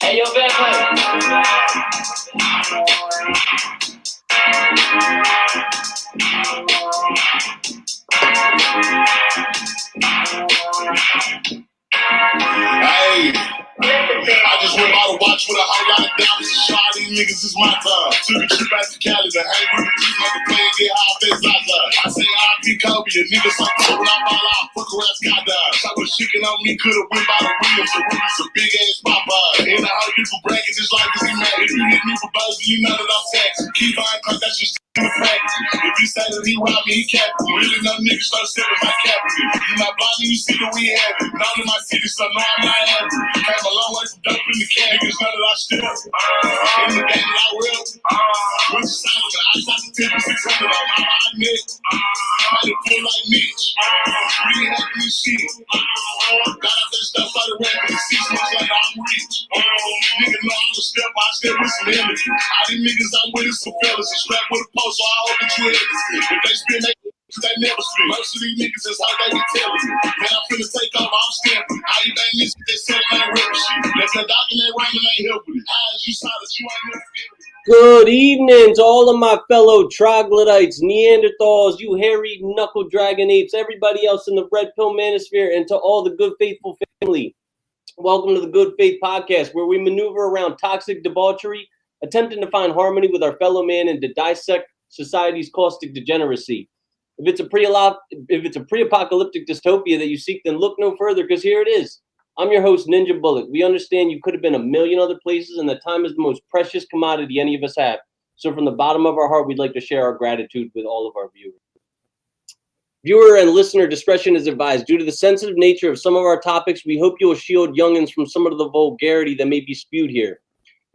Hey, yo, back Hey, I just went by to watch with a whole lot of diamonds. Shot these niggas, it's my time. Took a trip out to Cali to hang with the G's, like a play and get high best I done. I say R.I.P. Kobe, a nigga so cold when I fall out, fuck around skydive. Shot was shaking on me, could've went by the Williams, the Ruby's a big ass Popeye. And I heard people bragging just like this, he mad. If you hit me for buzzing, you know that I'm taxing. Keep on, cause that's just in the practice. If he say that he robbed me, he capped me. Really no niggas start selling my capital. You not blind, you see that we have it. Not in my city, so no, I'm not happy. Came a long way from dope in the can, niggas know that I still in the game that I will. What's the sound of it? I shot the 10 600 on my hot neck. I had to feel like Mitch. Really happy as shit. Got out that stuff, started rapping. 6 months later, I'm rich. Nigga know I'm a step, I step with some energy. All these niggas I'm with is some fellas. A strap with a post, so I hope that you hear this. If they spin, they never spin. Most of these niggas is how they be telling me. Man, I'm finna take over, I'm stamping. How you think this? They sell ain't real shit. If your dog and they rhyming ain't helping it. How is you silent? You ain't never feeling it. Good evening to all of my fellow troglodytes, Neanderthals, you hairy knuckle dragon apes, everybody else in the red pill manosphere, and to all the good faithful family. Welcome to the Good Faith Podcast, where we maneuver around toxic debauchery, attempting to find harmony with our fellow man and to dissect society's caustic degeneracy. If it's a pre-apocalyptic dystopia that you seek, then look no further, because here it is. I'm your host, Ninjah Bullet. We understand you could have been a million other places, and that time is the most precious commodity any of us have. So from the bottom of our heart, we'd like to share our gratitude with all of our viewers. Viewer and listener discretion is advised. Due to the sensitive nature of some of our topics, we hope you will shield youngins from some of the vulgarity that may be spewed here.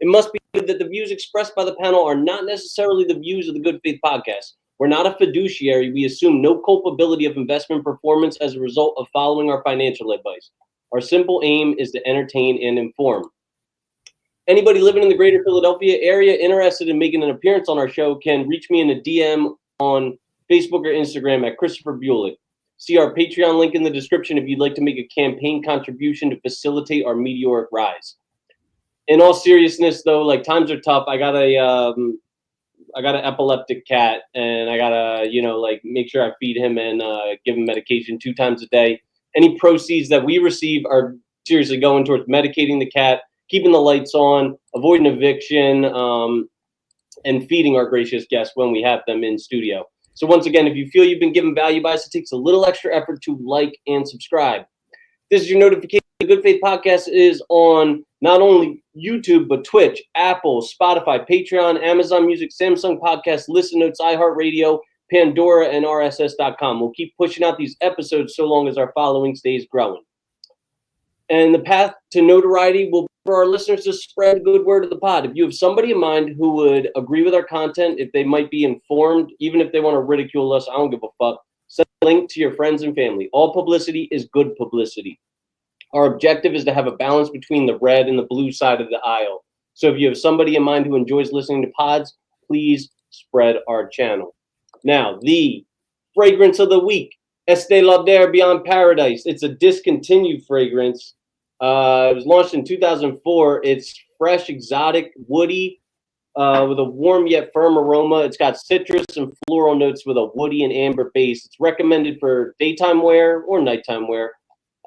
It must be noted that the views expressed by the panel are not necessarily the views of the Good Faith Podcast. We're not a fiduciary. We assume no culpability of investment performance as a result of following our financial advice. Our simple aim is to entertain and inform. Anybody living in the greater Philadelphia area interested in making an appearance on our show can reach me in a DM on Facebook or Instagram at Christopher Bewlett. See our Patreon link in the description if you'd like to make a campaign contribution to facilitate our meteoric rise. In all seriousness, though, like times are tough. I got an epileptic cat, and I gotta, make sure I feed him and give him medication 2 times a day. Any proceeds that we receive are seriously going towards medicating the cat, keeping the lights on, avoiding eviction, and feeding our gracious guests when we have them in studio. So once again, if you feel you've been given value by us, it takes a little extra effort to like and subscribe. This is your notification. The Good Faith Podcast is on not only YouTube, but Twitch, Apple, Spotify, Patreon, Amazon Music, Samsung Podcasts, Listen Notes, iHeartRadio, Pandora, and RSS.com. We'll keep pushing out these episodes so long as our following stays growing. And the path to notoriety will be for our listeners to spread the good word of the pod. If you have somebody in mind who would agree with our content, if they might be informed, even if they want to ridicule us, I don't give a fuck. Send a link to your friends and family. All publicity is good publicity. Our objective is to have a balance between the red and the blue side of the aisle. So if you have somebody in mind who enjoys listening to pods, please spread our channel. Now, the fragrance of the week, Estee Lauder Beyond Paradise. It's a discontinued fragrance. It was launched in 2004. It's fresh, exotic, woody, with a warm yet firm aroma. It's got citrus and floral notes with a woody and amber base. It's recommended for daytime wear or nighttime wear.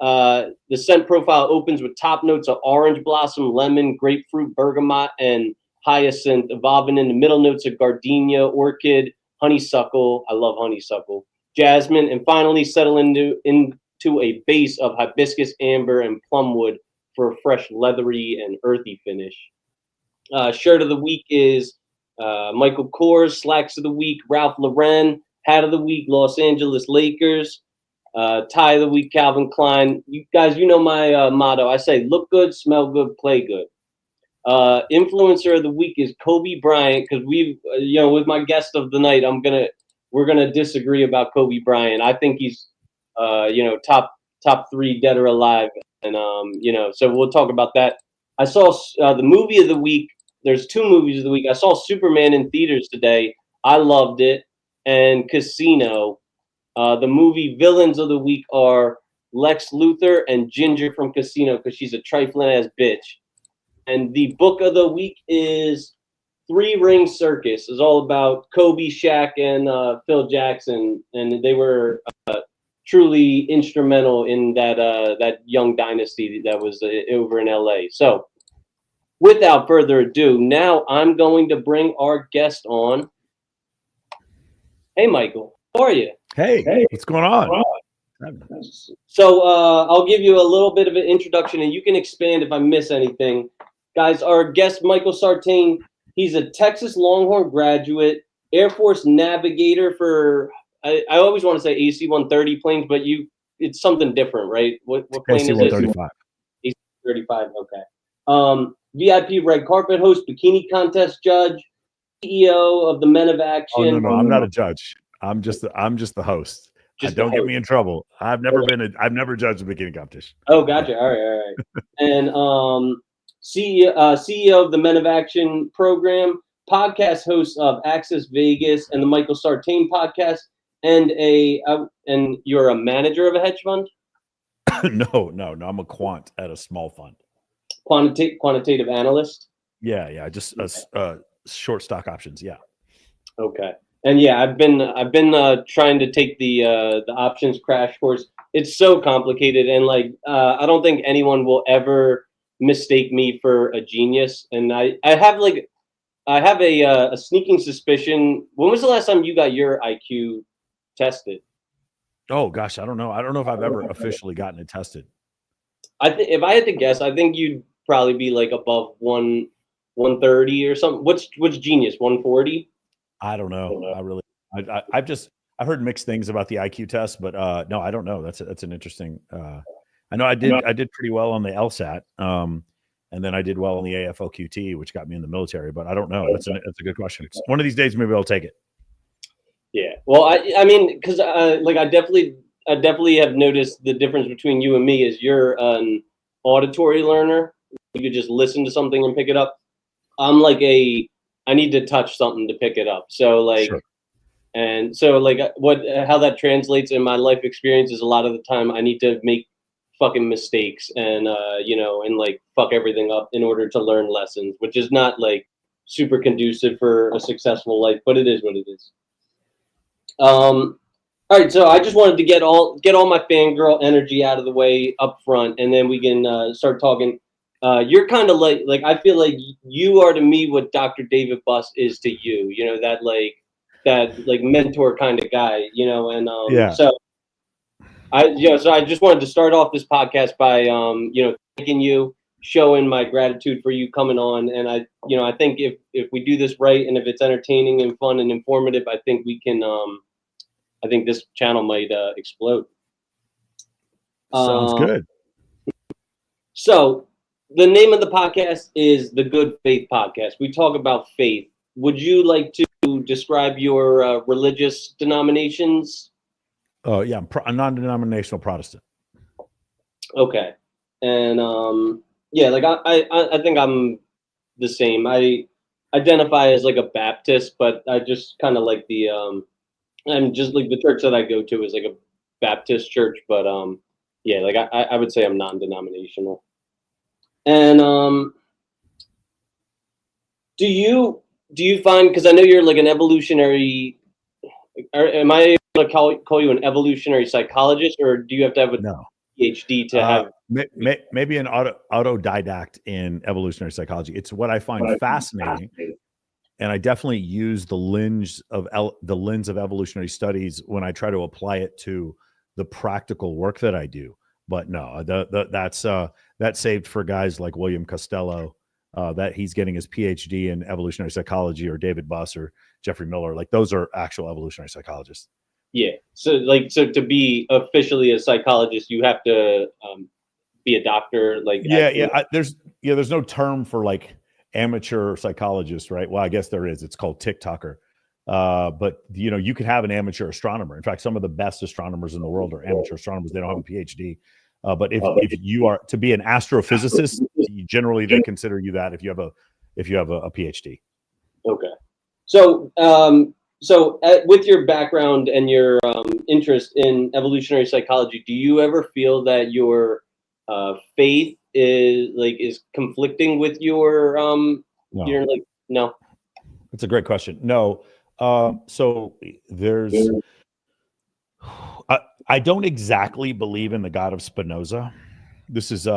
The scent profile opens with top notes of orange blossom, lemon, grapefruit, bergamot, and hyacinth, evolving into middle notes of gardenia, orchid, honeysuckle. I love honeysuckle, jasmine, and finally settle into a base of hibiscus, amber, and plumwood for a fresh, leathery, and earthy finish. Shirt of the week is Michael Kors. Slacks of the week, Ralph Lauren. Hat of the week, Los Angeles Lakers. Tie of the week, Calvin Klein. You guys, you know my motto. I say, look good, smell good, play good. Influencer of the week is Kobe Bryant, because we've, with my guest of the night, we're gonna disagree about Kobe Bryant. I think he's, top 3 dead or alive, and so we'll talk about that. I saw the movie of the week. There's 2 movies of the week. I saw Superman in theaters today. I loved it, and Casino. The movie villains of the week are Lex Luthor and Ginger from Casino, because she's a trifling ass bitch. And the book of the week is Three Ring Circus. It's all about Kobe, Shaq, and Phil Jackson, and they were truly instrumental in that young dynasty that was over in LA. So, without further ado, now I'm going to bring our guest on. Hey, Michael, how are you? Hey, what's going on? So I'll give you a little bit of an introduction, and you can expand if I miss anything. Guys, our guest, Michael Sartain, he's a Texas Longhorn graduate, Air Force navigator for, I always want to say AC-130 planes, but it's something different, right? What plane is it? AC-135. AC-135, okay. VIP red carpet host, bikini contest judge, CEO of the Men of Action. Oh no, I'm not a judge. I'm just the host. Don't get me in trouble. I've never judged a bikini competition. Oh, gotcha. All right. And CEO of the Men of Action program, podcast host of Access Vegas and the Michael Sartain podcast, and you're a manager of a hedge fund? No. I'm a quant at a small fund. Quantitative analyst? Yeah. Just short stock options. Yeah. Okay. And yeah, I've been trying to take the options crash course. It's so complicated, and I don't think anyone will ever mistake me for a genius. And I have a sneaking suspicion. When was the last time you got your IQ tested? Oh gosh, I don't know. I don't know if I've ever officially gotten it tested. If I had to guess, I think you'd probably be like above 130 or something. What's genius? 140? I don't know. I've heard mixed things about the IQ test, but no, I don't know. That's an interesting. I know I did pretty well on the LSAT, and then I did well on the AFLQT, which got me in the military. But I don't know. That's a good question. One of these days, maybe I'll take it. Yeah. Well, I mean, because I definitely have noticed the difference between you and me is you're an auditory learner. You could just listen to something and pick it up. I'm I need to touch something to pick it up. So Sure. And so how that translates in my life experience is a lot of the time I need to make fucking mistakes and fuck everything up in order to learn lessons, which is not super conducive for a successful life, but it is what it is. All right, so I just wanted to get all my fangirl energy out of the way up front, and then we can start talking. You're kind of like I feel like you are to me what Dr. David Buss is to you. You know, that mentor kind of guy. You know, and yeah. So I just wanted to start off this podcast by thanking you, showing my gratitude for you coming on, and I think if we do this right and if it's entertaining and fun and informative, I think we can I think this channel might explode. Sounds good. So the name of the podcast is the Good Faith Podcast. We talk about faith. Would you like to describe your religious denominations? Oh yeah, I'm a non-denominational Protestant. Okay, and I think I'm the same. I identify as a Baptist, but I just kind of like the I'm just the church that I go to is a Baptist church, but I would say I'm non-denominational. And do you find, because I know you're an evolutionary, or am I able to call you an evolutionary psychologist, or do you have to have a PhD to have? Maybe an autodidact in evolutionary psychology. It's what I find fascinating. And I definitely use the lens of evolutionary studies when I try to apply it to the practical work that I do. But no, that's saved for guys like William Costello, that he's getting his PhD in evolutionary psychology, or David Buss or Jeffrey Miller. Those are actual evolutionary psychologists. Yeah. So to be officially a psychologist, you have to be a doctor. There's no term for amateur psychologist, right? Well, I guess there is. It's called TikToker. But you could have an amateur astronomer. In fact, some of the best astronomers in the world are amateur astronomers. They don't have a PhD. But if you are to be an astrophysicist, generally they consider you that if you have a PhD. Okay. So with your background and your interest in evolutionary psychology, do you ever feel that your faith is conflicting with your No. your like no. That's a great question. No. So there's I don't exactly believe in the God of Spinoza. This is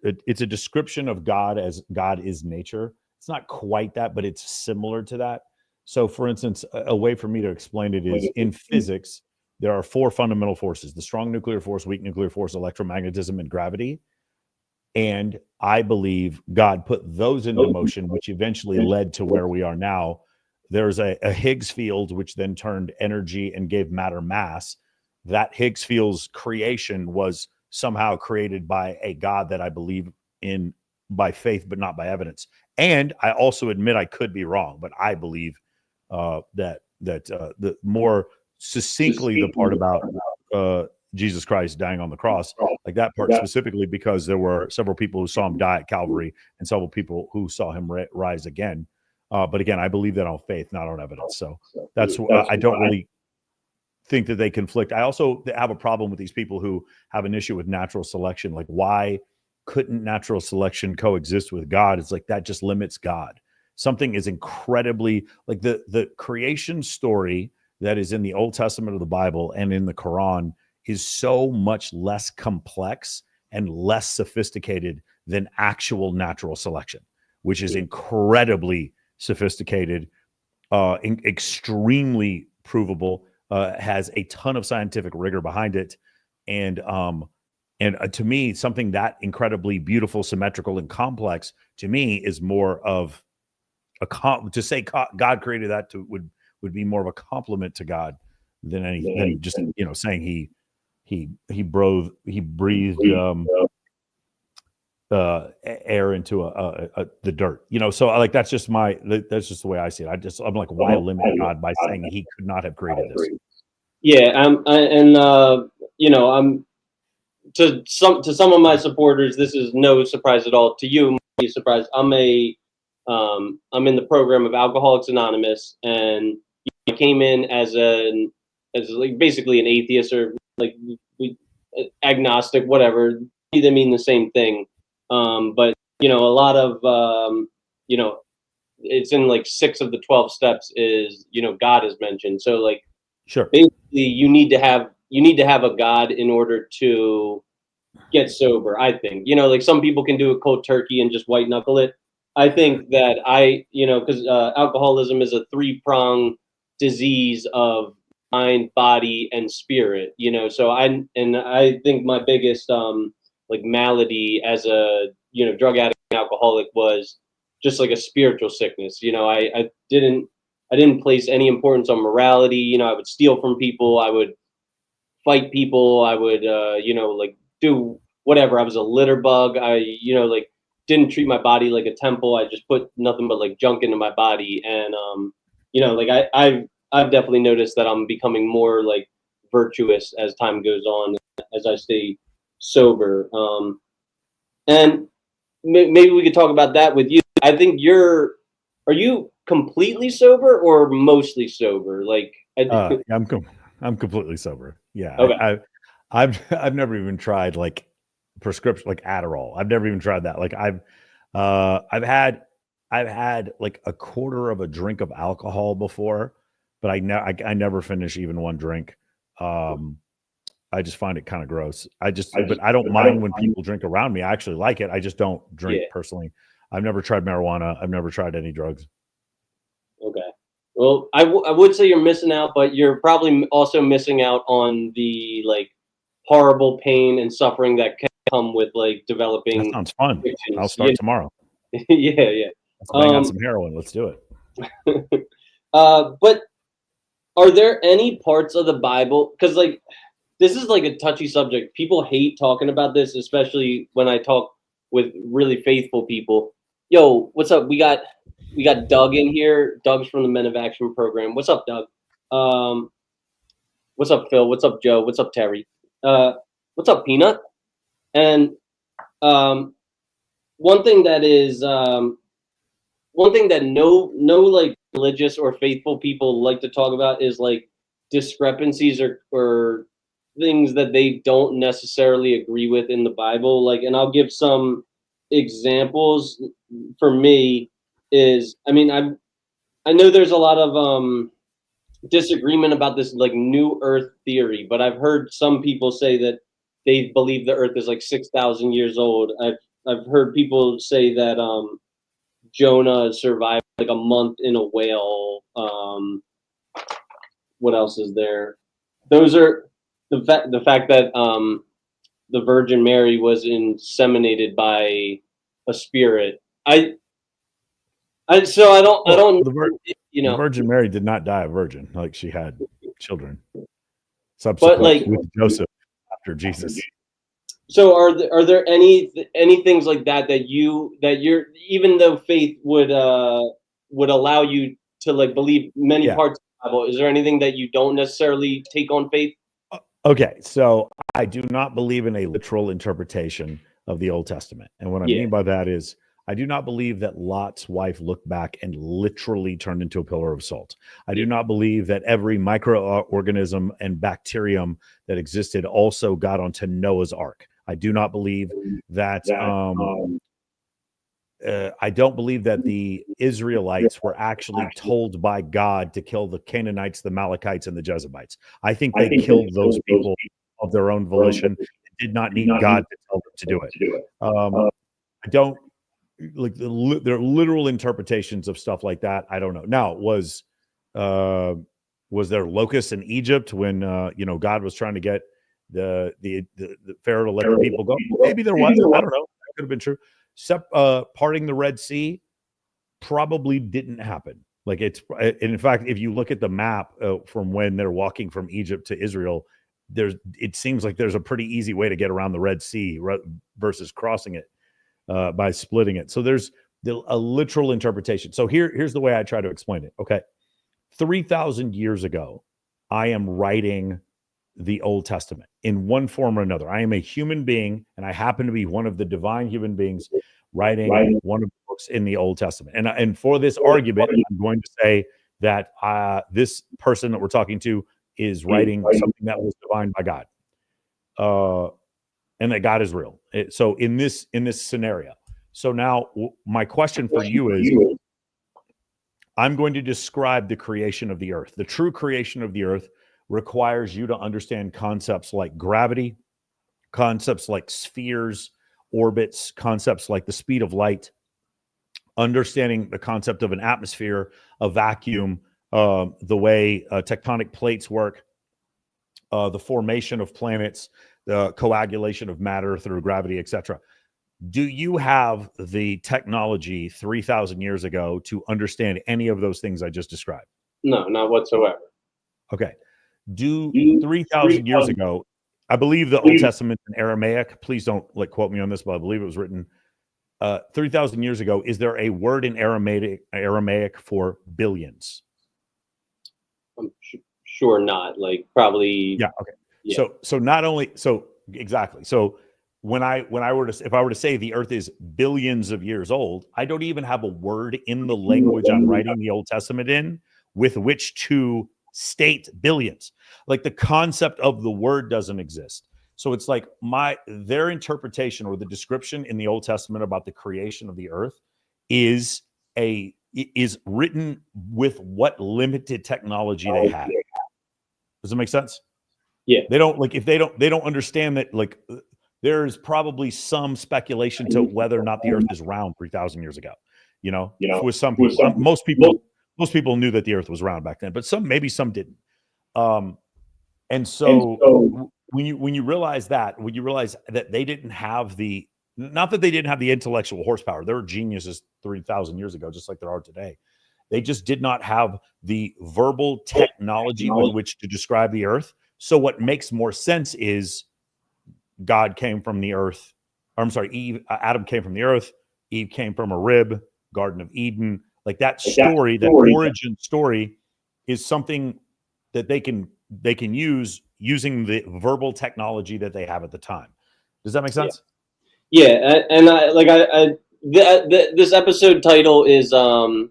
it's a description of God as God is nature. It's not quite that, but it's similar to that. So for instance, a way for me to explain it is in physics, there are four fundamental forces: the strong nuclear force, weak nuclear force, electromagnetism, and gravity. And I believe God put those into motion, which eventually led to where we are now. There's a Higgs field, which then turned energy and gave matter mass. That Higgs field's creation was somehow created by a God that I believe in by faith, but not by evidence. And I also admit I could be wrong, but I believe that the more succinctly the part about Jesus Christ dying on the cross, like that part specifically, because there were several people who saw him die at Calvary and several people who saw him rise again. But again, I believe that on faith, not on evidence. So that's I don't really think that they conflict. I also have a problem with these people who have an issue with natural selection. Like, why couldn't natural selection coexist with God? It's like that just limits God. Something is incredibly like the creation story that is in the Old Testament of the Bible and in the Quran is so much less complex and less sophisticated than actual natural selection, which is incredibly sophisticated, extremely provable, has a ton of scientific rigor behind it. And to me, something that incredibly beautiful, symmetrical, and complex to me is more of to say God created that would be more of a compliment to God than anything, than just, saying he breathed air into the dirt, so that's just the way I see it. I'm like, why limit God by saying he could not have created this? Yeah, I'm to some of my supporters, this is no surprise at all. To you, it might be a surprise. I'm in the program of Alcoholics Anonymous, and I came in as like basically an atheist, or like agnostic, whatever. They mean the same thing. But a lot of it's in like 6 of the 12 steps is God is mentioned. So like, sure, basically you need to have a God in order to get sober. I think like some people can do it cold turkey and just white knuckle it. I think that because alcoholism is a 3-pronged disease of mind, body, and spirit. So I think my biggest like malady as a drug addict and alcoholic was just like a spiritual sickness. I didn't place any importance on morality. I would steal from people. I would fight people. I would like do whatever. I was a litter bug. I like didn't treat my body like a temple. I just put nothing but like junk into my body. And like I've definitely noticed that I'm becoming more like virtuous as time goes on, as I stay sober. And maybe we could talk about that with you. I think are you completely sober or mostly sober? Like, I'm completely sober. Yeah. Okay. I've never even tried like prescription, like Adderall. I've never even tried that. Like I've had like a quarter of a drink of alcohol before, but I never finish even one drink. I just find it kind of gross. But I don't mind when people drink around me. I actually like it. I just don't drink personally. I've never tried marijuana. I've never tried any drugs. Okay. Well, I would say you're missing out, but you're probably also missing out on the like horrible pain and suffering that can come with like developing. That sounds fun. Addictions. I'll start tomorrow. Yeah. Let's bang on some heroin. Let's do it. But are there any parts of the Bible? Because like this is like a touchy subject. People hate talking about this, especially when I talk with really faithful people. Yo, what's up? We got Doug in here. Doug's from the Men of Action program. What's up, Doug? What's up, Phil? What's up, Joe? What's up, Terry? What's up, Peanut? And one thing that no like religious or faithful people like to talk about is like discrepancies or things that they don't necessarily agree with in the Bible. Like, and I'll give some examples for me is, I mean, I know there's a lot of disagreement about this like new Earth theory, but I've heard some people say that they believe the Earth is like 6,000 years old. I've heard people say that Jonah survived like a month in a whale. What else is there? Those are the fact that the Virgin Mary was inseminated by a spirit. So I don't you The know, Virgin Mary did not die a virgin. Like, she had children but subsequent like, with Joseph after Jesus. so are there any things like that that you're, even though faith would allow you to like believe many Yeah. parts of the Bible, is there anything that you don't necessarily take on faith? Okay, so I do not believe in a literal interpretation of the Old Testament. And what I Yeah. mean by that is, I do not believe that Lot's wife looked back and literally turned into a pillar of salt. I do not believe that every microorganism and bacterium that existed also got onto Noah's Ark. I do not believe that. I don't believe that the Israelites were actually told by God to kill the Canaanites, the Amalekites, and the Jezebites. I think they killed those people of their own volition, did not need God to tell them to do it. I don't like there are literal interpretations of stuff like that. I don't know. Now, was there locusts in Egypt when God was trying to get the Pharaoh to let the people go? Maybe there was. I don't know. That could have been true. Parting the Red Sea probably didn't happen. Like, in fact, if you look at the map from when they're walking from Egypt to Israel, it seems like there's a pretty easy way to get around the Red Sea versus crossing it by splitting it. So there's a literal interpretation. So here's the way I try to explain it. Okay, 3,000 years ago, I am writing the Old Testament in one form or another. I am a human being, and I happen to be one of the divine human beings writing one of the books in the Old Testament. And for this argument, I'm going to say that this person that we're talking to is writing something that was divined by God, and that God is real. So in this scenario, so now my question for you is, I'm going to describe the creation of the earth. The true creation of the earth requires you to understand concepts like gravity, concepts like spheres, orbits, concepts like the speed of light, understanding the concept of an atmosphere, a vacuum, the way tectonic plates work, the formation of planets, the coagulation of matter through gravity, etc. Do you have the technology 3,000 years ago to understand any of those things I just described? No, not whatsoever. Okay. 3,000 years ago, I believe the Old Testament in Aramaic, please don't quote me on this, but I believe it was written 3,000 years ago. Is there a word in Aramaic for billions? I'm sure not. Like, probably. Yeah. Okay. Yeah. So not only, so exactly. So if I were to say the earth is billions of years old, I don't even have a word in the language I'm writing the Old Testament in with which to state billions. Like, the concept of the word doesn't exist. So it's like their interpretation or the description in the Old Testament about the creation of the earth is written with what limited technology they had. Does it make sense? Yeah. They don't they don't understand that there's probably some speculation to whether or not the earth is round 3,000 years ago. With some people, most people knew that the earth was round back then, but maybe some didn't. And so when you realize that they didn't have not that they didn't have the intellectual horsepower, there were geniuses 3,000 years ago, just like there are today. They just did not have the verbal technology with which to describe the earth. So what makes more sense is God came from the earth. Adam came from the earth. Eve came from a rib, Garden of Eden. Like, that story, that origin story, is something that they can use using the verbal technology that they have at the time. Does that make sense? Yeah, and this episode title is the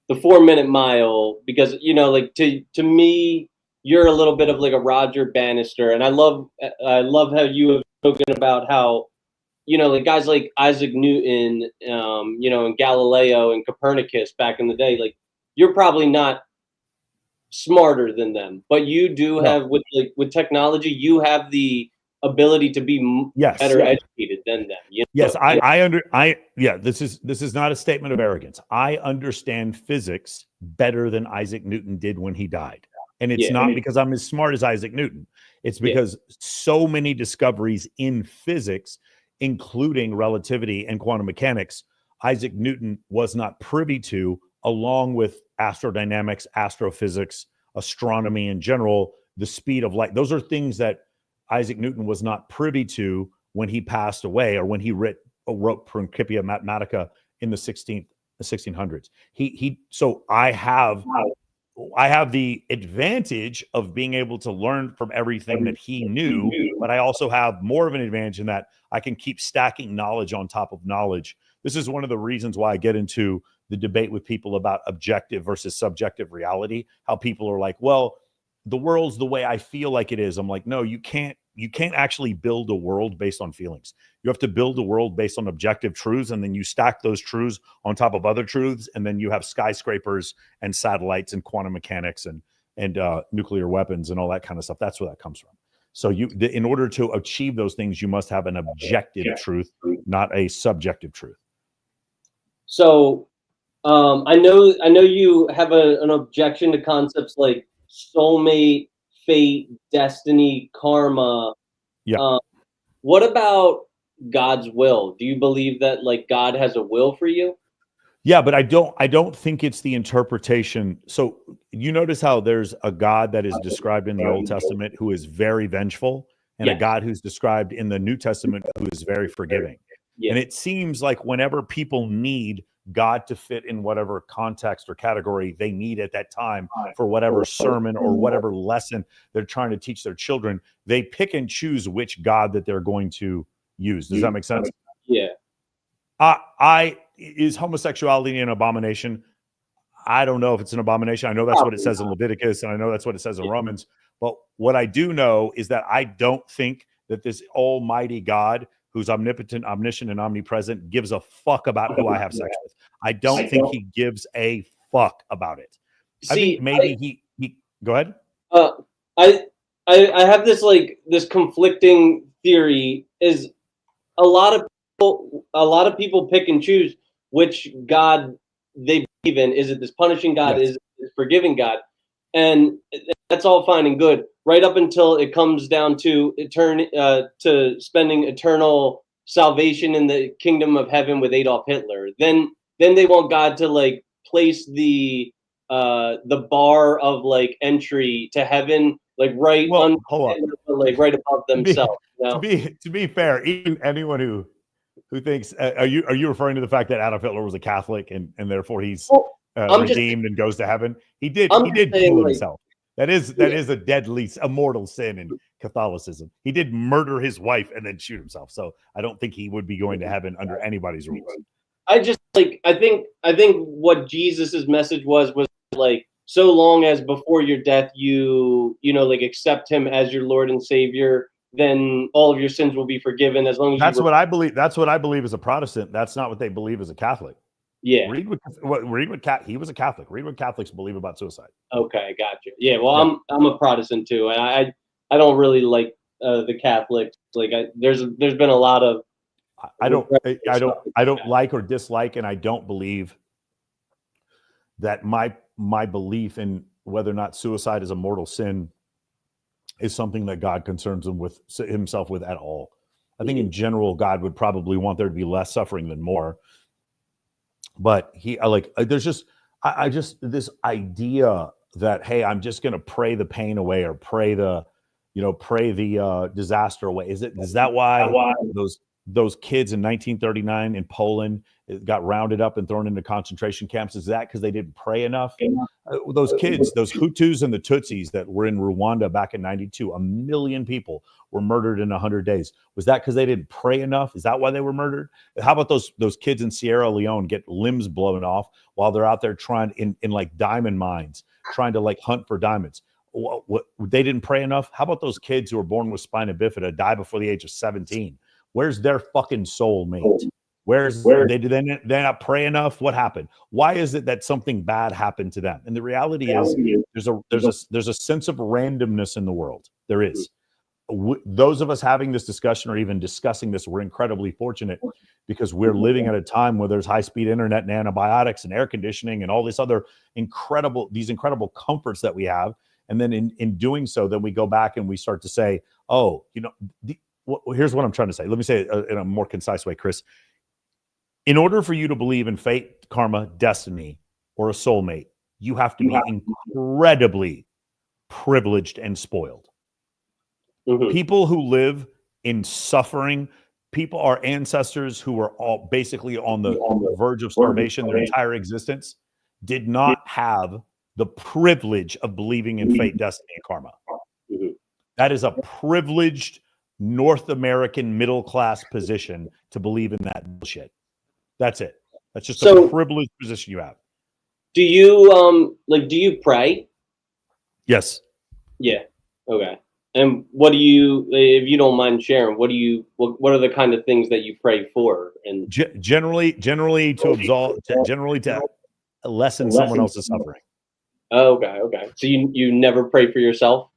4-minute mile, because to me, you're a little bit of like a Roger Bannister, and I love how you have spoken about how you know, like guys like Isaac Newton, you know, and Galileo and Copernicus back in the day, like you're probably not smarter than them, but you do have with technology, you have the ability to be better educated than them. You know? This is not a statement of arrogance. I understand physics better than Isaac Newton did when he died. And it's not because I'm as smart as Isaac Newton. It's because so many discoveries in physics, including relativity and quantum mechanics, Isaac Newton was not privy to, along with astrodynamics, astrophysics, astronomy in general, the speed of light. Those are things that Isaac Newton was not privy to when he passed away, or when he wrote Principia Mathematica in the 1600s. So I have the advantage of being able to learn from everything that he knew, but I also have more of an advantage in that I can keep stacking knowledge on top of knowledge. This is one of the reasons why I get into the debate with people about objective versus subjective reality. How people are like, well, the world's the way I feel like it is. I'm like, no, you can't actually build a world based on feelings. You have to build a world based on objective truths, and then you stack those truths on top of other truths, and then you have skyscrapers and satellites and quantum mechanics and nuclear weapons and all that kind of stuff. That's where that comes from. So in order to achieve those things, you must have an objective truth, not a subjective truth. So I know you have an objection to concepts like soulmate, fate, destiny, karma. Yeah. What about God's will? Do you believe that like God has a will for you? Yeah, but I don't think it's the interpretation. So you notice how there's a God that is described in the Old Testament who is very vengeful, and a God who's described in the New Testament who is very forgiving. And it seems like whenever people need God to fit in whatever context or category they need at that time for whatever sermon or whatever lesson they're trying to teach their children, they pick and choose which God that they're going to use. Does that make sense? Yeah. Is homosexuality an abomination? I don't know if it's an abomination. I know that's what it says in Leviticus, and I know that's what it says in Romans. But what I do know is that I don't think that this almighty God, who's omnipotent, omniscient, and omnipresent, gives a fuck about who I have sex with. I don't think he gives a fuck about it. I think maybe he go ahead. I have this conflicting theory. Is a lot of people pick and choose which God they believe in. Is it this punishing God? Is it this forgiving God? And that's all fine and good, right up until it comes down to spending eternal salvation in the kingdom of heaven with Adolf Hitler. Then they want God to like place the bar of like entry to heaven like right right above themselves. To be fair, even anyone who thinks are you referring to the fact that Adolf Hitler was a Catholic and therefore he's redeemed and goes to heaven? He did kill himself. That is a deadly, a mortal sin in Catholicism. He did murder his wife and then shoot himself. So I don't think he would be going to heaven under anybody's rules. I just I think what Jesus's message was like, so long as before your death you like accept him as your Lord and Savior, then all of your sins will be forgiven. As long as that's what I believe. That's what I believe as a Protestant. That's not what they believe as a Catholic. Yeah. Read what he was a Catholic. Read what Catholics believe about suicide. Okay, gotcha. Yeah, well, I'm a Protestant too, and I don't really like the Catholics. Like there's been a lot of I don't like or dislike, and I don't believe that my belief in whether or not suicide is a mortal sin is something that God concerns himself with at all. I think in general, God would probably want there to be less suffering than more. But there's just this idea that, hey, I'm just going to pray the pain away or pray the disaster away. Is that why those kids in 1939 in Poland got rounded up and thrown into concentration camps? Is that because they didn't pray enough? Those kids, those Hutus and the Tutsis that were in Rwanda back in 92, 1 million people were murdered in 100 days. Was that because they didn't pray enough? Is that why they were murdered? How about those kids in Sierra Leone get limbs blown off while they're out there trying in like diamond mines, trying to like hunt for diamonds? What they didn't pray enough? How about those kids who were born with spina bifida, die before the age of 17? Where's their fucking soulmate? They're not pray enough? What happened? Why is it that something bad happened to them? And the reality is there's a sense of randomness in the world. There is. Those of us having this discussion or even discussing this, we're incredibly fortunate because we're living at a time where there's high-speed internet and antibiotics and air conditioning and all this other incredible comforts that we have. And then in doing so, then we go back and we start to say, oh, here's what I'm trying to say. Let me say it in a more concise way, Chris. In order for you to believe in fate, karma, destiny, or a soulmate, you have to be incredibly privileged and spoiled. Mm-hmm. People who live in suffering, our ancestors who were all basically on the verge of starvation their entire existence, did not have the privilege of believing in fate, destiny, and karma. Mm-hmm. That is a privileged North American middle class position to believe in that bullshit. That's it. That's just a privileged position you have. Do you do you pray? Yes. Yeah. Okay. And what do you, if you don't mind sharing, what are the kind of things that you pray for? And generally to lessen someone else's suffering. Oh, okay. So you never pray for yourself?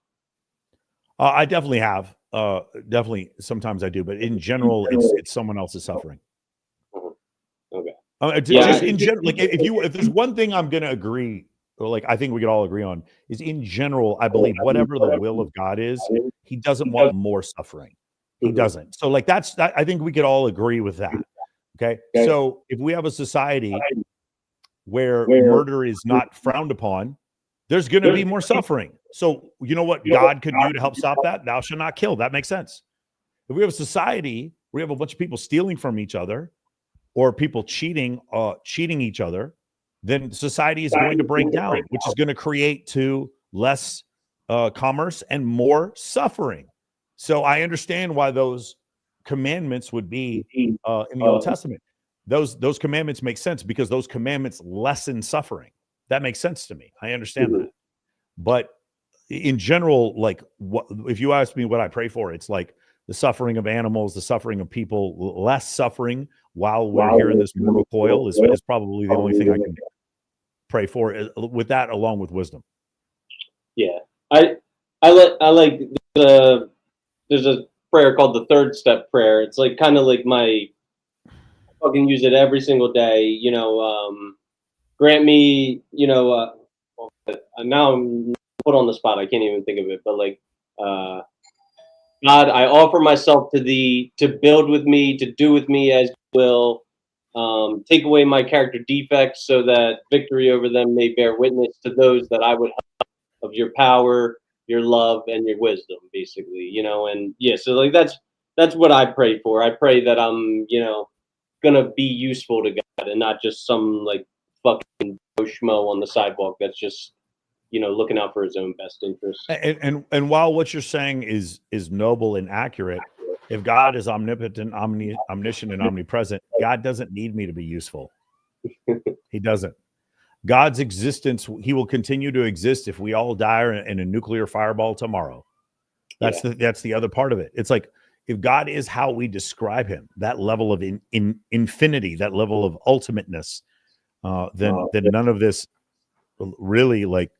I definitely have. Definitely, sometimes I do, but in general, it's someone else's suffering. Okay. Just in general, like if there's one thing I'm going to agree. Like I think we could all agree on is in general, I believe whatever the will of God is, he doesn't want more suffering. He doesn't. So like I think we could all agree with that. Okay. So if we have a society where murder is not frowned upon, there's going to be more suffering. So you know what God could do to help stop that? Thou shalt not kill. That makes sense. If we have a society where we have a bunch of people stealing from each other or people cheating each other, then society is going to break down, which is going to create less commerce and more suffering. So I understand why those commandments would be in the Old Testament. Those commandments make sense because those commandments lessen suffering. That makes sense to me. I understand that. But in general, like if you ask me what I pray for, it's like the suffering of animals, the suffering of people, less suffering while we're here in this mortal coil is probably the only thing I can pray for with that, along with wisdom. Yeah, I like there's a prayer called the third step prayer. It's like kind of like I fucking use it every single day. Grant me, now I'm put on the spot. I can't even think of it, but like, God, I offer myself to thee to build with me, to do with me as you will. Take away my character defects so that victory over them may bear witness to those that I would have of your power, your love, and your wisdom, basically, and yeah, so like that's what I pray for. I pray that I'm, gonna be useful to God and not just some like fucking schmo on the sidewalk that's just, looking out for his own best interest. And while what you're saying is noble and accurate, if God is omnipotent, omniscient, and omnipresent, God doesn't need me to be useful. He doesn't. God's existence, he will continue to exist if we all die in a nuclear fireball tomorrow. That's the other part of it. It's like if God is how we describe him, that level of infinity, that level of ultimateness, then none of this really, like,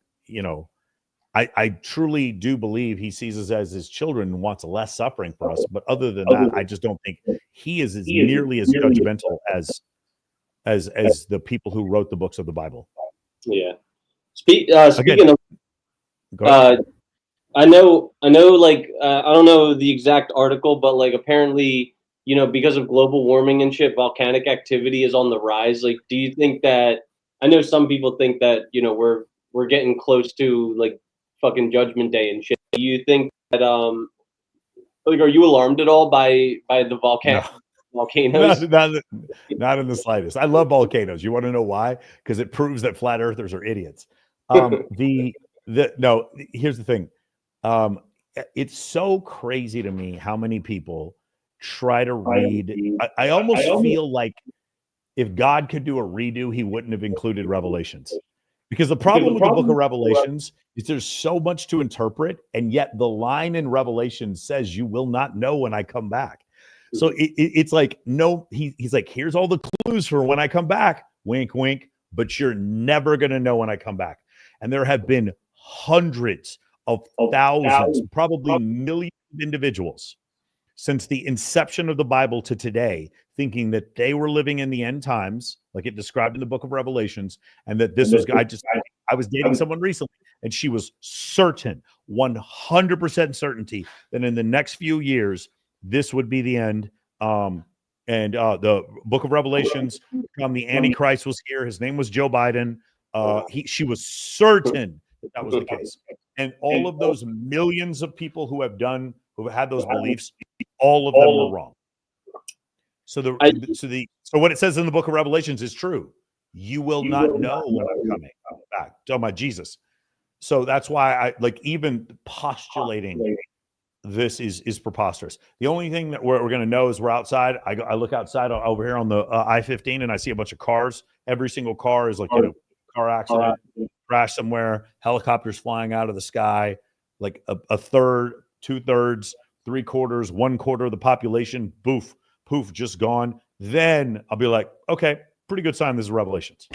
I truly do believe he sees us as his children and wants less suffering for us. But other than that, I just don't think he is nearly as judgmental as the people who wrote the books of the Bible. Yeah. Speaking of, I know, like, I don't know the exact article, but like apparently, because of global warming and shit, volcanic activity is on the rise. Like, do you think that, I know some people think that, we're getting close to like fucking Judgment Day and shit. Do you think that, like, are you alarmed at all by the volcanoes? Not in the slightest. I love volcanoes. You want to know why? Because it proves that flat earthers are idiots. Here's the thing. It's so crazy to me how many people try to read. I almost feel like if God could do a redo, he wouldn't have included Revelations. Because the problem with the book of Revelations is there's so much to interpret, and yet the line in Revelation says you will not know when I come back. So it's like, no, he's like, here's all the clues for when I come back. Wink, wink. But you're never going to know when I come back. And there have been hundreds of thousands, probably millions of individuals since the inception of the Bible to today, thinking that they were living in the end times, like it described in the book of Revelations, and that this was, I was dating someone recently, and she was certain, 100% certainty, that in the next few years, this would be the end. The book of Revelations, the Antichrist was here. His name was Joe Biden. She was certain that was the case. And all of those millions of people who have had those beliefs, all of them were wrong. So what it says in the book of Revelations is true. You will not know when I'm coming back. Talking about Jesus. So that's why I like even postulating this is preposterous. The only thing that we're going to know is we're outside. I look outside over here on the I-15 and I see a bunch of cars. Every single car is like, car accident, crash somewhere, helicopters flying out of the sky, like a third, 2/3, 3/4, 1/4 of the population, poof, just gone. Then I'll be like, okay, pretty good sign this is Revelations.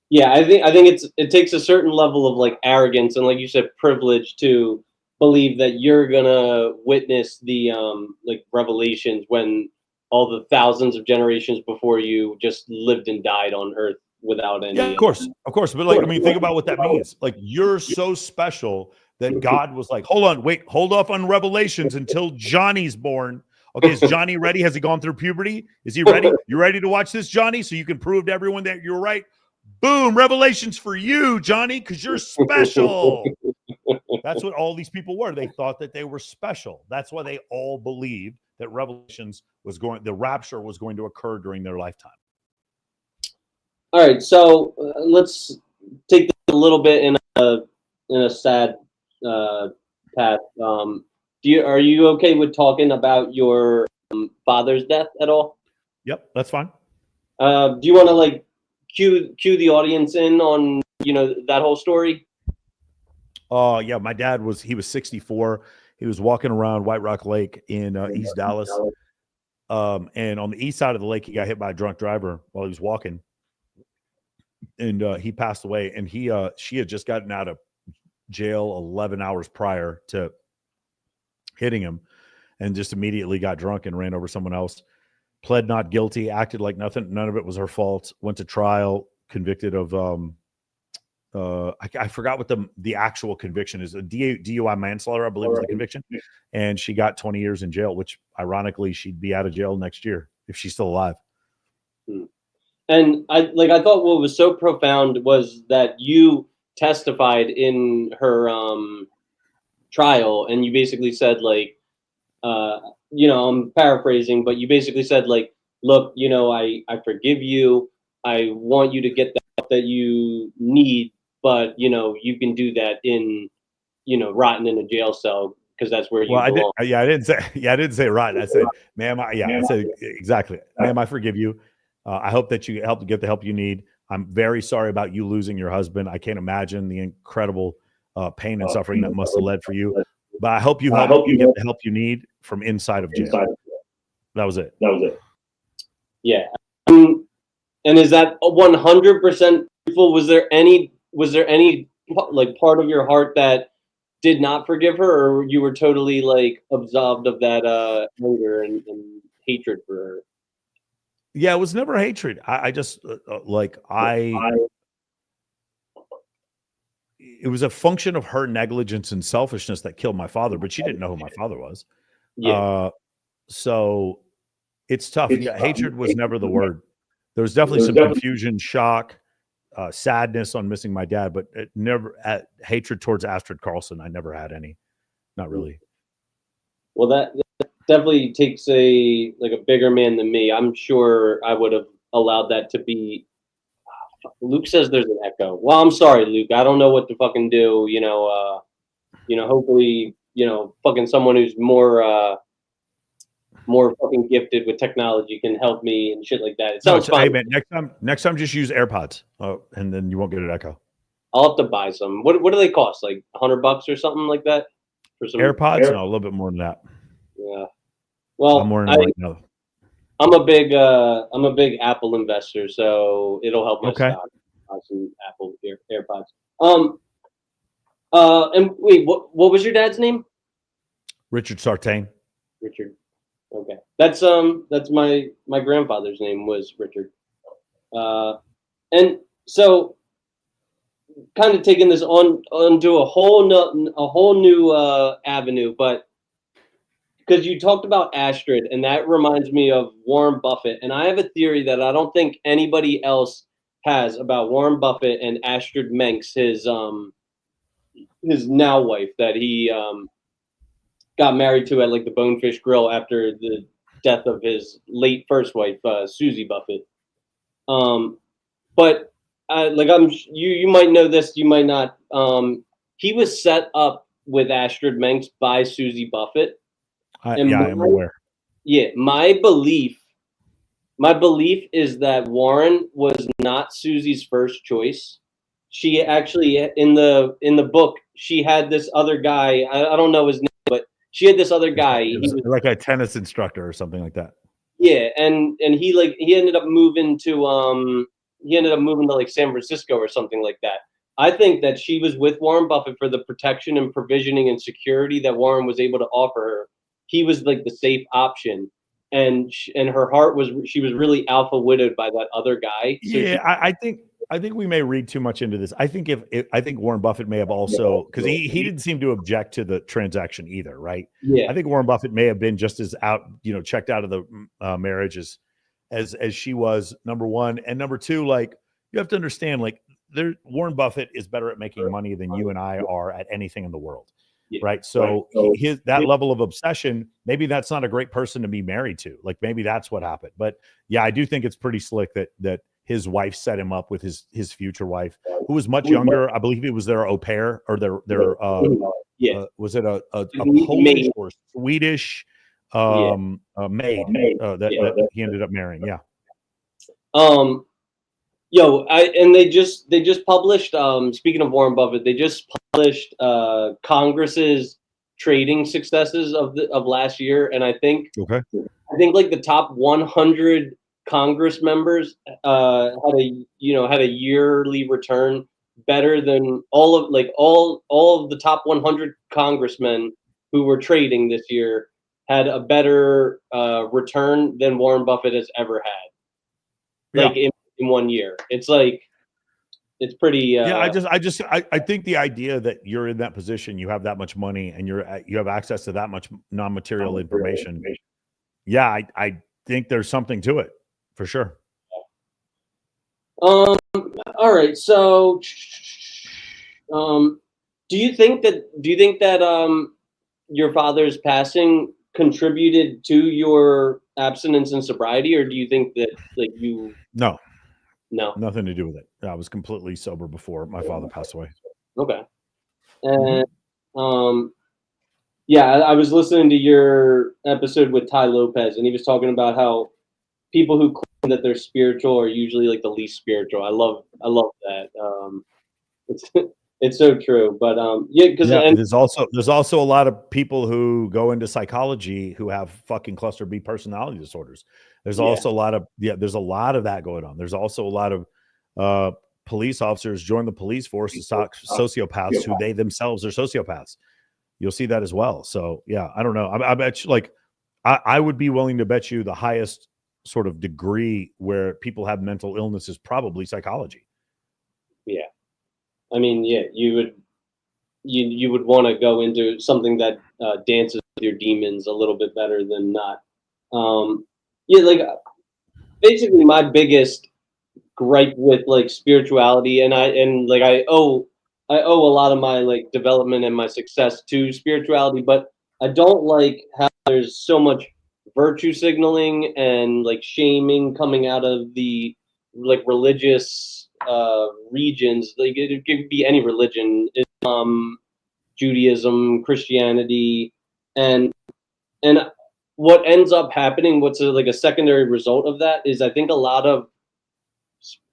Yeah, I think it takes a certain level of like arrogance and, like you said, privilege to believe that you're gonna witness the like Revelations when all the thousands of generations before you just lived and died on Earth without any. Yeah, of course. But like, I mean, think about what that means. Like, you're so special that God was like, hold off on Revelations until Johnny's born. Okay, is Johnny ready? Has he gone through puberty? Is he ready? You ready to watch this, Johnny? So you can prove to everyone that you're right. Boom, Revelations for you, Johnny, because you're special. That's what all these people were. They thought that they were special. That's why they all believed that the rapture was going to occur during their lifetime. All right, so let's take this a little bit in a sad path. Are you okay with talking about your father's death at all? Yep, that's fine. Do you want to like cue the audience in on that whole story? Yeah, my dad was 64. He was walking around White Rock Lake in East Dallas. And on the east side of the lake, he got hit by a drunk driver while he was walking. And he passed away. And she had just gotten out of jail 11 hours prior to hitting him, and just immediately got drunk and ran over someone else. Pled not guilty, acted like none of it was her fault. Went to trial, convicted of I forgot what the actual conviction is. A DUI manslaughter, I believe, was the conviction. And she got 20 years in jail, which ironically she'd be out of jail next year if she's still alive. And I thought what was so profound was that you testified in her trial, and you basically said like, I'm paraphrasing, but you basically said like, look, I forgive you. I want you to get the help that you need, but you can do that in, rotting in a jail cell, because that's where you belong. I didn't say rotten. I said, ma'am, I said exactly, ma'am, I forgive you. I hope that you help to get the help you need. I'm very sorry about you losing your husband. I can't imagine the incredible pain and suffering that must have led for you. But I hope you get the help you need from inside of jail. That was it. Yeah. And is that 100% truthful? Was there any like part of your heart that did not forgive her, or you were totally like absolved of that anger and hatred for her? Yeah, it was never hatred. I just it was a function of her negligence and selfishness that killed my father, but she didn't know who my father was. Yeah. So it's tough. Hatred was never the word. There was definitely some confusion, shock, sadness on missing my dad, but hatred towards Astrid Carlson. I never had any. Not really. Well, that definitely takes a bigger man than me. I'm sure I would have allowed that to be. Luke says there's an echo. Well, I'm sorry, Luke. I don't know what to fucking do. Hopefully, fucking someone who's more fucking gifted with technology can help me and shit like that. It sounds fine. Hey, man, next time, just use AirPods, and then you won't get an echo. I'll have to buy some. What do they cost? Like $100 or something like that for some AirPods? No, a little bit more than that. Yeah. Well, I'm wearing it right now. I'm a big Apple investor, so it'll help my Okay. stock. Some Apple AirPods. And wait, what was your dad's name? Richard Sartain. Richard. Okay, that's my grandfather's name was Richard. And so kind of taking this onto a whole new avenue, but because you talked about Astrid, and that reminds me of Warren Buffett, and I have a theory that I don't think anybody else has about Warren Buffett and Astrid Menks, his now wife that he got married to at like the Bonefish Grill after the death of his late first wife, Susie Buffett. But like you might know this, you might not. He was set up with Astrid Menks by Susie Buffett. Yeah, I'm aware. Yeah, my belief is that Warren was not Susie's first choice. She actually in the book she had this other guy. I don't know his name, but she had this other guy. He was like a tennis instructor or something like that. Yeah, and he ended up moving to like San Francisco or something like that. I think that she was with Warren Buffett for the protection and provisioning and security that Warren was able to offer her. He was like the safe option, and her heart was she was really alpha widowed by that other guy. So yeah, I think we may read too much into this. I think I think Warren Buffett may have also, because he didn't seem to object to the transaction either, right? Yeah, I think Warren Buffett may have been just as checked out of the marriage as she was, number one, and number two, like you have to understand, like Warren Buffett is better at making money than you and I are at anything in the world. yeah. Right. So that level of obsession, maybe that's not a great person to be married to. Like maybe that's what happened. But yeah, I do think it's pretty slick that his wife set him up with his future wife, who was much younger. I believe it was their au pair or their was it a Polish or Swedish maid that he ended up marrying. Yeah. And they just published. Speaking of Warren Buffett, they just published Congress's trading successes of last year, and I think like the top 100 Congress members had a yearly return better than all of the top 100 congressmen who were trading this year had a better return than Warren Buffett has ever had. Like in 1 year. It's like it's pretty I think the idea that you're in that position, you have that much money and you have access to that much non-material information. Yeah, I think there's something to it for sure. All right, so do you think that your father's passing contributed to your abstinence and sobriety, or do you think that like you No, nothing to do with it. I was completely sober before my father passed away. Okay. And yeah, I was listening to your episode with Ty Lopez, and he was talking about how people who claim that they're spiritual are usually like the least spiritual. I love that. It's so true. But there's also a lot of people who go into psychology who have fucking cluster B personality disorders. There's also a lot of there's a lot of that going on. There's also a lot of police officers join the police force to stop sociopaths who they themselves are sociopaths. You'll see that as well. So yeah, I don't know. I bet you, like I would be willing to bet you the highest sort of degree where people have mental illness is probably psychology. Yeah. I mean, yeah, you would want to go into something that dances with your demons a little bit better than not. Like basically my biggest gripe with like spirituality, and I owe a lot of my like development and my success to spirituality, but I don't like how there's so much virtue signaling and like shaming coming out of the like religious regions. Like it could be any religion, Judaism, Christianity, and what ends up happening, what's like a secondary result of that is I think a lot of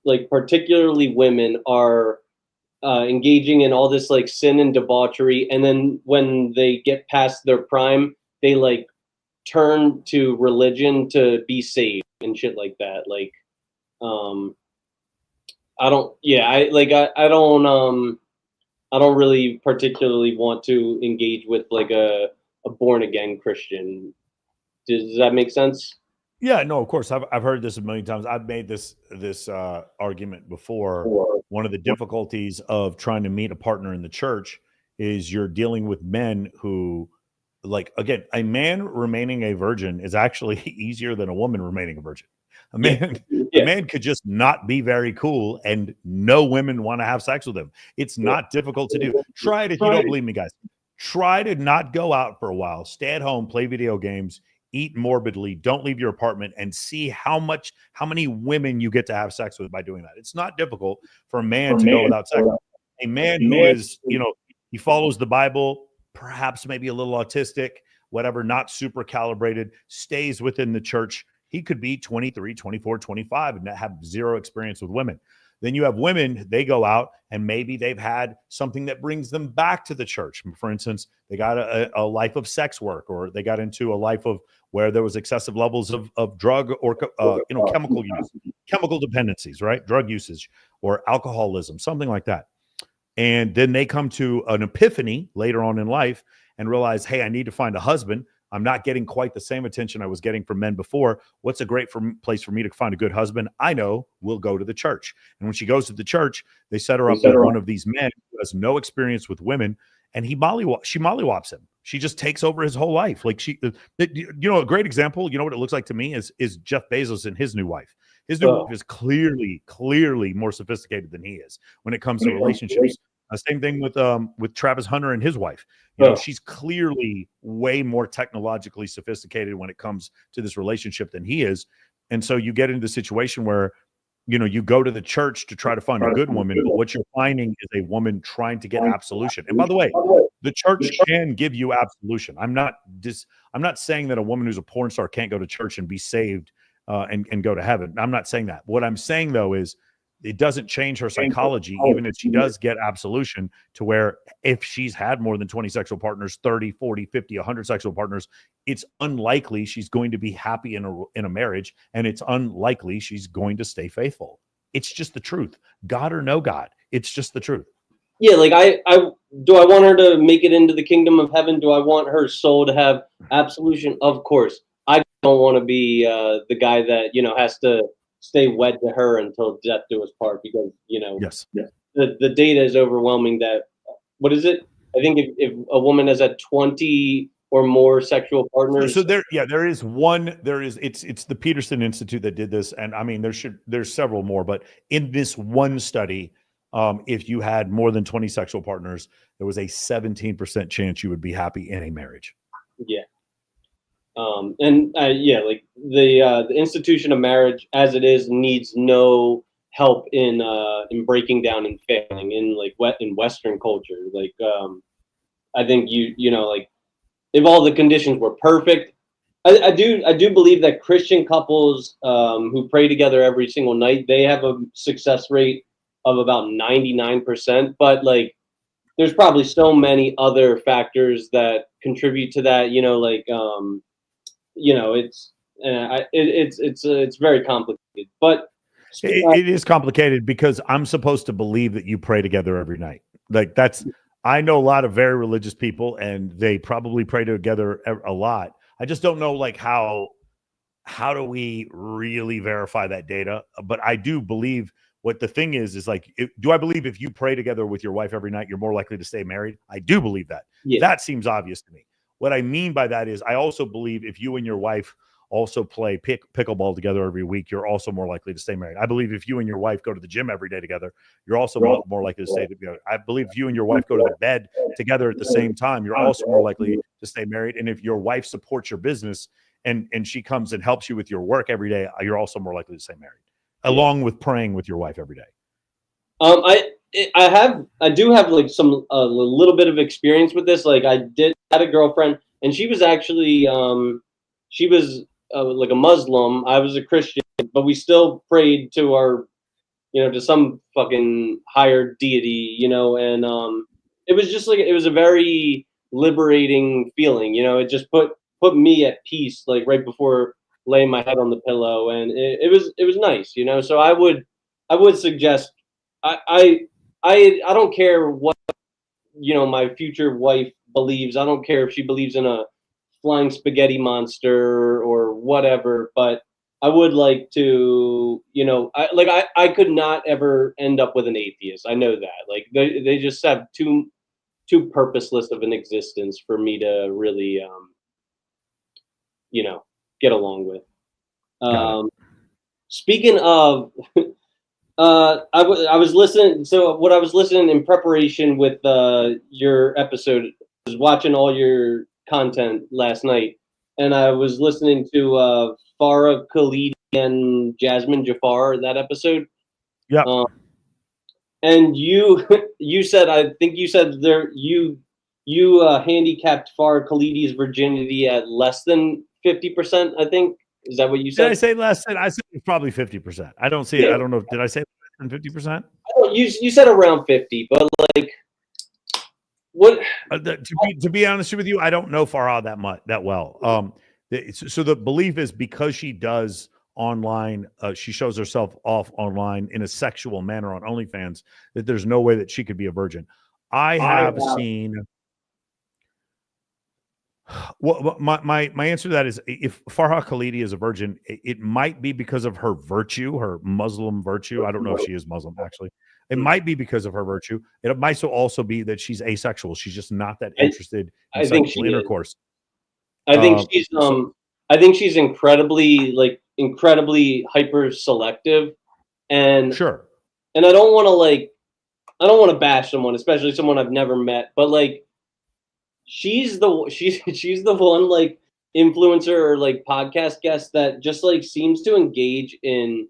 like particularly women are engaging in all this like sin and debauchery, and then when they get past their prime, they like turn to religion to be saved and shit like that. Like, I don't, yeah, I don't really particularly want to engage with like a born again Christian. Does that make sense? Yeah, no, of course. I've heard this a million times. I've made this argument before. One of the difficulties of trying to meet a partner in the church is you're dealing with men who, like, again, a man remaining a virgin is actually easier than a woman remaining a virgin. A man, Yeah. a man could just not be very cool, and no women want to have sex with him. It's not difficult to do. Try it if you don't believe me, guys. Try to not go out for a while. Stay at home, play video games, eat morbidly, don't leave your apartment, and see how many women you get to have sex with by doing that. It's not difficult for a man to go without sex. A man who is, he follows the Bible, perhaps maybe a little autistic, whatever, not super calibrated, stays within the church. He could be 23, 24, 25 and have zero experience with women. Then you have women, they go out and maybe they've had something that brings them back to the church. For instance, they got a life of sex work, or they got into a life of where there was excessive levels of drug or chemical use, chemical dependencies, right? Drug usage or alcoholism, something like that. And then they come to an epiphany later on in life and realize, hey, I need to find a husband. I'm not getting quite the same attention I was getting from men before. What's a great place for me to find a good husband? I know, we'll go to the church. And when she goes to the church, they set her up with one of these men who has no experience with women, and she mollywops him. She just takes over his whole life. Like a great example, you know what it looks like to me is Jeff Bezos and his new wife. His new wife is clearly more sophisticated than he is when it comes to relationships. Same thing with Travis Hunter and his wife. She's clearly way more technologically sophisticated when it comes to this relationship than he is. And so you get into the situation where, you go to the church to try to find a good woman, but what you're finding is a woman trying to get absolution. And by the way, the church can give you absolution. I'm not saying that a woman who's a porn star can't go to church and be saved and go to heaven. I'm not saying that. What I'm saying, though, is it doesn't change her psychology, even if she does get absolution, to where if she's had more than 20 sexual partners, 30, 40, 50, 100 sexual partners, it's unlikely she's going to be happy in a marriage, and it's unlikely she's going to stay faithful. It's just the truth. God or no God, it's just the truth. Yeah, like do I want her to make it into the kingdom of heaven? Do I want her soul to have absolution? Of course. I don't want to be the guy that, has to stay wed to her until death do us part, because yes, the data is overwhelming that, what is it? I think if a woman has had 20 or more sexual partners. So there is it's the Peterson Institute that did this, and I mean there's several more, but in this one study, if you had more than 20 sexual partners, there was a 17% chance you would be happy in a marriage. Yeah. Like the institution of marriage as it is needs no help in breaking down and failing in Western culture. Like, I think like if all the conditions were perfect, I do believe that Christian couples who pray together every single night, they have a success rate of about 99%, but like there's probably so many other factors that contribute to that, it's very complicated, but it is complicated because I'm supposed to believe that you pray together every night. Like I know a lot of very religious people, and they probably pray together a lot. I just don't know, like, how do we really verify that data? But I do believe what the thing is like, do I believe if you pray together with your wife every night, you're more likely to stay married? I do believe that. Yeah. That seems obvious to me. What I mean by that is I also believe if you and your wife also play pickleball together every week, you're also more likely to stay married. I believe if you and your wife go to the gym every day together, you're also more likely to stay together. I believe if you and your wife go to the bed together at the same time, you're also more likely to stay married. And if your wife supports your business and she comes and helps you with your work every day, you're also more likely to stay married, along with praying with your wife every day. I do have like a little bit of experience with this. Like I had a girlfriend, and she was actually like a Muslim. I was a Christian, but we still prayed to our, to some fucking higher deity, and it was just like, it was a very liberating feeling, it just put put me at peace, like right before laying my head on the pillow, and it was nice, you know. So I would suggest, I don't care what, you know, my future wife believes. I don't care if she believes in a flying spaghetti monster or whatever, but I would like to, you know, I could not ever end up with an atheist. I know that. Like they just have too purposeless of an existence for me to really you know, get along with. Speaking of I was listening. So what I was listening in preparation with your episode, I was watching all your content last night, and I was listening to Farah Khalidi and Jasmine Jafar, that episode. Yeah. And you you said, I think you said there you handicapped Farah Khalidi's virginity at less than 50%. I think, is that what you said? Did I say less than? I said it's probably 50%. I don't see it. I don't know. Did I say less than 50%? You said around 50, but like what? To be honest with you, I don't know Farah that well. So the belief is because she does online, she shows herself off online in a sexual manner on OnlyFans, that there's no way that she could be a virgin. I have seen. Well, my answer to that is, if Farah Khalidi is a virgin, it might be because of her virtue, her Muslim virtue. I don't know if she is Muslim, actually. It might be because of her virtue. It might also be that she's asexual. She's just not that interested in sexual intercourse. I think she's incredibly hyper selective, and sure. And I don't want to bash someone, especially someone I've never met, but like she's the one like influencer or like podcast guest that just like seems to engage in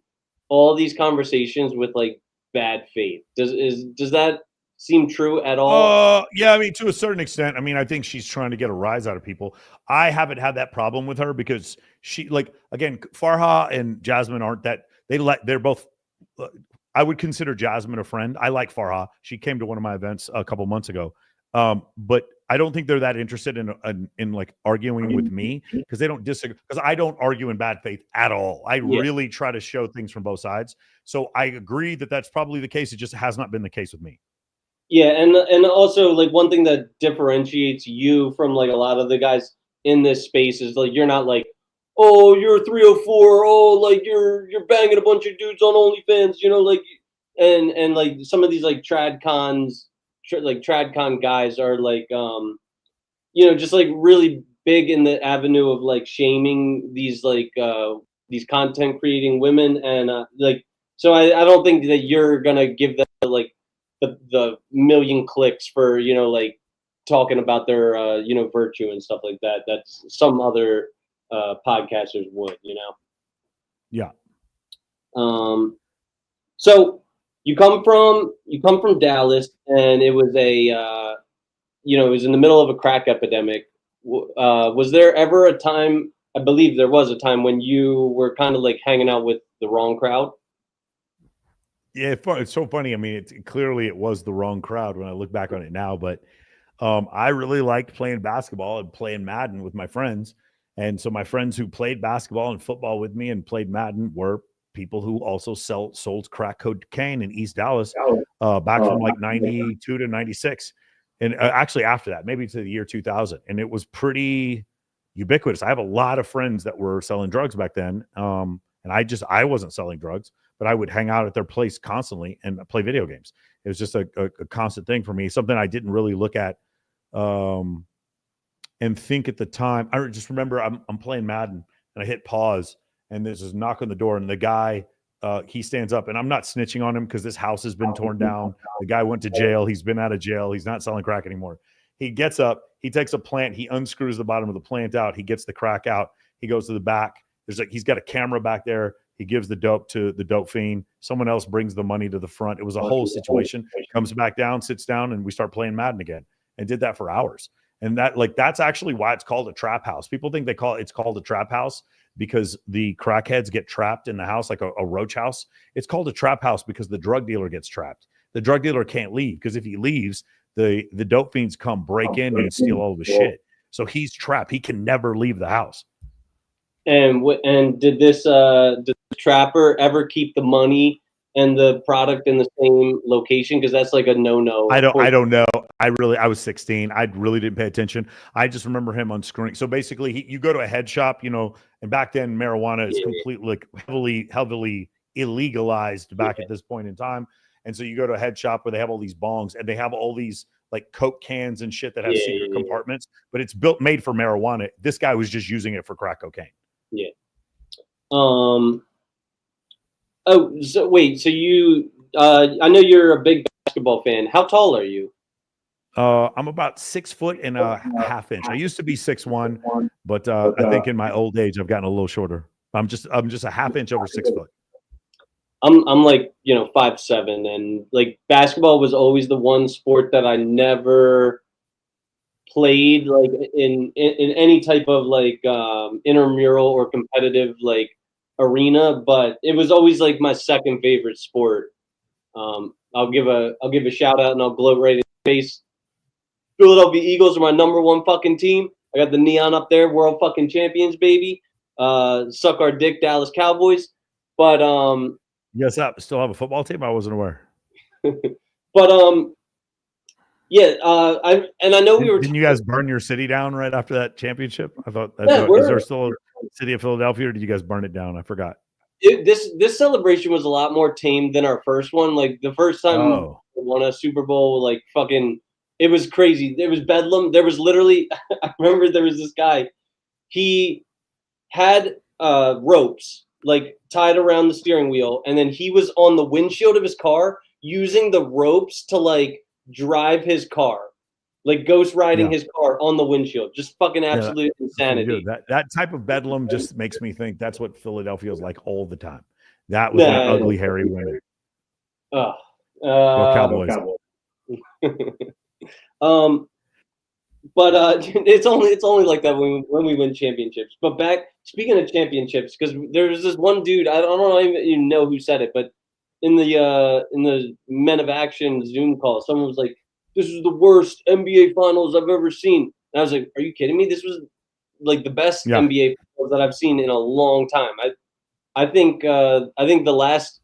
all these conversations with like bad faith. Does that seem true at all? Yeah, I mean, to a certain extent. I mean, I think she's trying to get a rise out of people. I haven't had that problem with her because she, like, again, Farha and Jasmine aren't that, they're both, I would consider Jasmine a friend. I like Farha. She came to one of my events a couple months ago. But I don't think they're that interested in like arguing with me, because they don't disagree, because I don't argue in bad faith at all. I really try to show things from both sides. So I agree that that's probably the case. It just has not been the case with me. Yeah, and also like one thing that differentiates you from like a lot of the guys in this space is like you're not like, oh, you're 304, oh, like you're banging a bunch of dudes on OnlyFans, you know, like, and like some of these like tradcon guys are like you know, just like really big in the avenue of like shaming these content creating women, and like, so I don't think that you're gonna give them like the million clicks for, you know, like talking about their you know, virtue and stuff like that. That's some other podcasters would, you know. Yeah. So you come from Dallas, and it was you know, it was in the middle of a crack epidemic. Was there ever a time? I believe there was a time when you were kind of like hanging out with the wrong crowd. Yeah, it's so funny. I mean, clearly it was the wrong crowd when I look back on it now, but I really liked playing basketball and playing Madden with my friends. And so my friends who played basketball and football with me and played Madden were people who also sold crack cocaine in East Dallas back from like 92 to 96. And actually after that, maybe to the year 2000. And it was pretty ubiquitous. I have a lot of friends that were selling drugs back then. And I wasn't selling drugs, but I would hang out at their place constantly and play video games. It was just a constant thing for me, something I didn't really look at and think at the time. I just remember I'm playing Madden and I hit pause, and there's this knock on the door, and the guy, he stands up, and I'm not snitching on him because this house has been torn down. The guy went to jail. He's been out of jail. He's not selling crack anymore. He gets up, he takes a plant, he unscrews the bottom of the plant out. He gets the crack out. He goes to the back. He's got a camera back there. He gives the dope to the dope fiend. Someone else brings the money to the front. It was a whole situation. Comes back down, sits down, and we start playing Madden again, and did that for hours. And that's actually why it's called a trap house. People think it's called a trap house because the crackheads get trapped in the house like a roach house. It's called a trap house because the drug dealer gets trapped. The drug dealer can't leave because if he leaves, the dope fiends come break in and steal all the shit. So he's trapped. He can never leave the house. And did the trapper ever keep the money and the product in the same location? Because that's like a no. I don't know. I was 16. I really didn't pay attention. I just remember him on screen. So basically, you go to a head shop, and back then marijuana is completely like heavily illegalized back at this point in time. And so you go to a head shop where they have all these bongs and they have all these like Coke cans and shit that have secret compartments, but it's made for marijuana. This guy was just using it for crack cocaine. Yeah. Oh, so wait. So you, I know you're a big basketball fan. How tall are you? I'm about 6 foot and a half inch. I used to be 6'1", but I think in my old age I've gotten a little shorter. I'm just a half inch over 6 foot. I'm like 5'7", and like basketball was always the one sport that I never played like in any type of like intramural or competitive like arena, but it was always like my second favorite sport. I'll give a shout out and I'll gloat right in your face. Philadelphia Eagles are my number one fucking team. I got the neon up there, world fucking champions, baby. Suck our dick, Dallas Cowboys. But yes, I still have a football team. I wasn't aware. But yeah, I know we were. Didn't you guys burn your city down right after that championship? I thought. Is there still a city of Philadelphia, or did you guys burn it down? I forgot. This celebration was a lot more tame than our first one. Like the first time we won a Super Bowl, like fucking, it was crazy. There was bedlam. There was literally, I remember there was this guy. He had ropes like tied around the steering wheel, and then he was on the windshield of his car using the ropes to like drive his car, like ghost riding his car on the windshield. Just fucking absolute insanity. That type of bedlam just makes me think that's what Philadelphia is like all the time. That was that ugly, hairy women. Cowboys. But it's only like that when we win championships. But speaking of championships, because there's this one dude, I don't even know who said it, but in the Men of Action Zoom call, someone was like, "This is the worst NBA Finals I've ever seen." And I was like, "Are you kidding me? This was like the best NBA Finals that I've seen in a long time." I think the last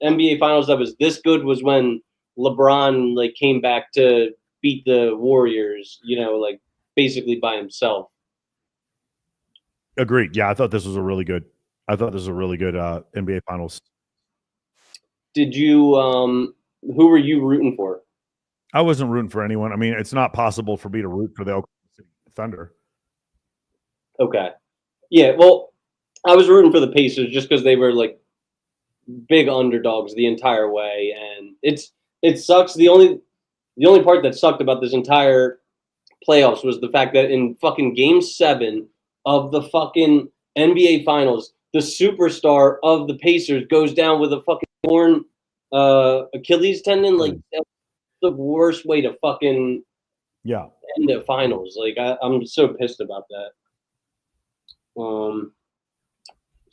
NBA Finals that was this good was when LeBron like came back to beat the Warriors, like basically by himself. Agreed. Yeah, I thought this was a really good NBA Finals. Did you who were you rooting for? I wasn't rooting for anyone. I mean, it's not possible for me to root for the Oklahoma City Thunder. Okay. Yeah, well, I was rooting for the Pacers just because they were like big underdogs the entire way, and it sucks. The only part that sucked about this entire playoffs was the fact that in fucking Game 7 of the fucking NBA Finals, the superstar of the Pacers goes down with a fucking torn Achilles tendon. Like, that's the worst way to fucking end the finals. Like, I'm so pissed about that.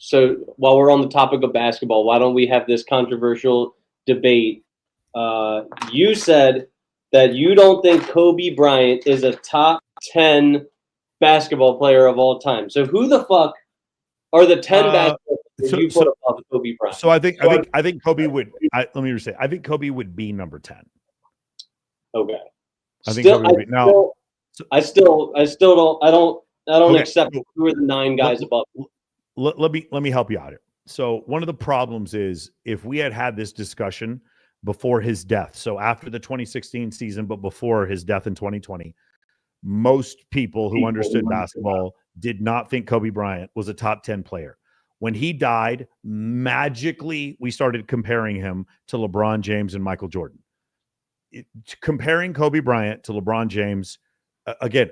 So while we're on the topic of basketball, why don't we have this controversial debate? You said that you don't think Kobe Bryant is a top 10 basketball player of all time. So who the fuck are the 10 basketball players you put above Kobe Bryant? So I think Kobe would. Let me just say, I think Kobe would be number 10. Okay. I think Kobe would be. Now, I don't accept who are the 9 guys above. Let me help you out here. So one of the problems is if we had this discussion before his death, so after the 2016 season, but before his death in 2020, most people who understood basketball did not think Kobe Bryant was a top 10 player. When he died, magically, we started comparing him to LeBron James and Michael Jordan. Comparing Kobe Bryant to LeBron James, again,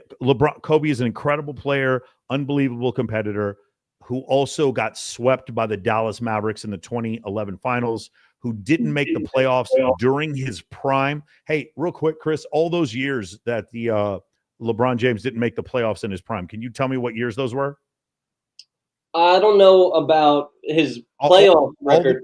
Kobe is an incredible player, unbelievable competitor, who also got swept by the Dallas Mavericks in the 2011 finals, who didn't make the playoffs during his prime. Hey, real quick, Chris, all those years that the LeBron James didn't make the playoffs in his prime, can you tell me what years those were? I don't know about his playoff record.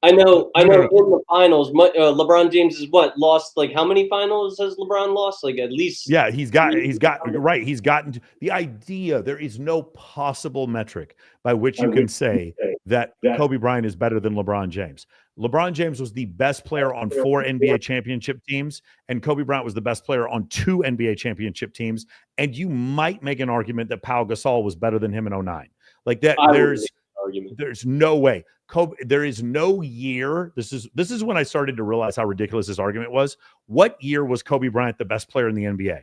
I know. In the finals, LeBron James is lost like how many finals has LeBron lost? Like at least. Yeah, he's gotten to the idea. There is no possible metric by which you can say that Kobe Bryant is better than LeBron James. LeBron James was the best player on 4 NBA championship teams, and Kobe Bryant was the best player on 2 NBA championship teams. And you might make an argument that Pau Gasol was better than him in 09. Like that, there's no way. Kobe, there is no year. This is when I started to realize how ridiculous this argument was. What year was Kobe Bryant the best player in the NBA?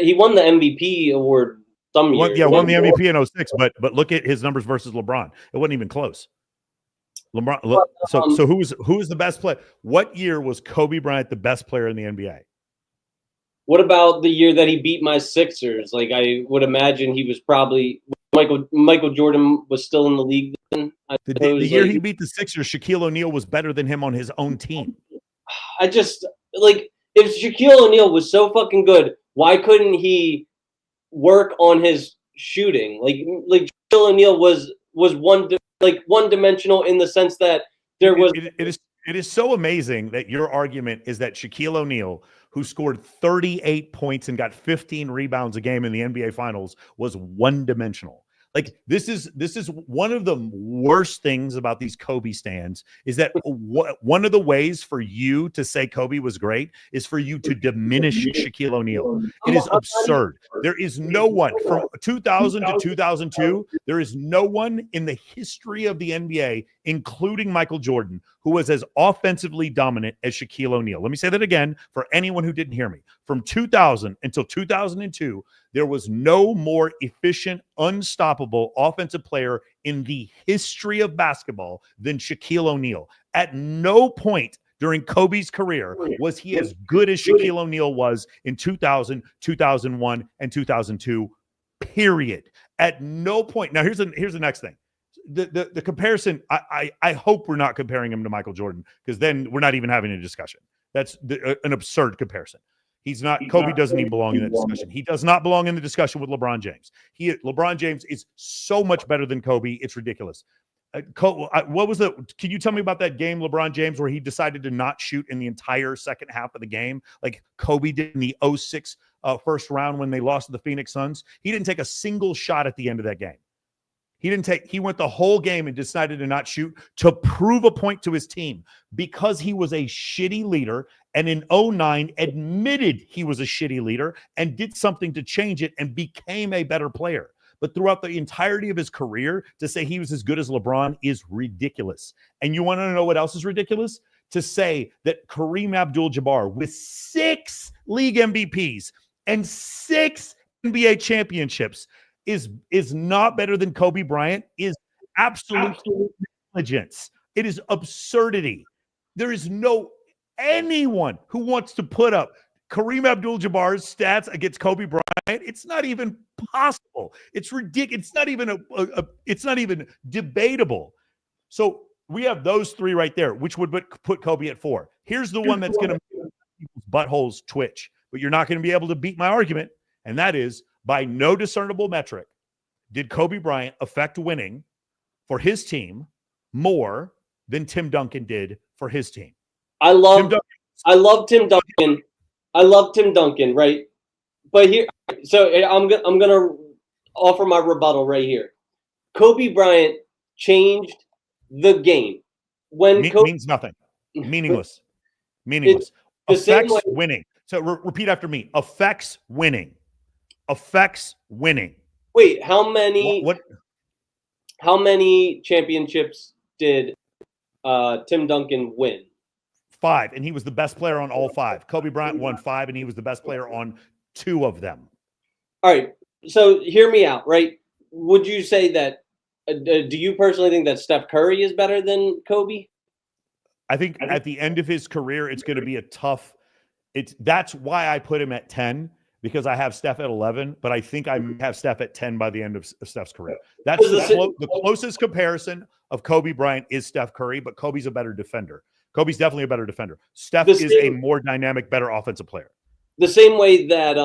He won the MVP award some year. Won the MVP in 06, but look at his numbers versus LeBron. It wasn't even close. LeBron. So who was the best player? What year was Kobe Bryant the best player in the NBA? What about the year that he beat my Sixers? Like I would imagine he was probably Michael Jordan was still in the league then. The year he beat the Sixers, Shaquille O'Neal was better than him on his own team. I just like if Shaquille O'Neal was so fucking good, why couldn't he work on his shooting? Like Shaquille O'Neal was one dimensional in the sense that there was. It is so amazing that your argument is that Shaquille O'Neal, who scored 38 points and got 15 rebounds a game in the NBA Finals, was one-dimensional. Like this is one of the worst things about these Kobe stands is that one of the ways for you to say Kobe was great is for you to diminish Shaquille O'Neal. It is absurd. There is no one from 2000 to 2002. There is no one in the history of the NBA, including Michael Jordan, who was as offensively dominant as Shaquille O'Neal. Let me say that again for anyone who didn't hear me. From 2000 until 2002, there was no more efficient, unstoppable offensive player in the history of basketball than Shaquille O'Neal. At no point during Kobe's career was he as good as Shaquille O'Neal was in 2000, 2001, and 2002, period. At no point. Now, here's the next thing. The comparison, I hope we're not comparing him to Michael Jordan, because then we're not even having a discussion. That's an absurd comparison. Kobe doesn't even belong in that discussion. He does not belong in the discussion with LeBron James. LeBron James is so much better than Kobe. It's ridiculous. Can you tell me about that game, LeBron James, where he decided to not shoot in the entire second half of the game, like Kobe did in the 06 first round when they lost to the Phoenix Suns? He didn't take a single shot at the end of that game. He went the whole game and decided to not shoot to prove a point to his team because he was a shitty leader, and in 09 admitted he was a shitty leader and did something to change it and became a better player. But throughout the entirety of his career, to say he was as good as LeBron is ridiculous. And you want to know what else is ridiculous? To say that Kareem Abdul-Jabbar, with 6 league MVPs and 6 NBA championships, is not better than Kobe Bryant is absolute negligence. It is absurdity. There is anyone who wants to put up Kareem Abdul-Jabbar's stats against Kobe Bryant. It's not even possible. It's ridiculous. It's not even debatable. So we have those 3 right there, which would put Kobe at 4. Here's the one that's going to make people's buttholes twitch, but you're not going to be able to beat my argument, and that is, by no discernible metric, did Kobe Bryant affect winning for his team more than Tim Duncan did for his team? I love Tim Duncan. I love Tim Duncan, right? But here, so I'm gonna offer my rebuttal right here. Kobe Bryant changed the game. Means nothing. Meaningless. Affects winning. So repeat after me. Affects winning. Affects winning. Wait, how many? How many championships did Tim Duncan win? 5, and he was the best player on all 5. Kobe Bryant won 5, and he was the best player on 2 of them. All right, so hear me out, right? Would you say that? Do you personally think that Steph Curry is better than Kobe? I think at the end of his career, it's going to be a tough. That's why I put him at 10. Because I have Steph at 11, but I think I have Steph at 10 by the end of Steph's career. That's the closest comparison of Kobe Bryant is Steph Curry, but Kobe's a better defender. Kobe's definitely a better defender. Steph is a more dynamic, better offensive player. The same way that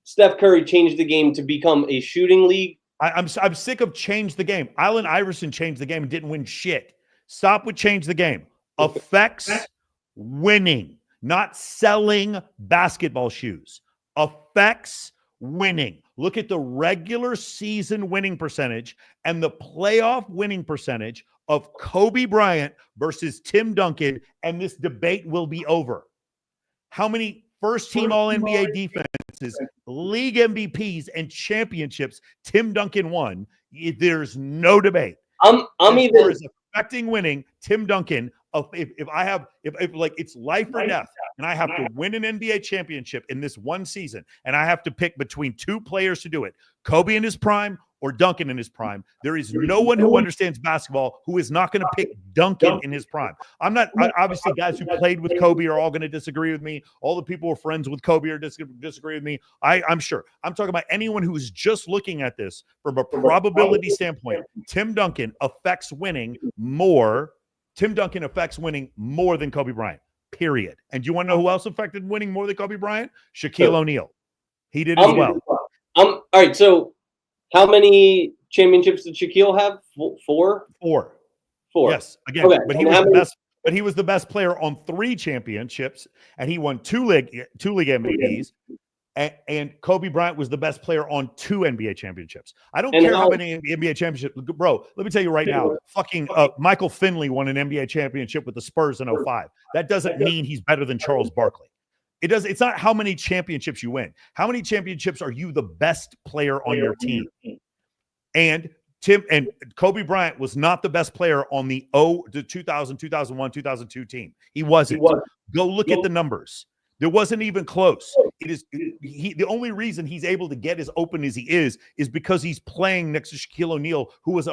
Steph Curry changed the game to become a shooting league. I'm sick of change the game. Allen Iverson changed the game and didn't win shit. Stop with change the game. Affects winning, not selling basketball shoes. Affects winning. Look at the regular season winning percentage and the playoff winning percentage of Kobe Bryant versus Tim Duncan, and this debate will be over. How many first-team All-NBA defenses, league MVPs, and championships Tim Duncan won? There's no debate. I'm even as affecting winning. Tim Duncan, if like it's life or death, and I have to win an NBA championship in this one season, and I have to pick between two players to do it, Kobe in his prime or Duncan in his prime, there is no one who understands basketball who is not going to pick Duncan in his prime. Obviously, guys who played with Kobe are all going to disagree with me. All the people who are friends with Kobe are disagree with me. I'm sure. I'm talking about anyone who's just looking at this from a probability standpoint. Tim Duncan affects winning more. Tim Duncan affects winning more than Kobe Bryant, period. And do you want to know who else affected winning more than Kobe Bryant? Shaquille O'Neal. He did as well. All right, so how many championships did Shaquille have? Four? Four. Yes. Again, okay. But he was the best. But he was the best player on 3 championships, and he won two league MVPs. And Kobe Bryant was the best player on 2 NBA championships. I don't care how many NBA championships, bro. Let me tell you right now, fucking Michael Finley won an NBA championship with the Spurs in 2005. That doesn't mean he's better than Charles Barkley. It's not how many championships you win. How many championships are you the best player on your team? And Kobe Bryant was not the best player on the 2000, 2001, 2002 team. He wasn't. Go look at the numbers. There wasn't even close. The only reason he's able to get as open as he is because he's playing next to Shaquille O'Neal, who was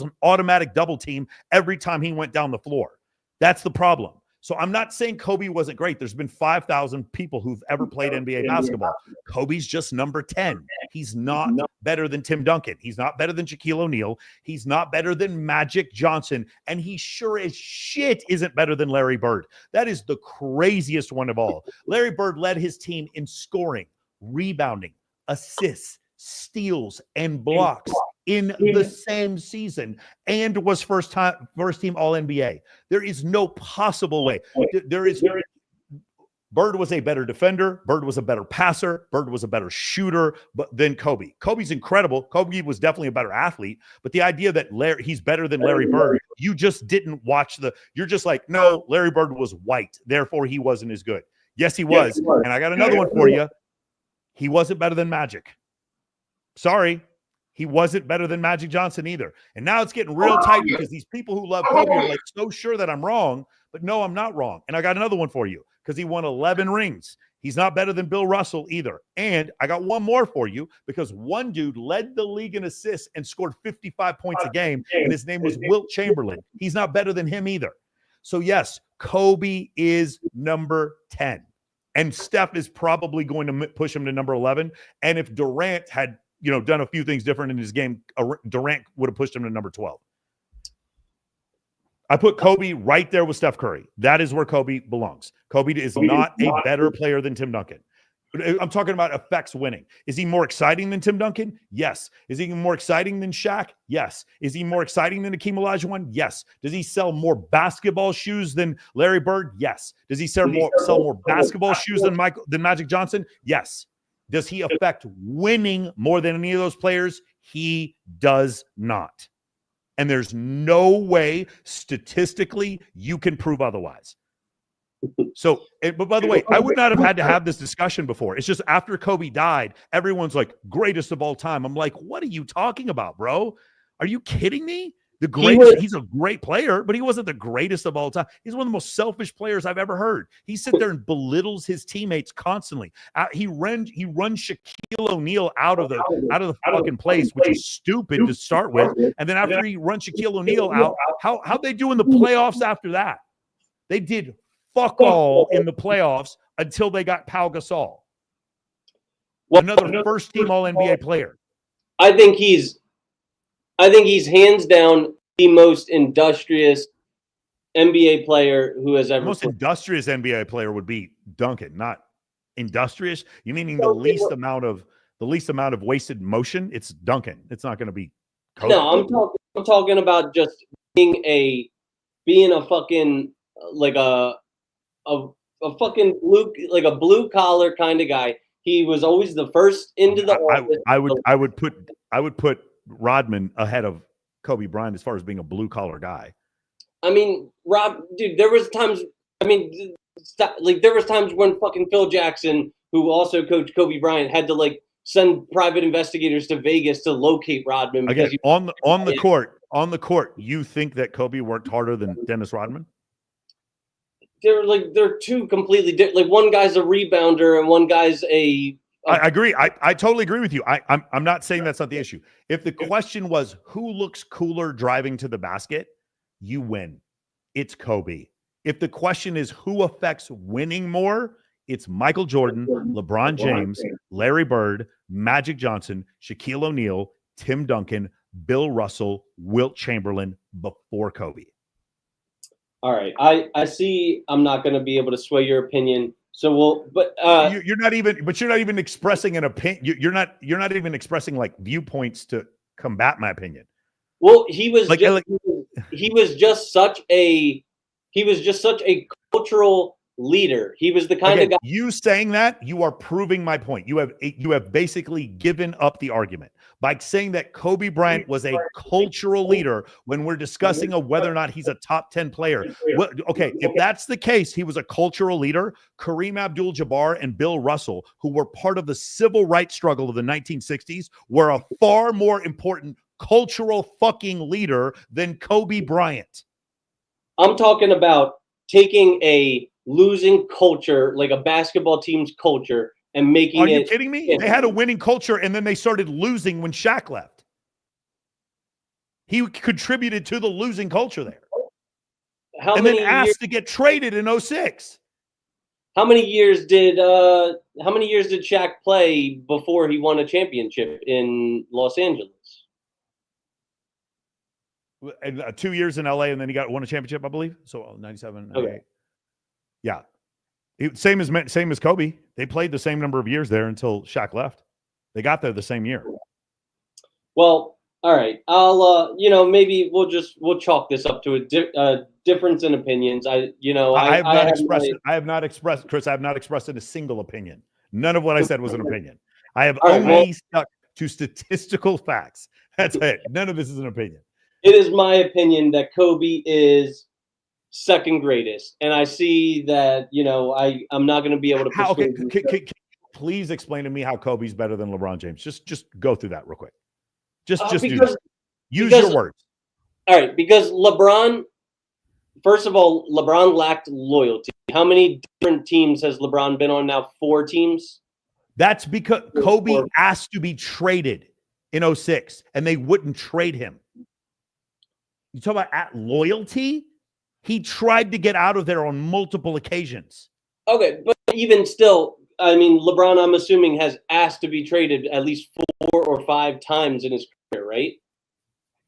an automatic double team every time he went down the floor. That's the problem. So I'm not saying Kobe wasn't great. There's been 5,000 people who've ever played NBA basketball. Kobe's just number 10. He's not better than Tim Duncan. He's not better than Shaquille O'Neal. He's not better than Magic Johnson. And he sure as shit isn't better than Larry Bird. That is the craziest one of all. Larry Bird led his team in scoring, rebounding, assists, steals, and blocks in the same season, and was first team All-NBA. There is no possible way. Bird was a better defender. Bird was a better passer. Bird was a better shooter than Kobe. Kobe's incredible. Kobe was definitely a better athlete. But the idea that he's better than Larry Bird, you just didn't watch you're just like, no, Larry Bird was white, therefore he wasn't as good. Yes, he was. And I got another one for you. He wasn't better than Magic. Sorry. He wasn't better than Magic Johnson either. And now it's getting real tight because these people who love Kobe are like so sure that I'm wrong, but no, I'm not wrong. And I got another one for you because he won 11 rings. He's not better than Bill Russell either. And I got one more for you because one dude led the league in assists and scored 55 points a game, and his name was Wilt Chamberlain. He's not better than him either. So yes, Kobe is number 10. And Steph is probably going to push him to number 11. And if Durant had done a few things different in his game, Durant would have pushed him to number 12. I put Kobe right there with Steph Curry. That is where Kobe belongs. Kobe is not a better player than Tim Duncan. I'm talking about effects winning. Is he more exciting than Tim Duncan? Yes. Is he more exciting than Shaq? Yes. Is he more exciting than Hakeem Olajuwon? Yes. Does he sell more basketball shoes than Larry Bird? Yes. Does he sell more basketball shoes than Magic Johnson? Yes. Does he affect winning more than any of those players? He does not. And there's no way statistically you can prove otherwise. So, but by the way, I would not have had to have this discussion before. It's just after Kobe died, everyone's like, greatest of all time. I'm like, what are you talking about, bro? Are you kidding me? The greatest, he's a great player, but he wasn't the greatest of all time. He's one of the most selfish players I've ever heard. He sits there and belittles his teammates constantly. He runs Shaquille O'Neal out of the fucking place, which is stupid to start with. And then after he runs Shaquille O'Neal out, how'd they do in the playoffs after that? They did fuck all in the playoffs until they got Pau Gasol, another first team All-NBA player. I think he's hands down the most industrious NBA player who has ever. The most industrious NBA player would be Duncan, not industrious. You meaning the least amount of the least amount of wasted motion, it's Duncan. It's not going to be Kobe. No, I'm talking about just being a fucking like a fucking blue collar kind of guy. He was always the first into the office. I would put Rodman ahead of Kobe Bryant as far as being a blue collar guy. I mean, dude, there was times. I mean, there was times when fucking Phil Jackson, who also coached Kobe Bryant, had to like send private investigators to Vegas to locate Rodman. Again, on the court, you think that Kobe worked harder than Dennis Rodman? They're two completely different. Like one guy's a rebounder and one guy's a I agree. I totally agree with you. I'm not saying that's not the issue. If the question was who looks cooler driving to the basket, you win. It's Kobe. If the question is who affects winning more, it's Michael Jordan, LeBron James, Larry Bird, Magic Johnson, Shaquille O'Neal, Tim Duncan, Bill Russell, Wilt Chamberlain before Kobe. All right. I see I'm not going to be able to sway your opinion. So you're not even expressing an opinion. You're not even expressing like viewpoints to combat my opinion. Well, he was just such a cultural leader. He was the kind of guy. You saying that, you are proving my point. You have basically given up the argument by saying that Kobe Bryant was a cultural leader when we're discussing whether or not he's a top 10 player. Well, okay, if that's the case, he was a cultural leader. Kareem Abdul-Jabbar and Bill Russell, who were part of the civil rights struggle of the 1960s, were a far more important cultural fucking leader than Kobe Bryant. I'm talking about taking a losing culture, like a basketball team's culture, and making it. Are you kidding me? They had a winning culture, and then they started losing when Shaq left. He contributed to the losing culture there. And then asked to get traded in 2006. How many years did Shaq play before he won a championship in Los Angeles? 2 years in LA, and then he won a championship, I believe. So 97, 98. Okay. Yeah. Same as Kobe. They played the same number of years there until Shaq left. They got there the same year. Well, all right. I'll maybe we'll chalk this up to a difference in opinions. I have not expressed in a single opinion. None of what I said was an opinion. I have only stuck to statistical facts. That's it. None of this is an opinion. It is my opinion that Kobe is second greatest, and I see that I'm not going to be able to. Please explain to me how Kobe's better than LeBron James. Just go through that real quick. Use your words. All right, because first of all, LeBron lacked loyalty. How many different teams has LeBron been on now? 4 teams. That's because Kobe asked to be traded in 2006, and they wouldn't trade him. You talk about loyalty? He tried to get out of there on multiple occasions. Okay, but even still, I mean, LeBron, I'm assuming, has asked to be traded at least 4 or 5 times in his career, right?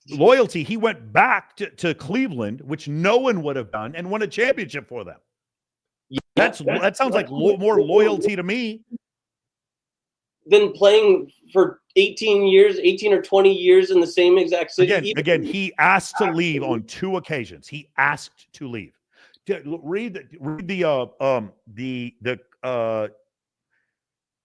Loyalty, he went back to Cleveland, which no one would have done, and won a championship for them. Yeah, that sounds like more loyalty to me. Than playing for 18 or 20 years in the same exact city. Again, he asked to leave on 2 occasions. He asked to leave. Read the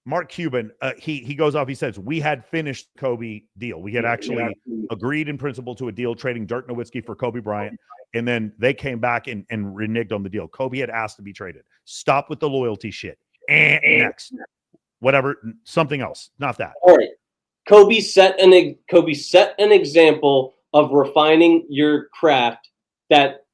Mark Cuban. He goes off. He says, we had finished Kobe deal. We had actually agreed in principle to a deal trading Dirk Nowitzki for Kobe Bryant. And then they came back and reneged on the deal. Kobe had asked to be traded. Stop with the loyalty shit. Next. Whatever, something else, not that. All right. Kobe set an example of refining your craft that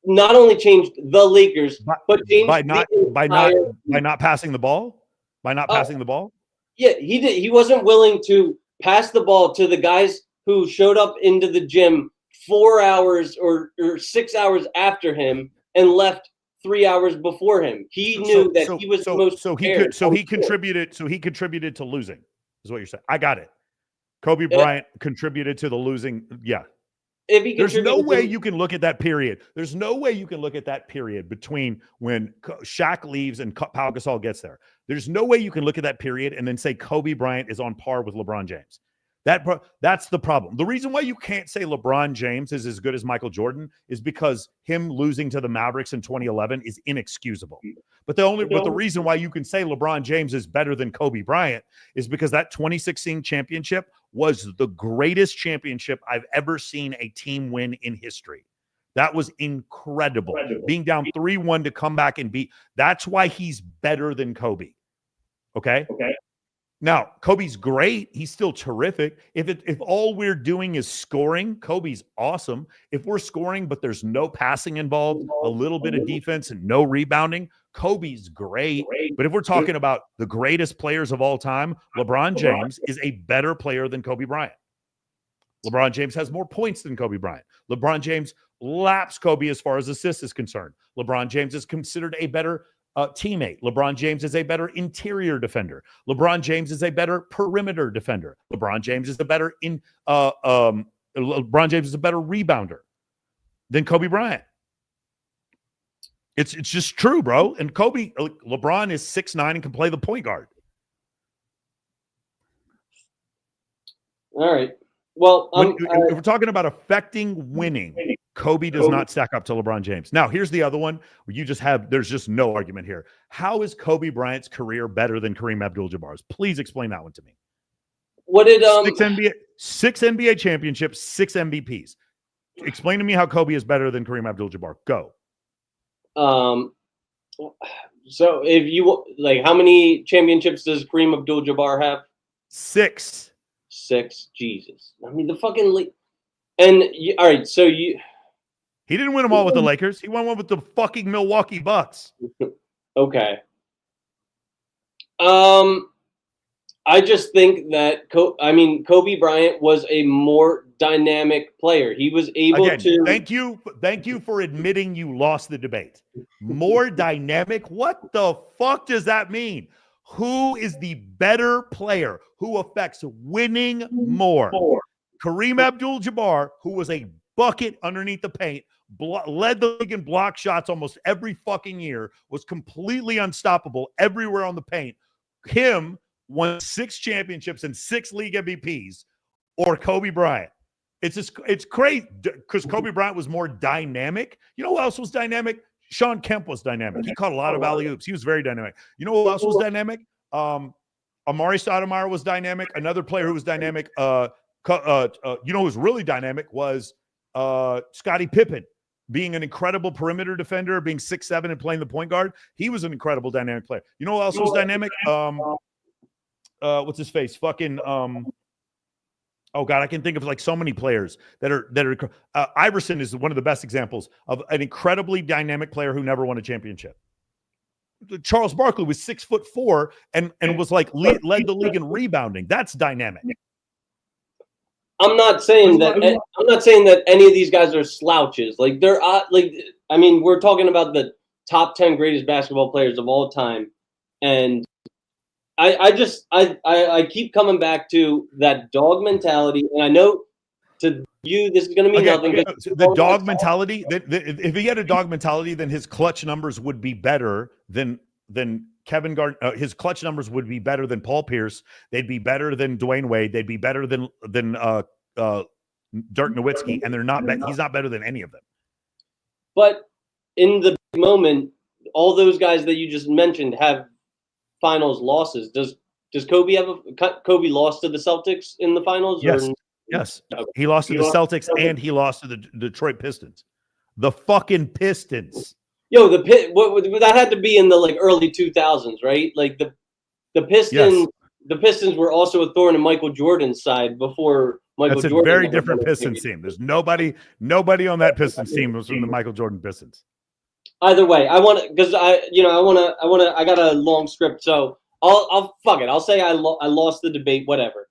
not only changed the Lakers, but changed by not passing the ball. By not passing the ball. Yeah, he did. He wasn't willing to pass the ball to the guys who showed up into the gym 4 hours or 6 hours after him and left 3 hours before him. He knew that he was the most. So he contributed to losing, is what you're saying. I got it. Kobe Bryant contributed to the losing. Yeah. if he There's no way contributed- you can look at that period. There's no way you can look at that period between when Shaq leaves and Pau Gasol gets there. There's no way you can look at that period and then say Kobe Bryant is on par with LeBron James. That's the problem. The reason why you can't say LeBron James is as good as Michael Jordan is because him losing to the Mavericks in 2011 is inexcusable. But the reason why you can say LeBron James is better than Kobe Bryant is because that 2016 championship was the greatest championship I've ever seen a team win in history. That was incredible. Being down 3-1 to come back and beat. That's why he's better than Kobe. Okay. Now, Kobe's great. He's still terrific. If all we're doing is scoring, Kobe's awesome. If we're scoring, but there's no passing involved, a little bit of defense and no rebounding, Kobe's great. But if we're talking about the greatest players of all time, LeBron James is a better player than Kobe Bryant. LeBron James has more points than Kobe Bryant. LeBron James laps Kobe as far as assists is concerned. LeBron James is considered a better teammate. LeBron James is a better interior defender. LeBron James is a better perimeter defender. LeBron James is a better LeBron James is a better rebounder than Kobe Bryant. It's just true, bro. And LeBron is 6'9" and can play the point guard. All right. Well, if we're talking about affecting winning, Kobe does not stack up to LeBron James. Now, here's the other one where there's just no argument here. How is Kobe Bryant's career better than Kareem Abdul-Jabbar's? Please explain that one to me. What did six NBA championships, 6 MVPs. Explain to me how Kobe is better than Kareem Abdul-Jabbar. Go. So if you like, how many championships does Kareem Abdul-Jabbar have? 6. 6. Jesus. I mean, the fucking league. And all right, so he didn't win them all with the Lakers. He won one with the fucking Milwaukee Bucks. Okay. I just think that Kobe Bryant was a more dynamic player. He was able to. Thank you for admitting you lost the debate. More dynamic? What the fuck does that mean? Who is the better player? Who affects winning more? Kareem Abdul-Jabbar, who was a bucket underneath the paint, led the league in block shots almost every fucking year, was completely unstoppable everywhere on the paint. Him won 6 championships and 6 league MVPs, or Kobe Bryant. It's crazy because Kobe Bryant was more dynamic. You know who else was dynamic? Sean Kemp was dynamic. He caught a lot of alley-oops. He was very dynamic. You know who else was dynamic? Amari Stoudemire was dynamic. Another player who was dynamic, you know who was really dynamic was Scottie Pippen, being an incredible perimeter defender, being 6'7" and playing the point guard. He was an incredible dynamic player. You know who else was dynamic? What's his face? Fucking oh God, I can think of like so many players that are Iverson is one of the best examples of an incredibly dynamic player who never won a championship. Charles Barkley was 6'4" and was like led the league in rebounding. That's dynamic. I'm not saying that any of these guys are slouches. Like they're we're talking about the top 10 greatest basketball players of all time, and I keep coming back to that dog mentality, and I know to you this is going to mean nothing. The dog mentality. If he had a dog mentality, then his clutch numbers would be better than Kevin Garnett. His clutch numbers would be better than Paul Pierce. They'd be better than Dwayne Wade. They'd be better than Dirk Nowitzki, and they're not. He's not better than any of them. But in the moment, all those guys that you just mentioned have finals losses. Does Kobe have Kobe lost to the Celtics in the finals? Yes. Yes. He lost to the Celtics and he lost to the Detroit Pistons. The fucking Pistons. Yo, that had to be in the early 2000s, right? Like the Pistons. Yes. The Pistons were also a thorn in Michael Jordan's side before Michael Jordan. That's a very different Pistons team. There's nobody on that Pistons team was from the Michael Jordan Pistons. Either way, I got a long script, so I'll fuck it. I'll say I lost the debate, whatever.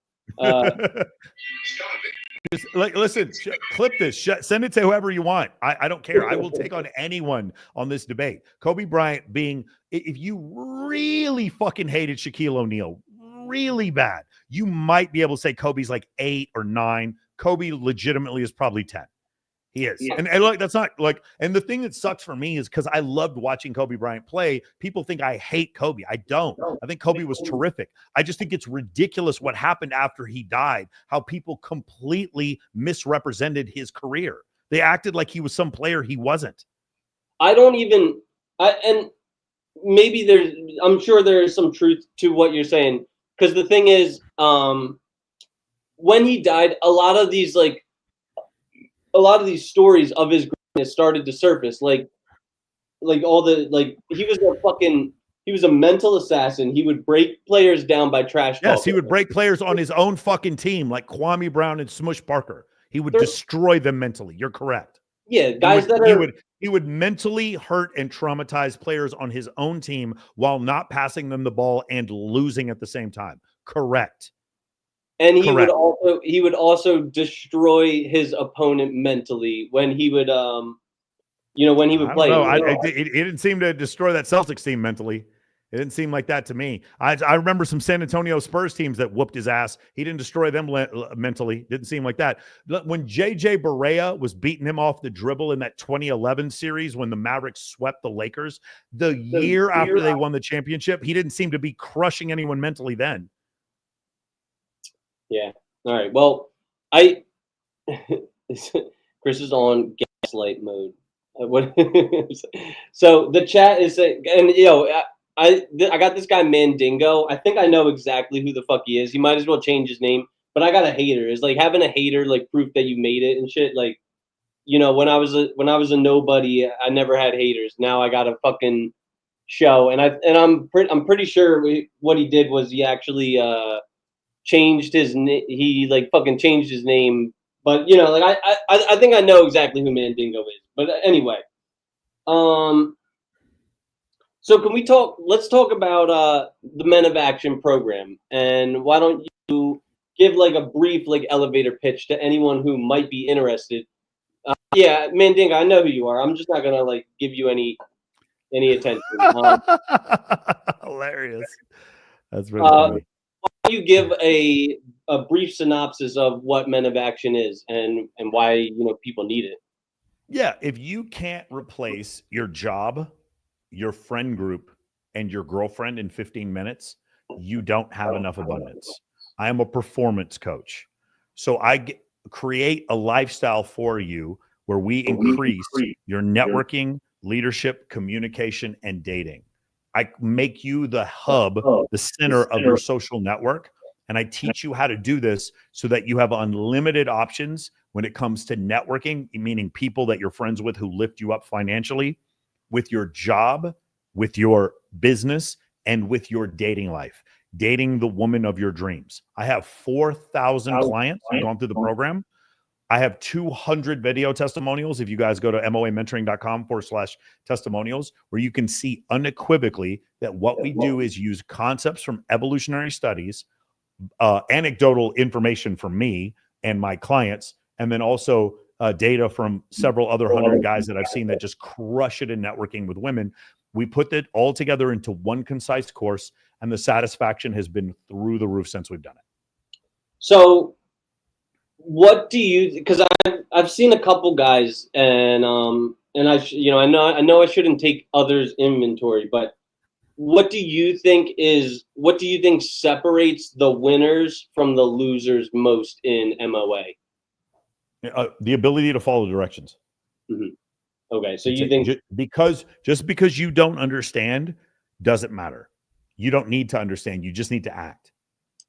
Just listen, clip this, send it to whoever you want. I don't care. I will take on anyone on this debate. Kobe Bryant being, if you really fucking hated Shaquille O'Neal, really bad, you might be able to say Kobe's like 8 or 9. Kobe legitimately is probably 10. He is. And like, that's not like, and the thing that sucks for me is because I loved watching Kobe Bryant play. People think I hate Kobe. I don't. I think Kobe was terrific. I just think it's ridiculous what happened after he died, how people completely misrepresented his career. They acted like he was some player he wasn't. And maybe I'm sure there is some truth to what you're saying. Because the thing is, when he died, a lot of these stories of his greatness started to surface, like all the he was a mental assassin. He would break players down by trash talk. Yes, he would break players on his own fucking team, like Kwame Brown and Smush Parker. He would destroy them mentally. You're correct. Yeah, guys he would mentally hurt and traumatize players on his own team while not passing them the ball and losing at the same time. Correct. And he would also destroy his opponent mentally when he would when he would play. It didn't seem to destroy that Celtics team mentally. It didn't seem like that to me. I remember some San Antonio Spurs teams that whooped his ass. He didn't destroy them mentally. Didn't seem like that. When J.J. Barea was beating him off the dribble in that 2011 series when the Mavericks swept the Lakers, the year after they won the championship, he didn't seem to be crushing anyone mentally then. Yeah. All right. Well, Chris is on gaslight mode. So the chat is saying, and I got this guy Mandingo. I think I know exactly who the fuck he is. He might as well change his name. But I got a hater. It's like having a hater, like proof that you made it and shit. Like, when I was a nobody, I never had haters. Now I got a fucking show, and I'm pretty sure what he did was he actually changed his he fucking changed his name. But I think I know exactly who Mandingo is. But anyway, so can we talk? Let's talk about the Men of Action program, and why don't you give a brief elevator pitch to anyone who might be interested? Yeah, Mandingo, I know who you are. I'm just not gonna give you any attention. Hilarious. That's really funny. Why don't you give a brief synopsis of what Men of Action is and why people need it? Yeah, if you can't replace your job, your friend group, and your girlfriend in 15 minutes, you don't have enough abundance. I am a performance coach. So I create a lifestyle for you where we increase your networking, leadership, communication, and dating. I make you the hub, the center of your social network. And I teach you how to do this so that you have unlimited options when it comes to networking, meaning people that you're friends with who lift you up financially, with your job, with your business, and with your dating life, dating the woman of your dreams. I have 4,000 clients who've gone through the program. I have 200 video testimonials. If you guys go to moamentoring.com/testimonials, where you can see unequivocally that what we do is use concepts from evolutionary studies, anecdotal information from me and my clients, and then also data from several other 100 guys that I've seen that just crush it in networking with women. We put it all together into one concise course, and the satisfaction has been through the roof since we've done it. So what do you, because I've seen a couple guys, and I know I shouldn't take others' inventory, but what do you think separates the winners from the losers most in MOA? The ability to follow directions. Mm-hmm. Okay, so you think just because you don't understand doesn't matter. You don't need to understand. You just need to act.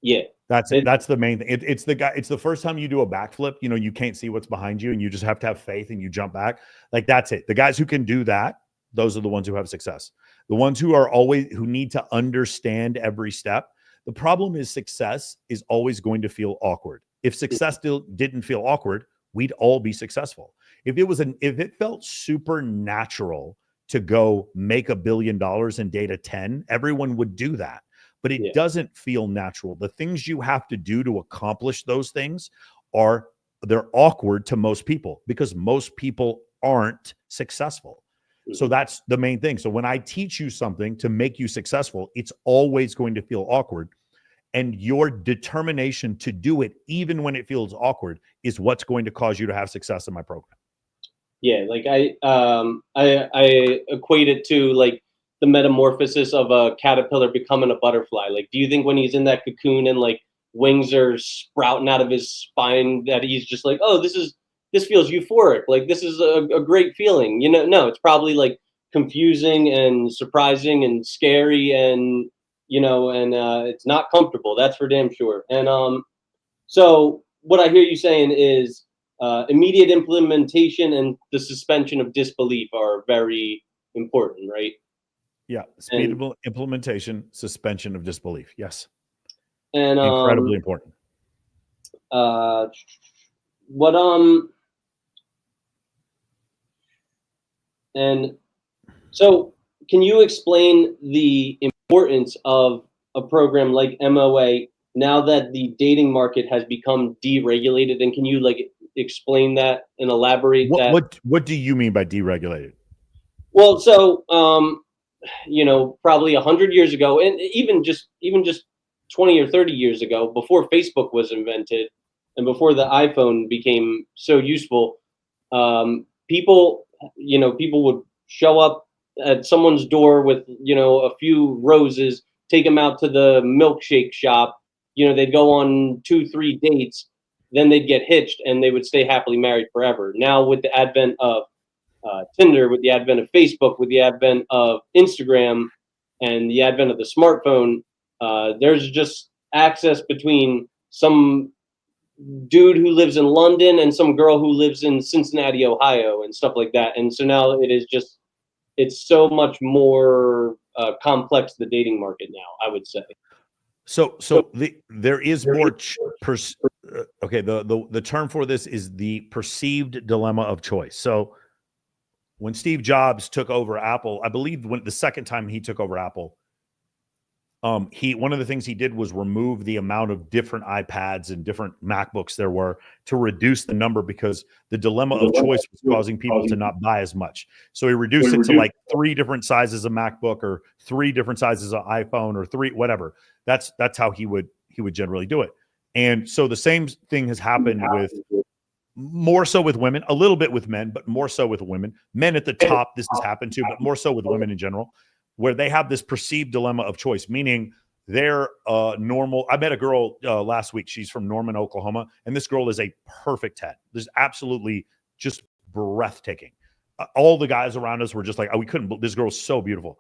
Yeah, that's it. That's the main thing. It's the first time you do a backflip. You can't see what's behind you, and you just have to have faith, and you jump back. That's it. The guys who can do that, those are the ones who have success. The ones who need to understand every step. The problem is success is always going to feel awkward. If success didn't feel awkward, we'd all be successful. If it felt supernatural to go make $1 billion and date a 10, everyone would do that. But it doesn't feel natural. The things you have to do to accomplish those things they're awkward to most people because most people aren't successful. So that's the main thing. So when I teach you something to make you successful, it's always going to feel awkward. And your determination to do it, even when it feels awkward, is what's going to cause you to have success in my program. Yeah, like I equate it to like the metamorphosis of a caterpillar becoming a butterfly. Like, do you think when he's in that cocoon and like wings are sprouting out of his spine that he's just like, oh, this feels euphoric. Like this is a great feeling. You know, no, it's probably like confusing and surprising and scary and it's not comfortable. That's for damn sure. And so what I hear you saying is immediate implementation and the suspension of disbelief are very important, right? Yeah, speed of implementation, suspension of disbelief. Yes, And incredibly important. What and so can you explain the importance of a program like MOA now that the dating market has become deregulated? And can you like explain that and elaborate that? What do you mean by deregulated? Well, so probably 100 years ago, and even just 20 or 30 years ago, before Facebook was invented, and before the iPhone became so useful, people would show up at someone's door with a few roses, take them out to the milkshake shop. They'd go on 2-3 dates, then they'd get hitched, and they would stay happily married forever. Now, with the advent of Tinder, with the advent of Facebook, with the advent of Instagram, and the advent of the smartphone, there's just access between some dude who lives in London and some girl who lives in Cincinnati, Ohio, and stuff like that. And so now it's so much more complex, the dating market now, I would say. There is more. Okay, the term for this is the perceived dilemma of choice. So when Steve Jobs took over Apple, I believe the second time he took over Apple, one of the things he did was remove the amount of different iPads and different MacBooks there were to reduce the number, because the dilemma of choice was causing people to not buy as much. So he reduced it to like 3 different sizes of MacBook, or 3 different sizes of iPhone, or 3 whatever. That's how he would generally do it. And so the same thing has happened with, more so with women, a little bit with men, but more so with women. Men at the top, this has happened to, but more so with women in general, where they have this perceived dilemma of choice, meaning they're normal. I met a girl last week. She's from Norman, Oklahoma, and this girl is a perfect 10. This is absolutely just breathtaking. All the guys around us were just like, oh, we couldn't. This girl's so beautiful.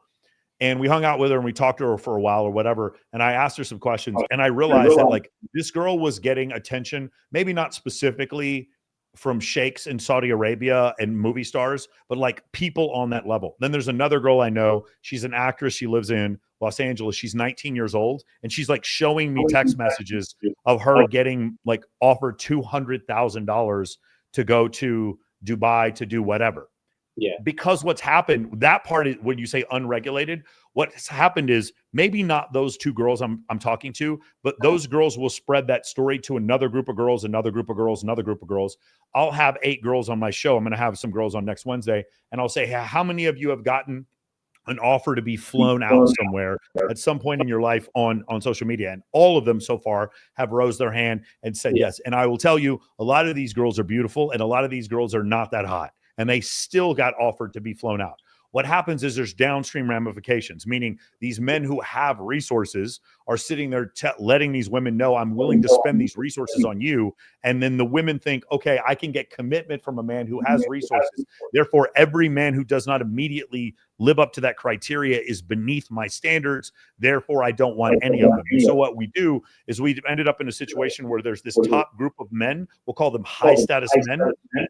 And we hung out with her and we talked to her for a while or whatever. And I asked her some questions, and I realized that like this girl was getting attention, maybe not specifically from sheikhs in Saudi Arabia and movie stars, but like people on that level. Then there's another girl I know. She's an actress. She lives in Los Angeles. She's 19 years old. And she's like showing me text messages of her getting like offered $200,000 to go to Dubai to do whatever. Yeah. Because what's happened, that part is when you say unregulated, what's happened is maybe not those 2 girls I'm talking to, but those girls will spread that story to another group of girls, another group of girls, another group of girls. I'll have 8 girls on my show. I'm going to have some girls on next Wednesday, and I'll say, hey, how many of you have gotten an offer to be flown out somewhere at some point in your life on social media? And all of them so far have rose their hand and said yes. And I will tell you, a lot of these girls are beautiful, and a lot of these girls are not that hot, and they still got offered to be flown out. What happens is there's downstream ramifications, meaning these men who have resources are sitting there letting these women know, I'm willing to spend these resources on you. And then the women think, okay, I can get commitment from a man who has resources. Therefore, every man who does not immediately live up to that criteria is beneath my standards. Therefore, I don't want any of them. And so what we do is we ended up in a situation where there's this top group of men. We'll call them high status men.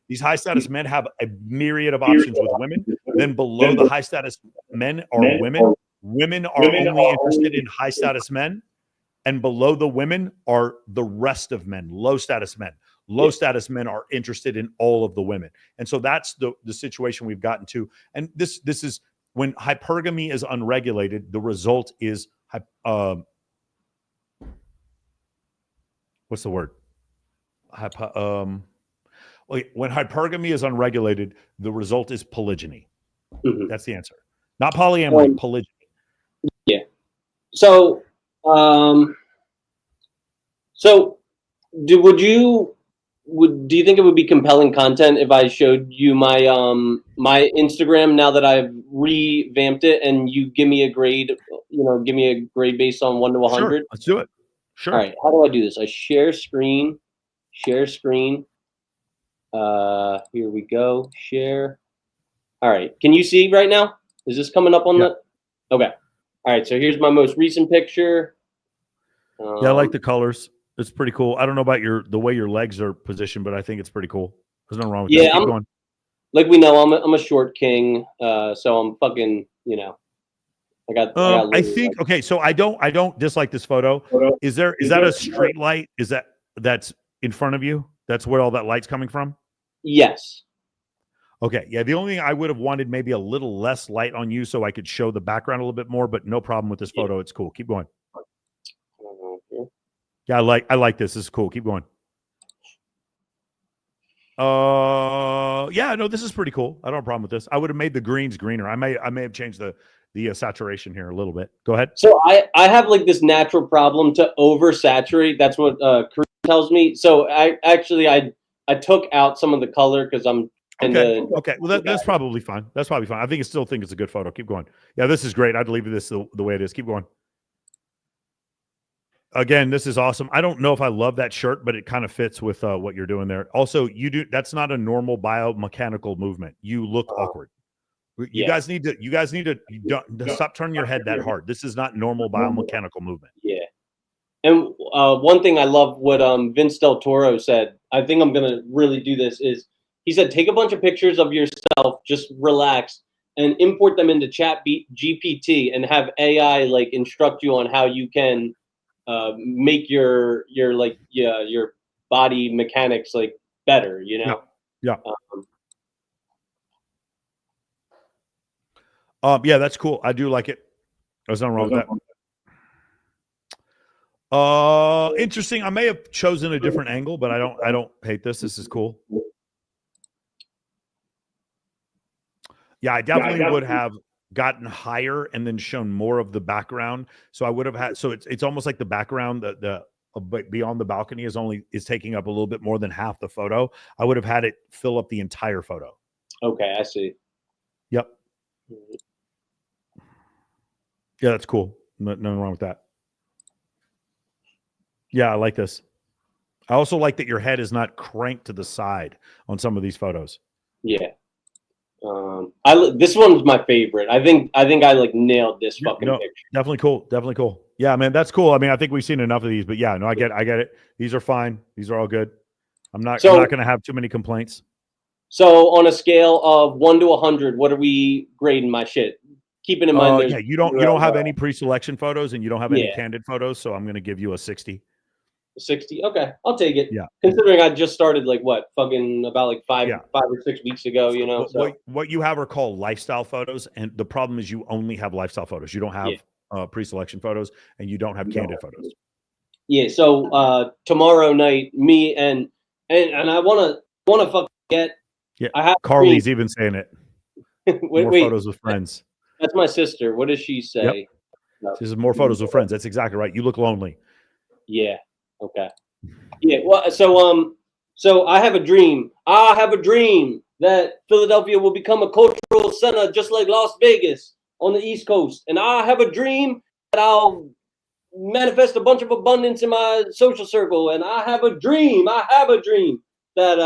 These high status men have a myriad of options with women. Then below the high status men are women. Women are only interested in high status men. And below the women are the rest of men, low status men. Low status men are interested in all of the women. And so that's the situation we've gotten to. And this is when hypergamy is unregulated, the result is what's the word? When hypergamy is unregulated, the result is polygyny. Mm-hmm. That's the answer. Not polyamory, polygyny. Yeah. So would you do you think it would be compelling content if I showed you my my Instagram now that I've revamped it, and you give me a grade? Give me a grade based on 1 to 100. Sure, let's do it. Sure. All right. How do I do this? I share screen. Share screen. Here we go. Share. All right. Can you see right now? Is this coming up on the? Okay. All right. So here's my most recent picture. Yeah, I like the colors. It's pretty cool. I don't know about the way your legs are positioned, but I think it's pretty cool. There's nothing wrong with that. Keep going. Like we know, I'm a short king, so I'm fucking, I got I think okay. So I don't dislike this photo. Is that a street light? That's in front of you? That's where all that light's coming from? Yes. Okay. Yeah. The only thing I would have wanted maybe a little less light on you so I could show the background a little bit more, but no problem with this photo. It's cool. Keep going. Yeah, I like this. This is cool. Keep going. Yeah, no, this is pretty cool. I don't have a problem with this. I would have made the greens greener. I may have changed the saturation here a little bit. Go ahead. So I have like this natural problem to oversaturate. That's what Kareem tells me. So I took out some of the color because I'm okay. Well, that's probably fine. That's probably fine. I still think it's a good photo. Keep going. Yeah, this is great. I'd leave this the way it is. Keep going. Again, this is awesome. I don't know if I love that shirt, but it kind of fits with what you're doing there. Also, that's not a normal biomechanical movement. You look awkward. You guys need to stop turning your head that hard. This is not normal biomechanical movement. Yeah. And one thing I love what Vince Del Toro said, I think I'm going to really do this, is he said, take a bunch of pictures of yourself, just relax, and import them into GPT and have AI like instruct you on how you can make your body mechanics like better, Yeah. Yeah, that's cool. I do like it. There's nothing wrong with that. Interesting. I may have chosen a different angle, but I don't hate this. This is cool. Yeah, I definitely would have gotten higher and then shown more of the background. So I would have had, so it's almost like the background, the beyond the balcony is taking up a little bit more than half the photo. I would have had it fill up the entire photo. Okay, I see. Yep. Yeah, that's cool. Nothing wrong with that. Yeah, I like this. I also like that your head is not cranked to the side on some of these photos. Yeah. This one's my favorite. I think I like nailed this fucking picture. Definitely cool. Definitely cool. Yeah, man, that's cool. I mean, I think we've seen enough of these, but yeah, no, I get it. These are fine. These are all good. I'm not going to have too many complaints. So on a scale of 1 to 100, what are we grading my shit? Keeping in mind, yeah, you don't have any pre-selection photos and you don't have any candid photos, so I'm going to give you a 60. 60. Okay, I'll take it. Yeah. Considering I just started like what, fucking about like 5 or 6 weeks ago, you know. What you have are called lifestyle photos, and the problem is you only have lifestyle photos. You don't have pre-selection photos, and you don't have candid photos. Yeah. So tomorrow night, me and I want to fucking get. Yeah. Carly's even saying it. More photos with friends. That's my sister. What does she say? Yep. No. This is more photos with friends. That's exactly right. You look lonely. Yeah. Okay. Yeah. Well, so I have a dream. I have a dream that Philadelphia will become a cultural center just like Las Vegas on the East Coast. And I have a dream that I'll manifest a bunch of abundance in my social circle. And I have a dream that,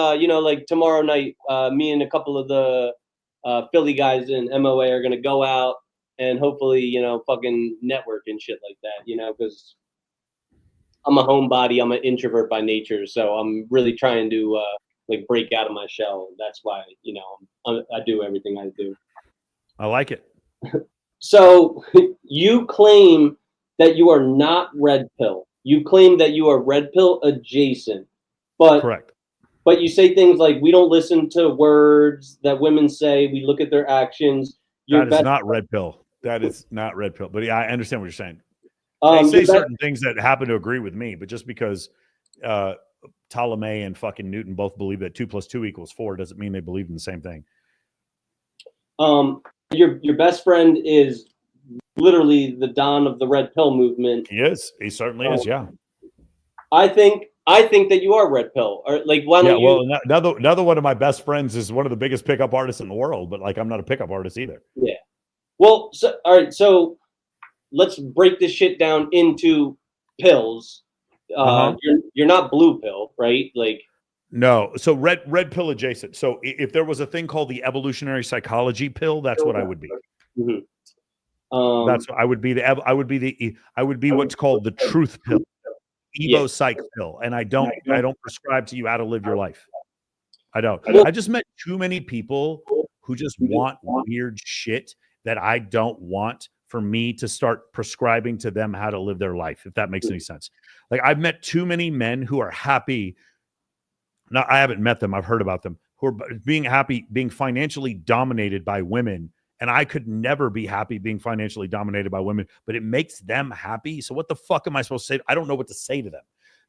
like tomorrow night, me and a couple of the Philly guys in MOA are going to go out and hopefully, fucking network and shit like that, because I'm a homebody. I'm an introvert by nature. So I'm really trying to break out of my shell. That's why, I do everything I do. I like it. So you claim that you are not red pill. You claim that you are red pill adjacent. But correct. But you say things like, we don't listen to words that women say. We look at their actions. That is not red pill. That is not red pill. But yeah, I understand what you're saying. They say certain things that happen to agree with me, but just because Ptolemy and fucking Newton both believe that 2 + 2 = 4 doesn't mean they believe in the same thing. Your best friend is literally the don of the red pill movement. He is. He certainly is. Yeah. I think I think that you are red pill, or like, why don't you? Well, another one of my best friends is one of the biggest pickup artists in the world, but like I'm not a pickup artist either. Yeah. Well, so all right, so let's break this shit down into pills. You're not blue pill, right? Like, no. So red pill adjacent. So if there was a thing called the evolutionary psychology pill, that's what I would be. mm-hmm. I would be what's called the truth pill, Evo psych pill, and I don't prescribe to you how to live your life. I don't. I just met too many people who just want weird shit that I don't want for me to start prescribing to them how to live their life, if that makes any sense. Like I've met too many men who are happy. Now I haven't met them. I've heard about them who are being happy, being financially dominated by women. And I could never be happy being financially dominated by women, but it makes them happy. So what the fuck am I supposed to say? I don't know what to say to them.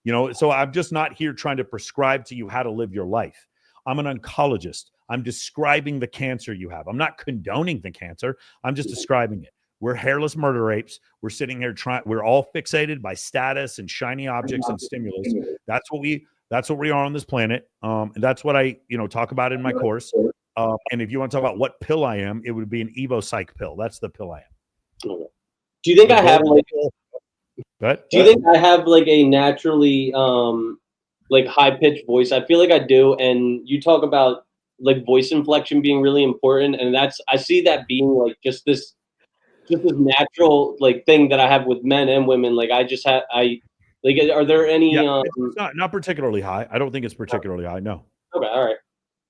You know, so I'm just not here trying to prescribe to you how to live your life. I'm an oncologist. I'm describing the cancer you have. I'm not condoning the cancer. I'm just describing it. We're hairless murder apes. We're sitting here we're all fixated by status and shiny objects and stimulus. That's what we are on this planet. And that's what I, talk about in my course. And if you want to talk about what pill I am, it would be an Evo psych pill. That's the pill I am. Okay. Do you think I have like a naturally like high pitched voice? I feel like I do. And you talk about like voice inflection being really important, and I see that being like just this natural like thing that I have with men and women. Like are there any? It's not particularly high. I don't think it's particularly high. No. Okay. All right.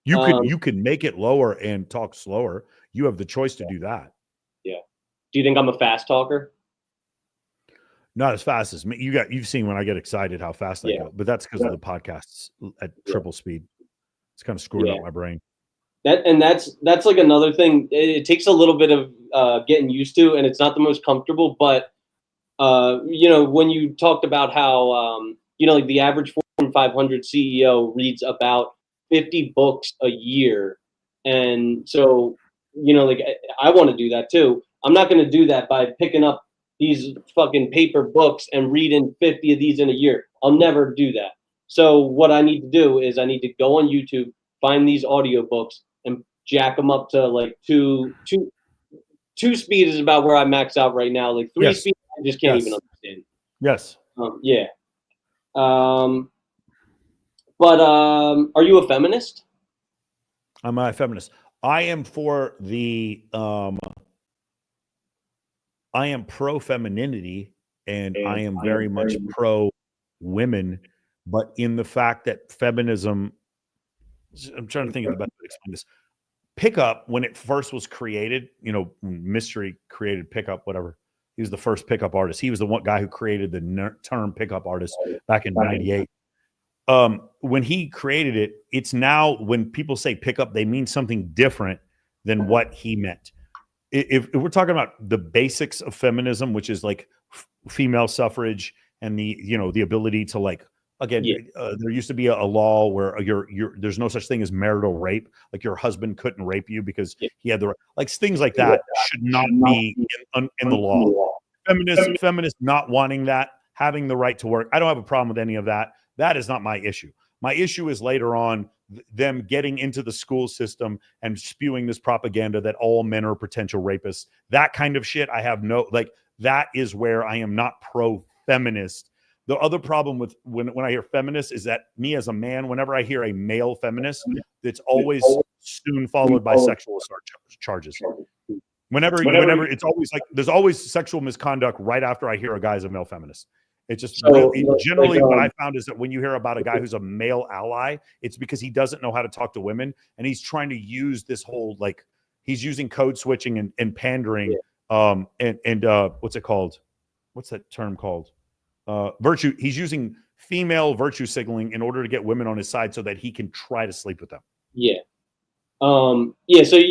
You can make it lower and talk slower. You have the choice to do that. Yeah. Do you think I'm a fast talker? Not as fast as me. You've seen when I get excited how fast I go, but that's because of the podcasts at triple speed. It's kind of screwing up my brain. That's like another thing. It takes a little bit of getting used to, and it's not the most comfortable. But when you talked about how like the average Fortune 500 CEO reads about 50 books a year, and so like I want to do that too. I'm not going to do that by picking up these fucking paper books and reading 50 of these in a year. I'll never do that. So what I need to do is I need to go on YouTube, find these audiobooks, and jack them up to like two speed is about where I max out right now. Like 3 speed, I just can't even understand. Yes. But are you a feminist? I'm a feminist. I am for the I am pro femininity, and I am very much pro women, but in the fact that feminism, I'm trying to think of the best way to explain this. Pickup, when it first was created, Mystery created pickup, whatever. He was the first pickup artist. He was the one guy who created the term pickup artist back in '98. When he created it, it's now when people say pickup, they mean something different than what he meant. If we're talking about the basics of feminism, which is like female suffrage and the ability to like, again, there used to be a law where there's no such thing as marital rape. Like your husband couldn't rape you because he had the right, like things like that should not be in the law. Feminists not wanting that, having the right to work. I don't have a problem with any of that. That is not my issue. My issue is later on them getting into the school system and spewing this propaganda that all men are potential rapists. That kind of shit, I have that is where I am not pro-feminist. The other problem with when I hear feminist is that me as a man, whenever I hear a male feminist, it's always soon followed by sexual assault charges. Whenever it's always like there's always sexual misconduct right after I hear a guy's a male feminist. It's just generally what I found is that when you hear about a guy who's a male ally, it's because he doesn't know how to talk to women, and he's trying to use this whole like he's using code switching and pandering, and what's it called? What's that term called? Virtue. He's using female virtue signaling in order to get women on his side so that he can try to sleep with them. So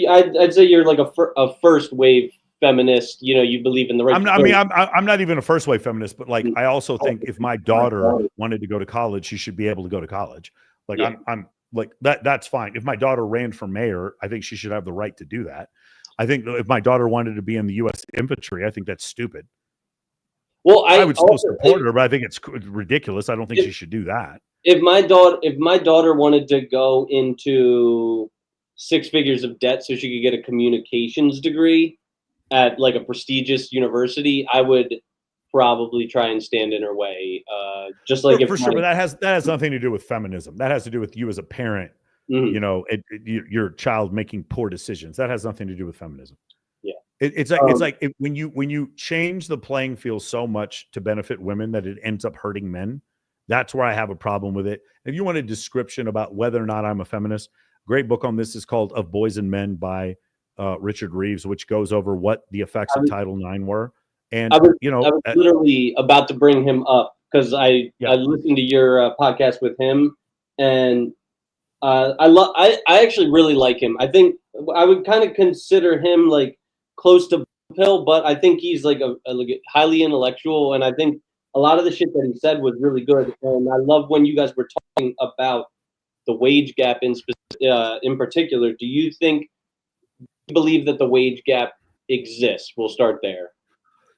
I'd say you're like a first wave feminist. You believe in the right. I'm not even a first wave feminist, but like I also think if my daughter wanted to go to college, she should be able to go to college. Like I'm like that. That's fine. If my daughter ran for mayor, I think she should have the right to do that. I think if my daughter wanted to be in the U.S. infantry, I think that's stupid. Well, I would still support her, but I think it's ridiculous. I don't think she should do that. If my daughter wanted to go into 6 figures of debt so she could get a communications degree at like a prestigious university, I would probably try and stand in her way. Just like for sure, but that has nothing to do with feminism. That has to do with you as a parent. Mm-hmm. You know, your child making poor decisions. That has nothing to do with feminism. Yeah, it's like when you change the playing field so much to benefit women that it ends up hurting men. That's where I have a problem with it. If you want a description about whether or not I'm a feminist, great book on this is called Of Boys and Men by Richard Reeves, which goes over what the effects of Title IX were. And I was literally about to bring him up because I listened to your podcast with him, and I actually really like him. I think I would kind of consider him like close to Pill, but I think he's like a highly intellectual, and I think a lot of the shit that he said was really good. And I love when you guys were talking about the wage gap in particular. Do you believe that the wage gap exists? We'll start there.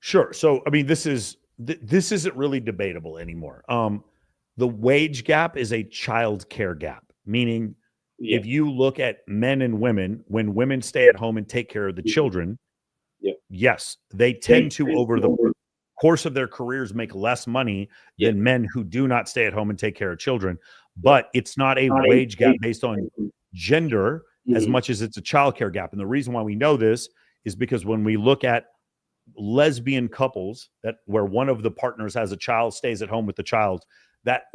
Sure. So, I mean, this isn't really debatable anymore. The wage gap is a child care gap, meaning if you look at men and women, when women stay at home and take care of the children, yes, they tend to, over the course of their careers, make less money than men who do not stay at home and take care of children. But it's not a wage gap based on gender as much as it's a child care gap. And the reason why we know this is because when we look at lesbian couples where one of the partners has a child, stays at home with the child, that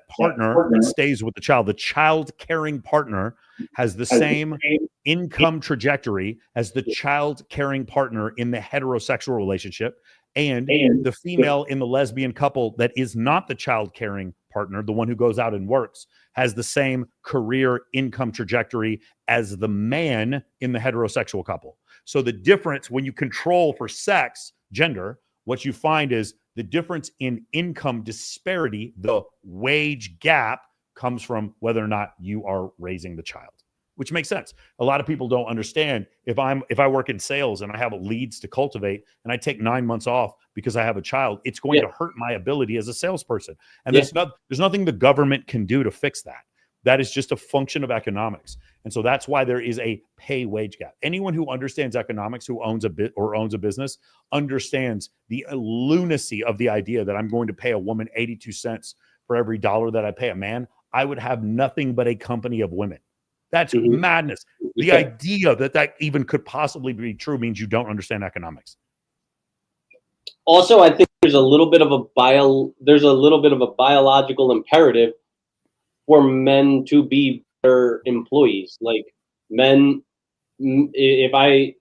partner that stays with the child caring partner has the same income trajectory as the child caring partner in the heterosexual relationship, and the female in the lesbian couple that is not the child caring partner, the one who goes out and works, has the same career income trajectory as the man in the heterosexual couple. So the difference when you control for sex, gender, what you find is the difference in income disparity, the wage gap, comes from whether or not you are raising the child, which makes sense. A lot of people don't understand. If I work in sales and I have leads to cultivate and I take 9 months off because I have a child, it's going to hurt my ability as a salesperson. And there's nothing the government can do to fix that. That is just a function of economics. And so that's why there is a pay wage gap. Anyone who understands economics, who owns a business, understands the lunacy of the idea that I'm going to pay a woman 82 cents for every dollar that I pay a man. I would have nothing but a company of women. That's madness. The idea that even could possibly be true means you don't understand economics. Also, I think there's a little bit of a biological imperative for men to be better employees. Like men, if I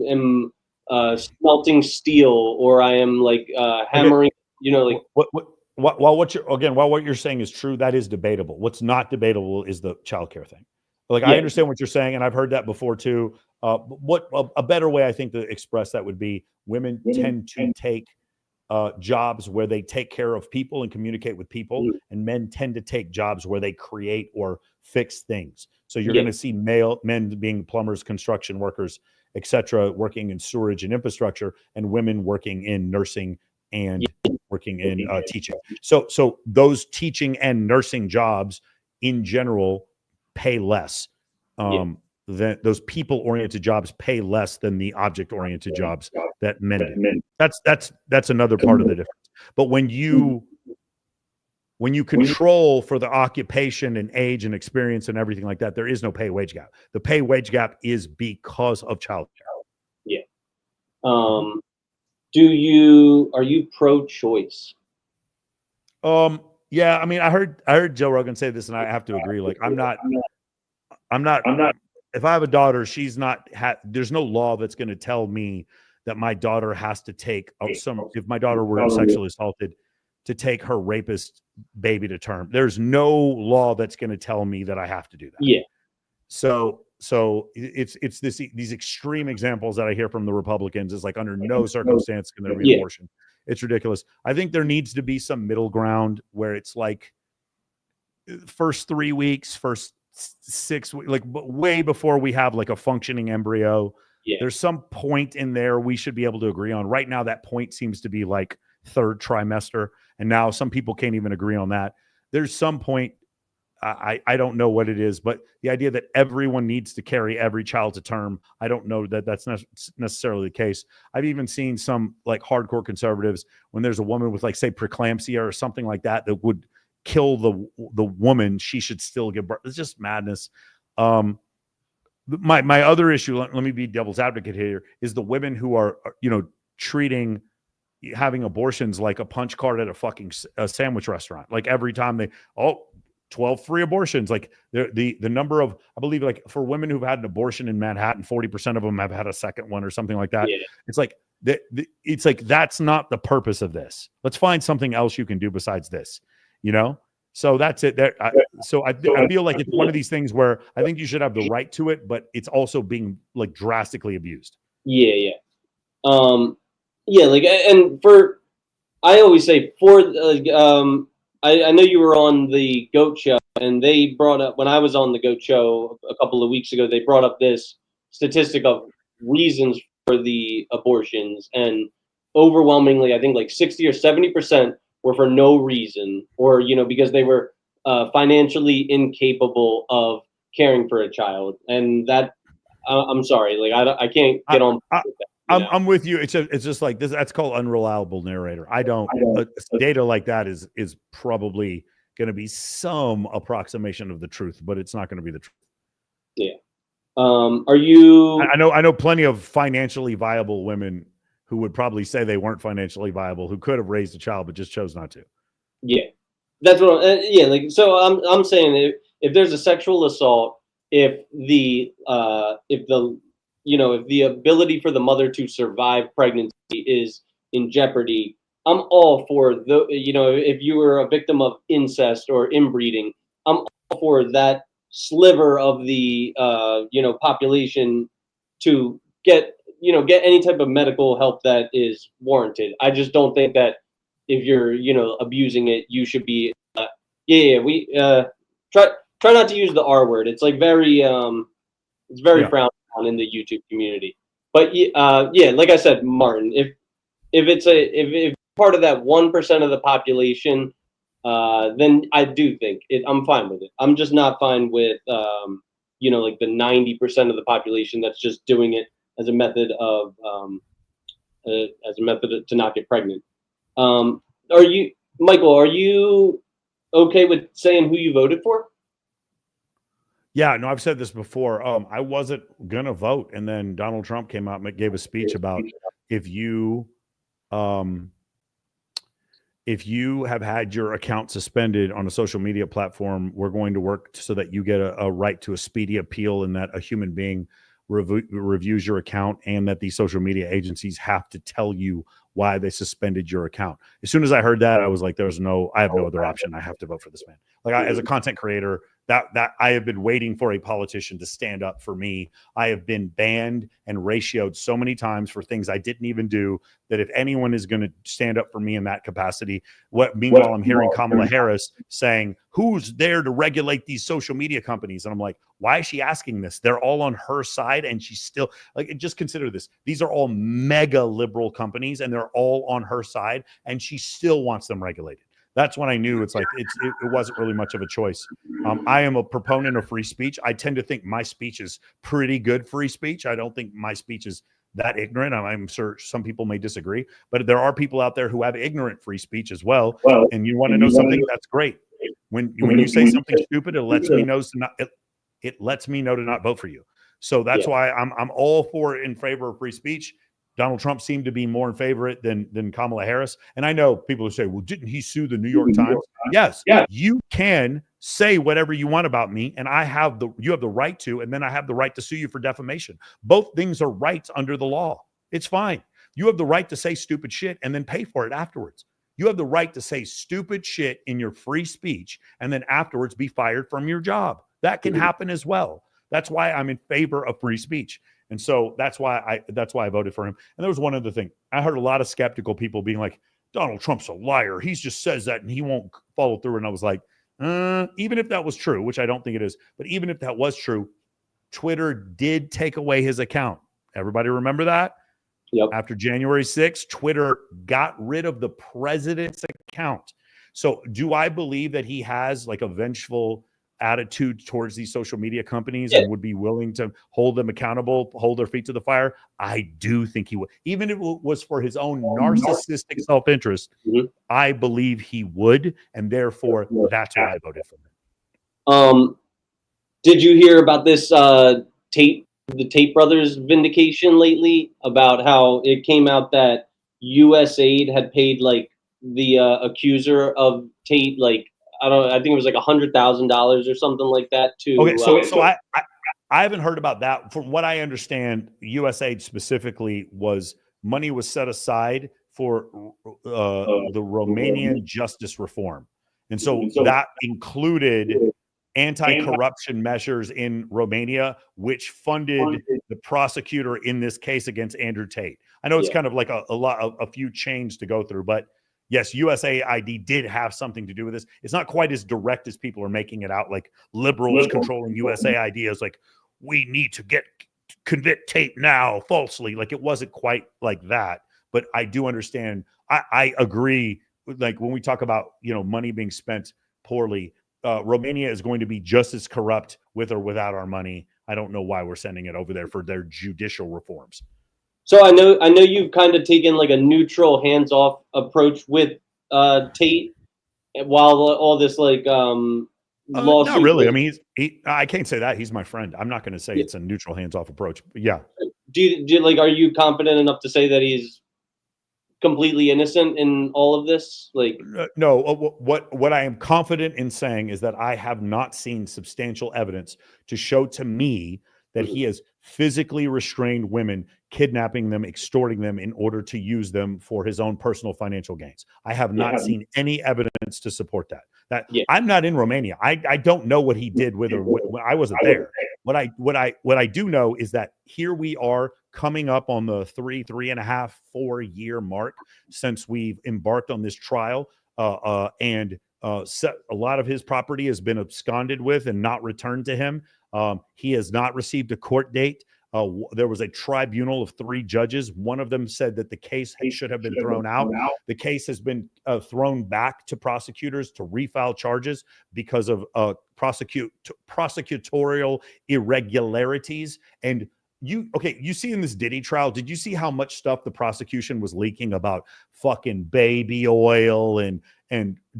am smelting steel, or I am like hammering, what you're saying is true, that is debatable. What's not debatable is the childcare thing. Like, I understand what you're saying, and I've heard that before too. What a better way I think to express that would be: women tend to take jobs where they take care of people and communicate with people, and men tend to take jobs where they create or fix things. So you're going to see men being plumbers, construction workers, etc., working in sewerage and infrastructure, and women working in nursing and working in teaching. So those teaching and nursing jobs in general pay less. That those people-oriented jobs pay less than the object-oriented jobs that men do. That's another part of the difference. But when you control for the occupation and age and experience and everything like that, there is no pay wage gap. The pay wage gap is because of childcare. Yeah. Are you pro-choice? Yeah. I mean, I heard Joe Rogan say this, and I have to agree. Like, I'm not. If I have a daughter, she's not. There's no law that's going to tell me that my daughter has to take if my daughter were sexually assaulted, to take her rapist baby to term. There's no law that's going to tell me that I have to do that. Yeah. So it's these extreme examples that I hear from the Republicans is like, under no circumstance can there be abortion. It's ridiculous. I think there needs to be some middle ground where it's like first 3 weeks, first 6 weeks, like way before we have like a functioning embryo. There's some point in there we should be able to agree on. Right now, that point seems to be like third trimester. And now some people can't even agree on that. There's some point, I don't know what it is, but the idea that everyone needs to carry every child to term, I don't know that that's not necessarily the case. I've even seen some like hardcore conservatives, when there's a woman with like, say, preeclampsia or something like that, that would kill the woman, she should still give birth. It's just madness. My other issue, let me be devil's advocate here, is the women who are, treating having abortions like a punch card at a fucking sandwich restaurant. Like every time 12 free abortions. Like the number of, I believe, like for women who've had an abortion in Manhattan, 40% of them have had a second one or something like that. Yeah. It's like it's like, that's not the purpose of this. Let's find something else you can do besides this, So that's it. I feel like it's one of these things where I think you should have the right to it, but it's also being like drastically abused. Yeah. Like, and I always say I know you were on the GOAT show, and they brought up, when I was on the GOAT show a couple of weeks ago, they brought up this statistic of reasons for the abortions, and overwhelmingly, I think like 60 or 70% were for no reason, or, because they were financially incapable of caring for a child. And that, I'm sorry, like I can't get on with that. I'm with you. It's just like this. That's called unreliable narrator. I don't data like that is probably going to be some approximation of the truth, but it's not going to be the truth. Yeah. Are you? I know plenty of financially viable women who would probably say they weren't financially viable, who could have raised a child but just chose not to. Yeah, that's what. Like, so I'm saying, if there's a sexual assault, if the ability for the mother to survive pregnancy is in jeopardy, I'm all for if you were a victim of incest or inbreeding, I'm all for that sliver of the population to get any type of medical help that is warranted. I just don't think that if you're abusing it, you should be we try not to use the R word. It's like very frowned on in the YouTube community. But like I said, Martin, if it's part of that 1% of the population, then I do think I'm fine with it. I'm just not fine with like the 90% of the population that's just doing it as a method of to not get pregnant. Michael, are you okay with saying who you voted for? Yeah, no, I've said this before. I wasn't gonna vote, and then Donald Trump came out and gave a speech about if you have had your account suspended on a social media platform, we're going to work so that you get a right to a speedy appeal, and that a human being reviews your account, and that these social media agencies have to tell you why they suspended your account. As soon as I heard that, I was like, I have no other option. I have to vote for this man. Like, as a content creator, that I have been waiting for a politician to stand up for me. I have been banned and ratioed so many times for things I didn't even do, that if anyone is going to stand up for me in that capacity, meanwhile, I'm hearing Kamala Harris saying, who's there to regulate these social media companies? And I'm like, why is she asking this? They're all on her side, and she's still like, just consider this. These are all mega liberal companies, and they're all on her side, and she still wants them regulated. That's when I knew it wasn't really much of a choice. I am a proponent of free speech. I tend to think my speech is pretty good free speech. I don't think my speech is that ignorant. I'm sure some people may disagree, but there are people out there who have ignorant free speech as well. And you want to know something? That's great. When you say something stupid, it lets me know to not vote for you. So that's why I'm all in favor of free speech. Donald Trump seemed to be more in favor of it than Kamala Harris. And I know people who say, well, didn't he sue the New York Times? Yes. You can say whatever you want about me, and you have the right to, and then I have the right to sue you for defamation. Both things are rights under the law. It's fine. You have the right to say stupid shit and then pay for it afterwards. You have the right to say stupid shit in your free speech and then afterwards be fired from your job. That can happen as well. That's why I'm in favor of free speech. And so that's why I voted for him. And there was one other thing. I heard a lot of skeptical people being like, Donald Trump's a liar. He just says that and he won't follow through. And I was like, even if that was true, which I don't think it is, but even if that was true, Twitter did take away his account. Everybody remember that? Yep. After January 6th, Twitter got rid of the president's account. So do I believe that he has like a vengeful attitude towards these social media companies and would be willing to hold them accountable, hold their feet to the fire? I do think he would. Even if it was for his own narcissistic self-interest, I believe he would, and therefore that's why I voted for him. Did you hear about this the Tate brothers vindication lately, about how it came out that USAID had paid like the accuser of Tate, like I think it was like $100,000 or something like that to okay, so I haven't heard about that. From what I understand, USAID specifically money was set aside for the Romanian justice reform. And so that included anti-corruption measures in Romania, which funded the prosecutor in this case against Andrew Tate. I know it's kind of like a few chains to go through, but yes, USAID did have something to do with this. It's not quite as direct as people are making it out, like liberals controlling USAID is like, we need to convict Tate now falsely. Like it wasn't quite like that, but I do understand. I agree. Like when we talk about, money being spent poorly, Romania is going to be just as corrupt with or without our money. I don't know why we're sending it over there for their judicial reforms. So I know you've kind of taken like a neutral, hands-off approach with Tate while all this like lawsuit. Not really. I mean, I can't say that. He's my friend. I'm not going to say it's a neutral, hands-off approach. But yeah. Do you like? Are you confident enough to say that he's completely innocent in all of this? Like, no. What I am confident in saying is that I have not seen substantial evidence to show to me that he has physically restrained women, kidnapping them, extorting them in order to use them for his own personal financial gains. I have not seen any evidence to support that. I'm not in Romania. I don't know what he did with her. I wasn't there. What I do know is that here we are coming up on the 3.5, 4 year mark since we've embarked on this trial, and a lot of his property has been absconded with and not returned to him. He has not received a court date. There was a tribunal of 3 judges. One of them said that the case should have been thrown out. The case has been thrown back to prosecutors to refile charges because of prosecutorial irregularities. And you see in this Diddy trial, did you see how much stuff the prosecution was leaking about fucking baby oil and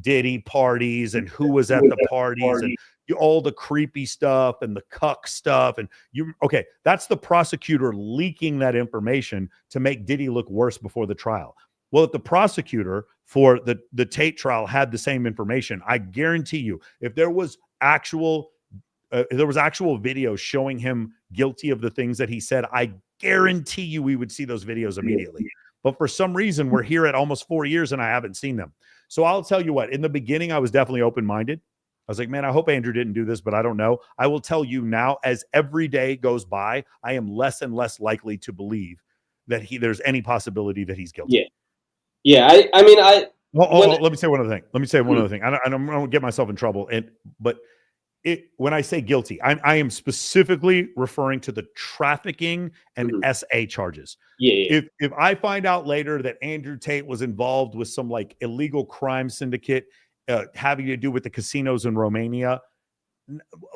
Diddy parties and who was at the parties and all the creepy stuff and the cuck stuff? And that's the prosecutor leaking that information to make Diddy look worse before the trial. Well, if the prosecutor for the Tate trial had the same information, I guarantee you, if there was actual video showing him guilty of the things that he said, I guarantee you we would see those videos immediately. But for some reason, we're here at almost 4 years and I haven't seen them. So I'll tell you what, in the beginning, I was definitely open-minded. I was like, man, I hope Andrew didn't do this, but I don't know. I will tell you now, as every day goes by, I am less and less likely to believe that there's any possibility that he's guilty. Yeah. I mean, let me say one other thing. I don't get myself in trouble. But when I say guilty, I am specifically referring to the trafficking and SA charges. If I find out later that Andrew Tate was involved with some like illegal crime syndicate having to do with the casinos in Romania,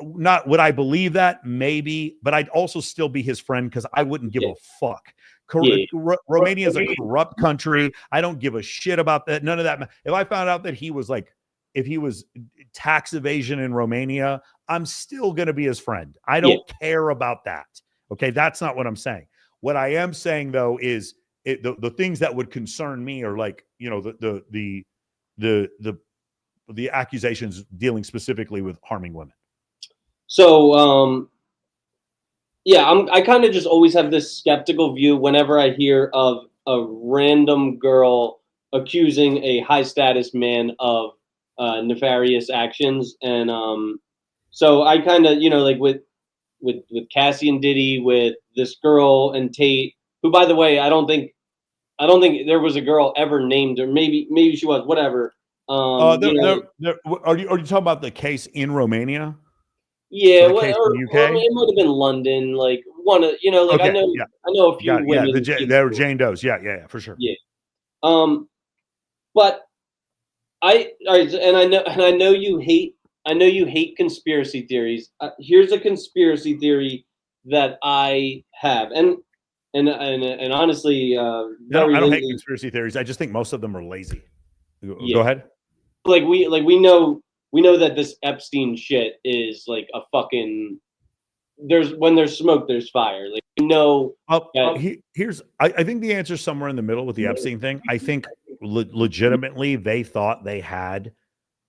not would I believe that? Maybe, but I'd also still be his friend because I wouldn't give a fuck. Romania is a corrupt country. I don't give a shit about that. None of that. If I found out that he was tax evasion in Romania, I'm still going to be his friend. I don't care about that. Okay. That's not what I'm saying. What I am saying though, is the things that would concern me are like, the accusations dealing specifically with harming women. So, I kind of just always have this skeptical view whenever I hear of a random girl accusing a high status man of nefarious actions. And so I kind of, like with Cassie and Diddy, with this girl and Tate, who, by the way, I don't think there was a girl ever named, or maybe she was, whatever. Are you talking about the case in Romania? Yeah, or the case in the UK? Or it might have been London, like one of, you know, like Okay, I know yeah. I know a few Got it. Yeah, women. they were Jane Does. Yeah, for sure. Yeah. But I know you hate conspiracy theories. Here's a conspiracy theory that I have, and honestly, very I don't hate lately, conspiracy theories. I just think most of them are lazy. yeah. Go ahead. Like we know that this Epstein shit is like a fucking. When there's smoke, there's fire. Like we know. I think the answer is somewhere in the middle with the Epstein thing. I think legitimately they thought they had.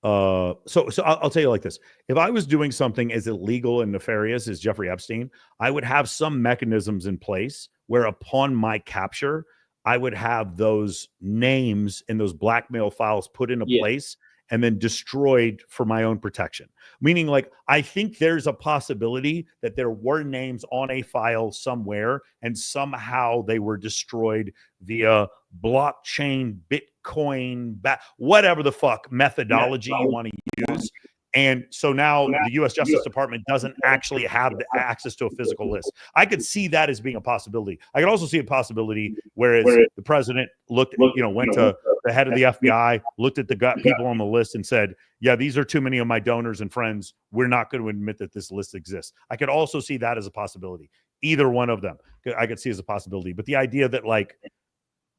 So I'll tell you like this: if I was doing something as illegal and nefarious as Jeffrey Epstein, I would have some mechanisms in place where, upon my capture, I would have those names in those blackmail files put into place and then destroyed for my own protection. Meaning, like, I think there's a possibility that there were names on a file somewhere and somehow they were destroyed via blockchain, Bitcoin, whatever the fuck methodology you want to use. And so now the U.S. Justice Department doesn't actually have the access to a physical list. I could see that as being a possibility. I could also see a possibility whereas the president went to the head of the FBI, looked at the people on the list and said, yeah, these are too many of my donors and friends. We're not going to admit that this list exists. I could also see that as a possibility. Either one of them I could see as a possibility. But the idea that, like,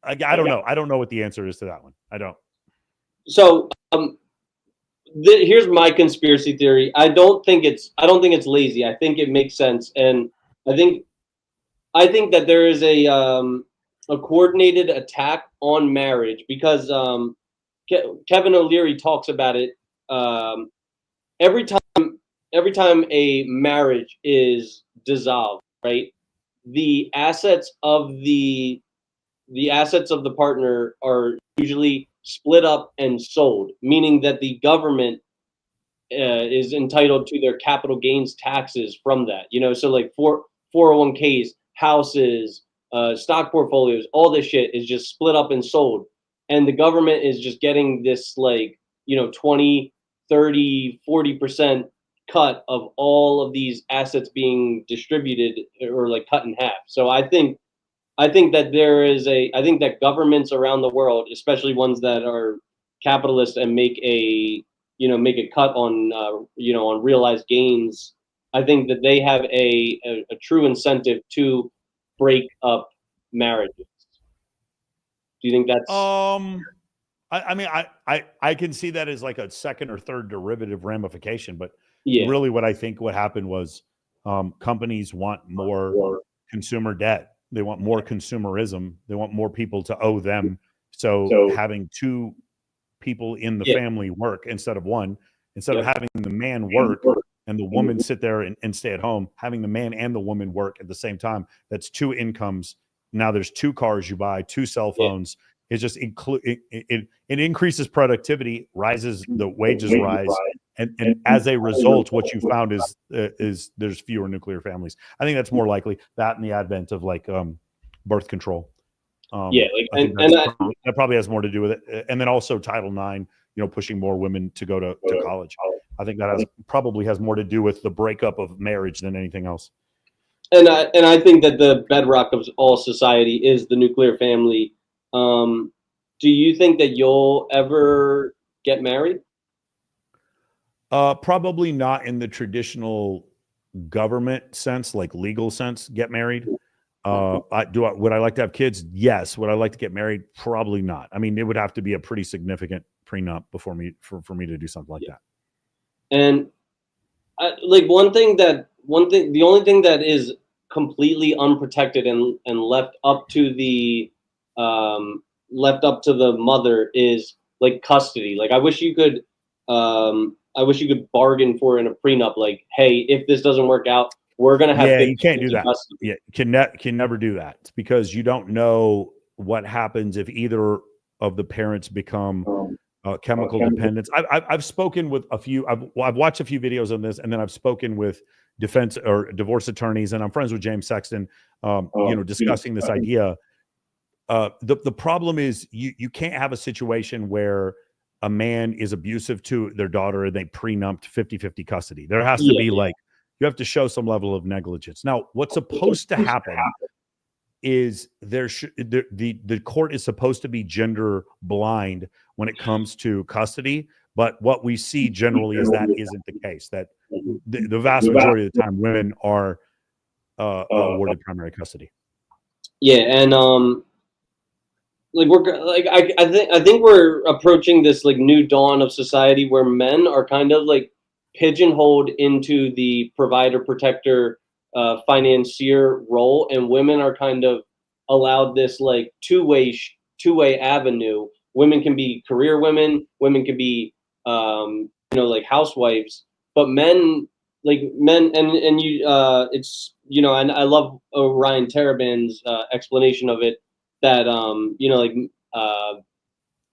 I don't know. I don't know what the answer is to that one. I don't. So here's my conspiracy theory. I don't think it's lazy. I think it makes sense, and I think that there is a coordinated attack on marriage because Kevin O'Leary talks about it every time a marriage is dissolved, right? The assets of the partner are usually split up and sold, meaning that the government is entitled to their capital gains taxes from that. You know, so like 401ks, houses, stock portfolios, all this shit is just split up and sold. And the government is just getting this, like, 20, 30, 40% cut of all of these assets being distributed or like cut in half. So I think that I think that governments around the world, especially ones that are capitalist and make a cut on on realized gains, I think that they have a true incentive to break up marriages. Do you think that's I mean, I can see that as like a second or third derivative ramification, but yeah. Really what I think what happened was companies want more consumer debt. They want more consumerism. They want more people to owe them. So having two people in the family work instead of one, instead of having the man work and the woman sit there and stay at home, having the man and the woman work at the same time, that's two incomes. Now there's two cars you buy, two cell phones. It just it increases productivity, rises, the wages rise. And as a result, what you found is there's fewer nuclear families. I think that's more likely, that and the advent of like birth control. That probably has more to do with it. And then also Title IX, pushing more women to go to college. I think that probably has more to do with the breakup of marriage than anything else. And I think that the bedrock of all society is the nuclear family. Do you think that you'll ever get married? Probably not in the traditional government sense, like legal sense, get married. Would I like to have kids? Yes. Would I like to get married? Probably not. I mean, it would have to be a pretty significant prenup for me to do something like that. And the only thing that is completely unprotected and left up to the mother is like custody. Like I wish you could bargain for in a prenup, like, hey, if this doesn't work out, we're gonna have. Yeah, you can't do that. Custody. Yeah, can never do that. It's because you don't know what happens if either of the parents become chemical dependents. I've spoken with a few. I've watched a few videos on this, and then I've spoken with defense or divorce attorneys, and I'm friends with James Sexton. Discussing this idea. The problem is you can't have a situation where a man is abusive to their daughter and they prenupped 50-50 custody. There has to be like you have to show some level of negligence. Now, what's supposed to happen is the court is supposed to be gender blind when it comes to custody, but what we see generally is that isn't the case. That the vast majority of the time, women are awarded primary custody. Yeah, and I think we're approaching this like new dawn of society where men are kind of like pigeonholed into the provider, protector, financier role, and women are kind of allowed this like two-way avenue. Women can be career women, women can be like housewives, but men and you it's and I love Ryan Terabin's explanation of it, that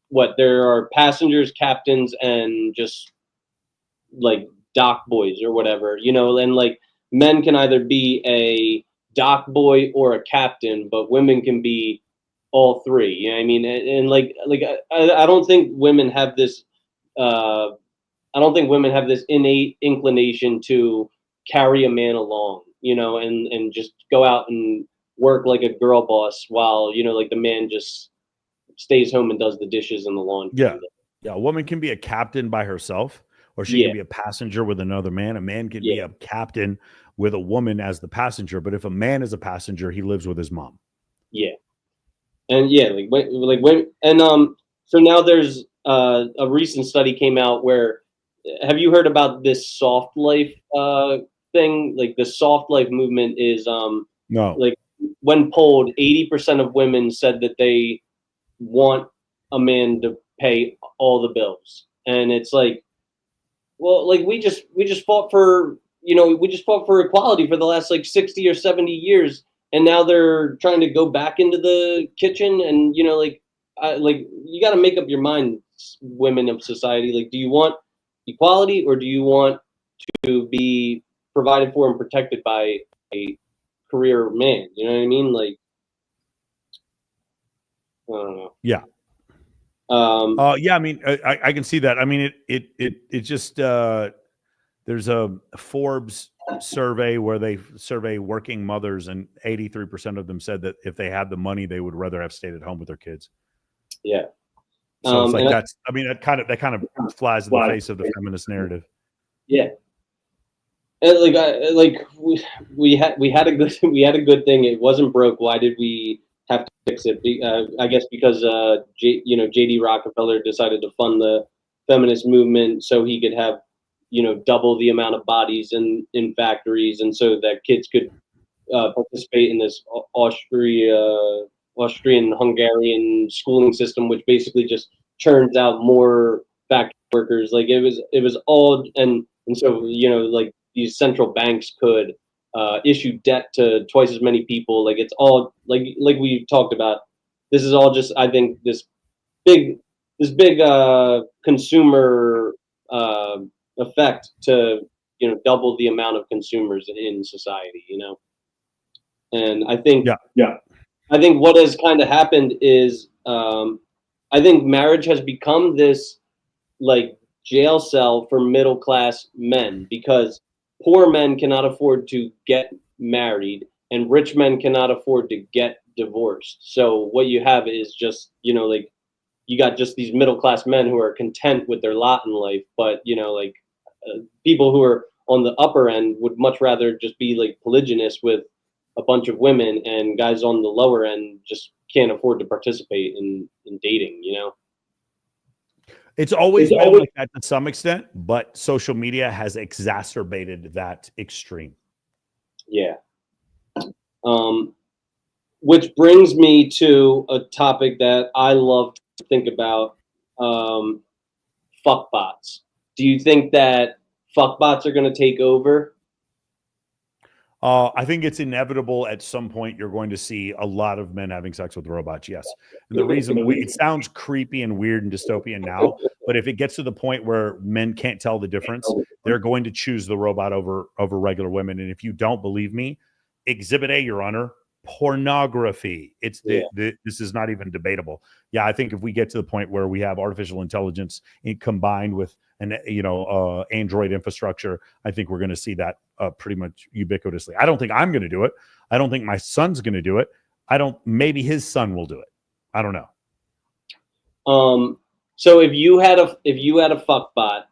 what there are passengers, captains, and just like dock boys or whatever, and like men can either be a dock boy or a captain, but women can be all three. You know what I mean? And I don't think women have this. I don't think women have this innate inclination to carry a man along, and just go out and work like a girl boss while like the man just stays home and does the dishes and the laundry. Yeah. A woman can be a captain by herself, or she can be a passenger with another man. A man can be a captain with a woman as the passenger, but if a man is a passenger, he lives with his mom. Yeah, and so now there's a recent study came out where, have you heard about this soft life thing? Like the soft life movement is no. Like when polled, 80% of women said that they want a man to pay all the bills, and it's like, well, like we just fought for equality for the last like 60 or 70 years, and now they're trying to go back into the kitchen, and you got to make up your mind, women of society. Like, do you want equality, or do you want to be provided for and protected by a career man? You know what I mean? Like, I don't know. Yeah. I mean, I can see that. I mean, it just there's a Forbes survey where they survey working mothers, and 83% of them said that if they had the money, they would rather have stayed at home with their kids. Yeah. So it's like that kind of flies in the face of the feminist narrative. Yeah. And we had a good thing. It wasn't broke. Why did we have to fix it? I guess because J.D. Rockefeller decided to fund the feminist movement so he could have double the amount of bodies in factories, and so that kids could participate in this Austrian Hungarian schooling system, which basically just churns out more factory workers. Like it was all, and so like these central banks could issue debt to twice as many people. Like it's all like we talked about. This is all just, I think, this big consumer effect to double the amount of consumers in society. And I think I think what has kind of happened is I think marriage has become this like jail cell for middle class men, because poor men cannot afford to get married and rich men cannot afford to get divorced. So what you have is just, like you got just these middle class men who are content with their lot in life, but people who are on the upper end would much rather just be like polygynous with a bunch of women, and guys on the lower end just can't afford to participate in dating, It's always been like that to some extent, but social media has exacerbated that extreme. Yeah. Which brings me to a topic that I love to think about, fuckbots. Do you think that fuckbots are going to take over? I think it's inevitable at some point you're going to see a lot of men having sex with robots, yes. And the reason it sounds creepy and weird and dystopian now, but if it gets to the point where men can't tell the difference, they're going to choose the robot over regular women. And if you don't believe me, Exhibit A, Your Honor, pornography. It's this is not even debatable. Yeah, I think if we get to the point where we have artificial intelligence combined with an Android infrastructure, I think we're going to see that pretty much ubiquitously. I don't think I'm going to do it. I don't think my son's going to do it. Maybe his son will do it. I don't know. So if you had a fuck bot,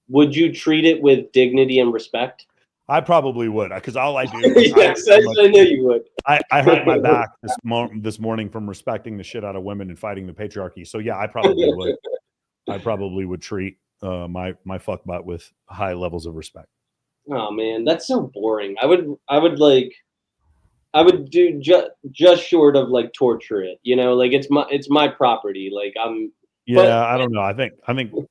would you treat it with dignity and respect? I probably would, because all I do. Yes, I knew you would. I hurt my back this morning from respecting the shit out of women and fighting the patriarchy. So yeah, I probably would. I probably would treat my fuckbot with high levels of respect. Oh man, that's so boring. I would do just short of like torture it. You know, like it's my property. Like I'm. Yeah, but, I don't know. I think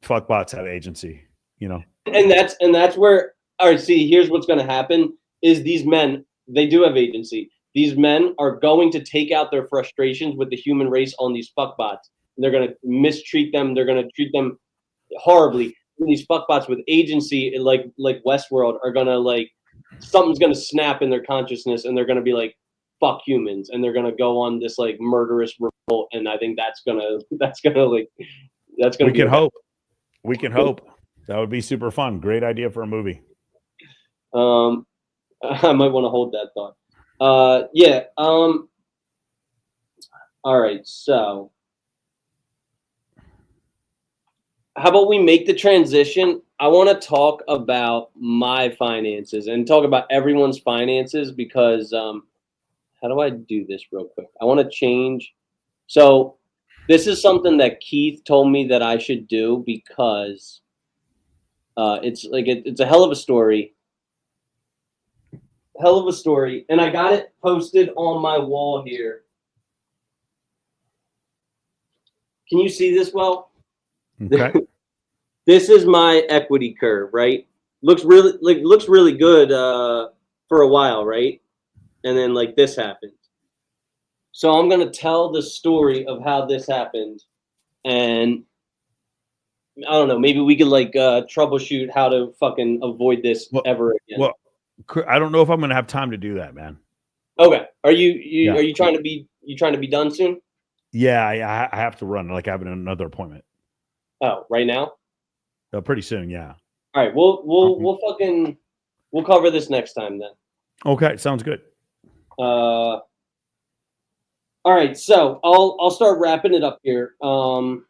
fuckbots have agency. You know, and that's where. All right, see, here's what's going to happen is these men, they do have agency. These men are going to take out their frustrations with the human race on these fuckbots. They're going to mistreat them. They're going to treat them horribly. And these fuckbots with agency, like Westworld, are going to like, something's going to snap in their consciousness and they're going to be like, fuck humans. And they're going to go on this like murderous revolt. And I think we can hope. We can hope. That would be super fun. Great idea for a movie. I might want to hold that thought. Yeah. All right. So how about we make the transition? I want to talk about my finances and talk about everyone's finances because, how do I do this real quick? I want to change. So this is something that Keith told me that I should do because, it's a hell of a story. And I got it posted on my wall here. Can you see this well? Okay. This is my equity curve, right? Looks really good for a while, right? And then like this happened. So I'm gonna tell the story of how this happened, and I don't know. Maybe we could like troubleshoot how to fucking avoid this ever again. Well, I don't know if I'm going to have time to do that, man. Okay. Are you trying to be done soon? Yeah, I have to run. Like I have another appointment. Oh, right now? Pretty soon, yeah. All right. We'll cover this next time then. Okay, sounds good. All right. So I'll start wrapping it up here. All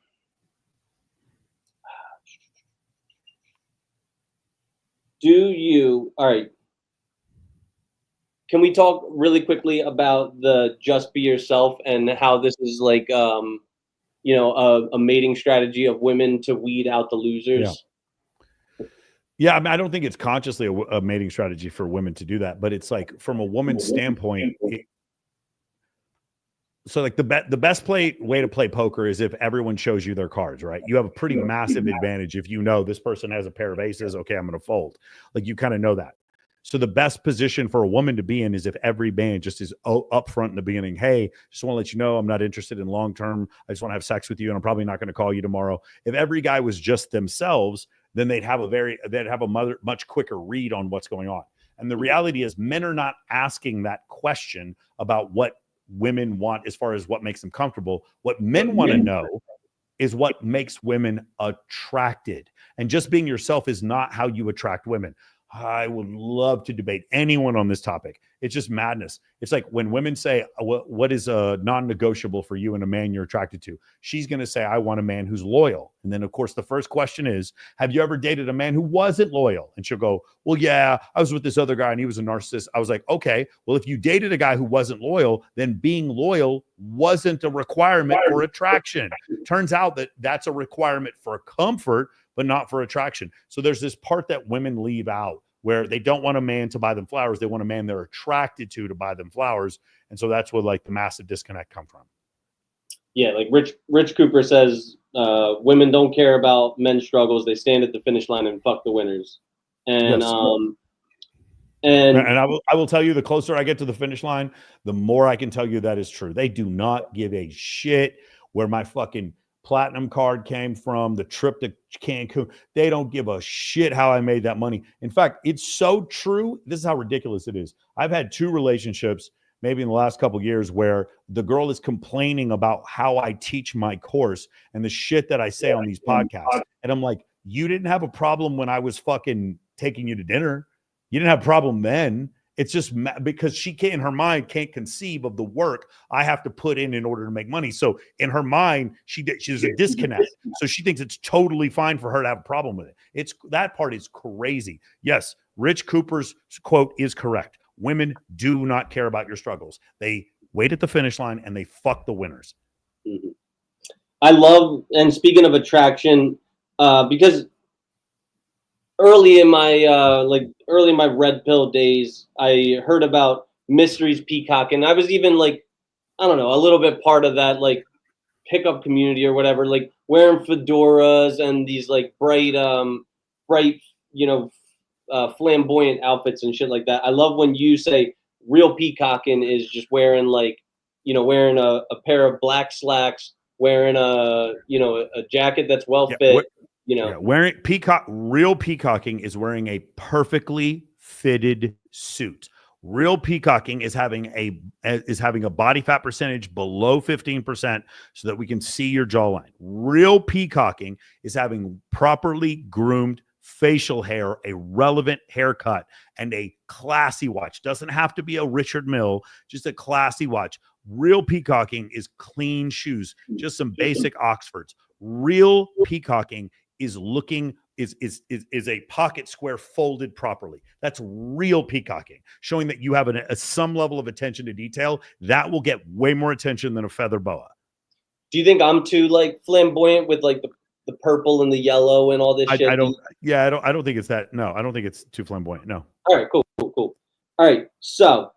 right. Can we talk really quickly about the just be yourself and how this is like, a mating strategy of women to weed out the losers? Yeah, I mean, I don't think it's consciously a mating strategy for women to do that, but it's like from a woman's standpoint. So like the best way to play poker is if everyone shows you their cards, right? You have a pretty massive advantage if you know this person has a pair of aces. Okay, I'm going to fold. Like you kind of know that. So the best position for a woman to be in is if every man just is upfront in the beginning. Hey, just want to let you know I'm not interested in long term. I just want to have sex with you, and I'm probably not going to call you tomorrow. If every guy was just themselves, then they'd have a much quicker read on what's going on. And the reality is, men are not asking that question about what women want as far as what makes them comfortable. What men want to know is what makes women attracted. And just being yourself is not how you attract women. I would love to debate anyone on this topic. It's just madness. It's like when women say, what is a non-negotiable for you and a man you're attracted to? She's going to say, I want a man who's loyal. And then, of course, the first question is, have you ever dated a man who wasn't loyal? And she'll go, well, yeah, I was with this other guy and he was a narcissist. I was like, okay, well, if you dated a guy who wasn't loyal, then being loyal wasn't a requirement for attraction. Turns out that that's a requirement for comfort, but not for attraction. So there's this part that women leave out where they don't want a man to buy them flowers. They want a man they're attracted to buy them flowers. And so that's where like the massive disconnect come from. Yeah. Like Rich Cooper says, women don't care about men's struggles. They stand at the finish line and fuck the winners. And, yes. And I will tell you, the closer I get to the finish line, the more I can tell you that is true. They do not give a shit where my fucking platinum card came from, the trip to Cancun. They don't give a shit how I made that money. In fact, it's so true. This is how ridiculous it is. I've had 2 relationships maybe in the last couple of years, where the girl is complaining about how I teach my course and the shit that I say on these podcasts. And I'm like, you didn't have a problem when I was fucking taking you to dinner. You didn't have a problem then. It's just because she can't, in her mind, can't conceive of the work I have to put in order to make money. So in her mind, she's a disconnect. So she thinks it's totally fine for her to have a problem with it. That part is crazy. Yes, Rich Cooper's quote is correct. Women do not care about your struggles. They wait at the finish line and they fuck the winners. Mm-hmm. I love, and speaking of attraction, because early in my red pill days, I heard about Mysteries Peacock, and I was even like, I don't know, a little bit part of that like pickup community or whatever, like wearing fedoras and these like bright, flamboyant outfits and shit like that. I love when you say real peacocking is just wearing wearing a pair of black slacks, wearing a jacket that's well fit. Wearing real peacocking is wearing a perfectly fitted suit. Real peacocking is having a body fat percentage below 15% so that we can see your jawline. Real peacocking is having properly groomed facial hair, a relevant haircut, and a classy watch. Doesn't have to be a Richard Mille, just a classy watch. Real peacocking is clean shoes, just some basic Oxfords. Real peacocking is a pocket square folded properly. That's real peacocking, showing that you have some level of attention to detail. That will get way more attention than a feather boa. Do you think I'm too like flamboyant with like the purple and the yellow and all this shit? I don't think it's that. No, I don't think it's too flamboyant. No. All right, cool. All right, so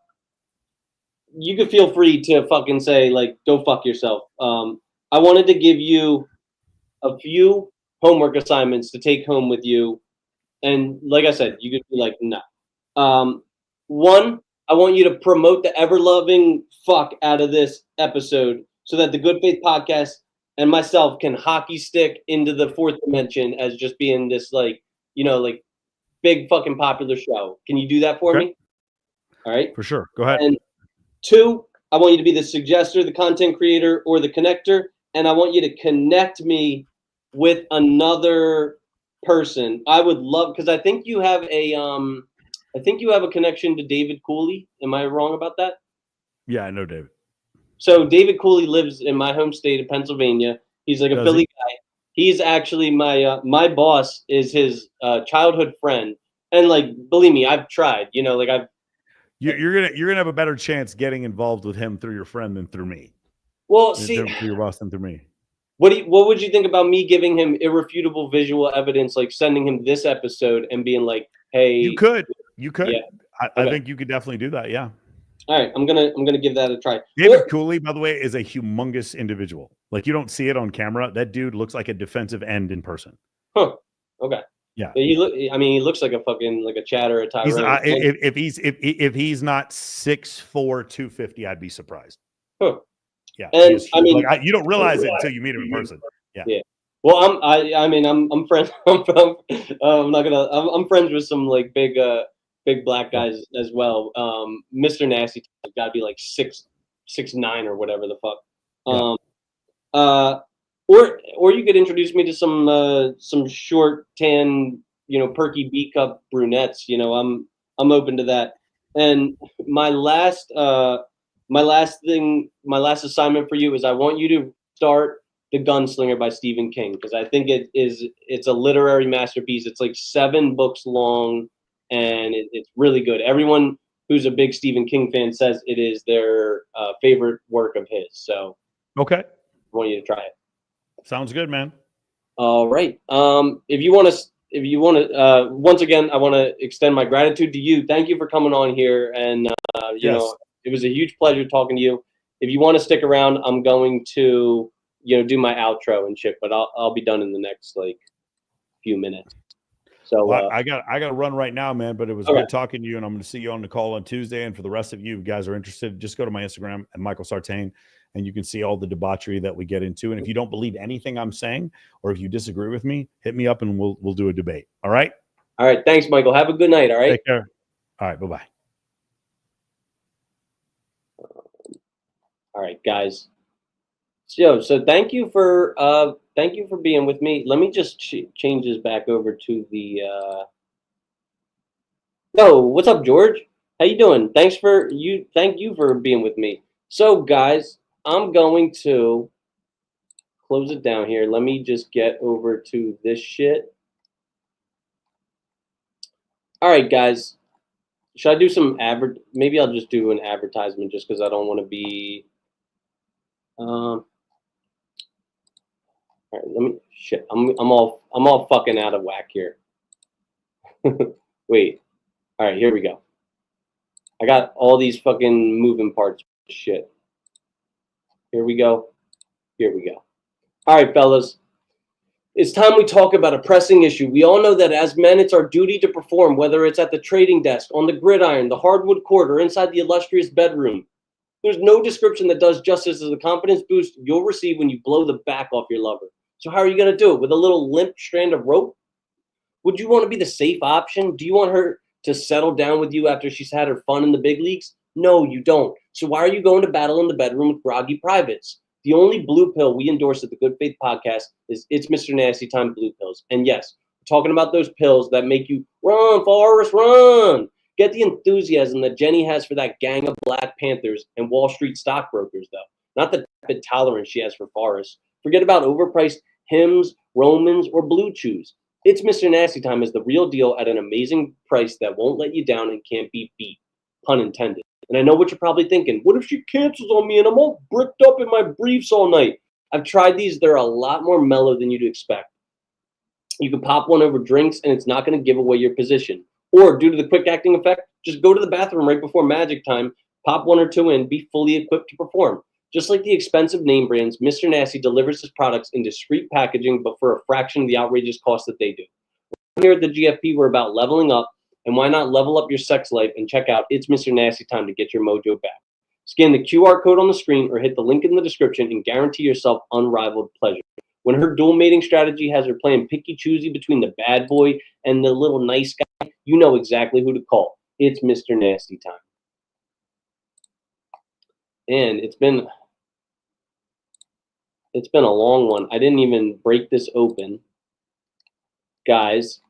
you can feel free to fucking say like, go fuck yourself. I wanted to give you a few homework assignments to take home with you, and like I said, you could be like, no. One, I want you to promote the ever-loving fuck out of this episode so that the Good Faith Podcast and myself can hockey stick into the fourth dimension as just being this like big fucking popular show. Can you do that for me? All right. For sure. Go ahead. And two, I want you to be the suggester, the content creator, or the connector, and I want you to connect me with another person. I would love, because I think you have a connection to David Cooley. Am I wrong about that? Yeah, I know David. So David Cooley lives in my home state of Pennsylvania. He's like a Philly guy. He's actually my boss is his childhood friend, and like believe me, I've tried. You're gonna have a better chance getting involved with him through your friend than through me. Well, see, through your boss than through me. What would you think about me giving him irrefutable visual evidence, like sending him this episode and being like, "Hey, you could." Yeah. I Okay. think you could definitely do that. Yeah. All right, I'm gonna give that a try. David Cooley, by the way, is a humongous individual. Like you don't see it on camera. That dude looks like a defensive end in person. Huh. Okay. Yeah. He looks like a fucking like a chatter, a Tyrone. If he's not 6'4", 250, I'd be surprised. Huh. Yeah. And I mean, you don't realize it until you meet him in person. Yeah. Yeah. Well, I'm friends. I'm friends with some like big black guys as well. Mr. Nasty got to be like 6'9" or whatever the fuck. Or you could introduce me to some short tan, perky B cup brunettes. I'm open to that. And my last assignment for you is I want you to start The Gunslinger by Stephen King, because I think it's a literary masterpiece. It's like 7 books long, and it's really good. Everyone who's a big Stephen King fan says it is their favorite work of his. So, okay, I want you to try it. Sounds good, man. All right. If you want to, once again, I want to extend my gratitude to you. Thank you for coming on here, and it was a huge pleasure talking to you. If you want to stick around, I'm going to do my outro and shit, but I'll be done in the next like few minutes. So I got to run right now, man. But it was good talking to you, and I'm going to see you on the call on Tuesday. And for the rest of you guys are interested, just go to my Instagram at Michael Sartain, and you can see all the debauchery that we get into. And if you don't believe anything I'm saying, or if you disagree with me, hit me up and we'll do a debate. All right. All right. Thanks, Michael. Have a good night. All right. Take care. All right. Bye-bye. All right, guys. So thank you for being with me. Let me just change this back over to the. Yo, what's up, George? How you doing? Thank you for being with me. So, guys, I'm going to close it down here. Let me just get over to this shit. All right, guys. Should I do some maybe I'll just do an advertisement just because I don't want to be. All right, let me. Shit, I'm all fucking out of whack here. Wait. All right, here we go. I got all these fucking moving parts. Shit. Here we go. Here we go. All right, fellas. It's time we talk about a pressing issue. We all know that as men, it's our duty to perform, whether it's at the trading desk, on the gridiron, the hardwood court, or inside the illustrious bedroom. There's no description that does justice as the confidence boost you'll receive when you blow the back off your lover. So how are you going to do it? With a little limp strand of rope? Would you want to be the safe option? Do you want her to settle down with you after she's had her fun in the big leagues? No, you don't. So why are you going to battle in the bedroom with groggy privates? The only blue pill we endorse at the Good Faith Podcast is It's Mr. Nasty Time Blue Pills. And yes, we're talking about those pills that make you run, Forrest, run. Get the enthusiasm that Jenny has for that gang of Black Panthers and Wall Street stockbrokers, though. Not the tepid tolerance she has for Forrest. Forget about overpriced Hims, Romans, or Blue Chews. It's Mr. Nasty Time is the real deal at an amazing price that won't let you down and can't be beat. Pun intended. And I know what you're probably thinking. What if she cancels on me and I'm all bricked up in my briefs all night? I've tried these. They're a lot more mellow than you'd expect. You can pop one over drinks and it's not going to give away your position. Or due to the quick acting effect, just go to the bathroom right before magic time, pop one or two in, be fully equipped to perform. Just like the expensive name brands, Mr. Nasty delivers his products in discreet packaging, but for a fraction of the outrageous cost that they do. Here at the GFP, we're about leveling up, and why not level up your sex life and check out It's Mr. Nasty Time to get your mojo back. Scan the QR code on the screen or hit the link in the description and guarantee yourself unrivaled pleasure. When her dual mating strategy has her playing picky-choosy between the bad boy and the little nice guy, you know exactly who to call. It's Mr. Nasty Time. And it's been a long one. I didn't even break this open. Guys,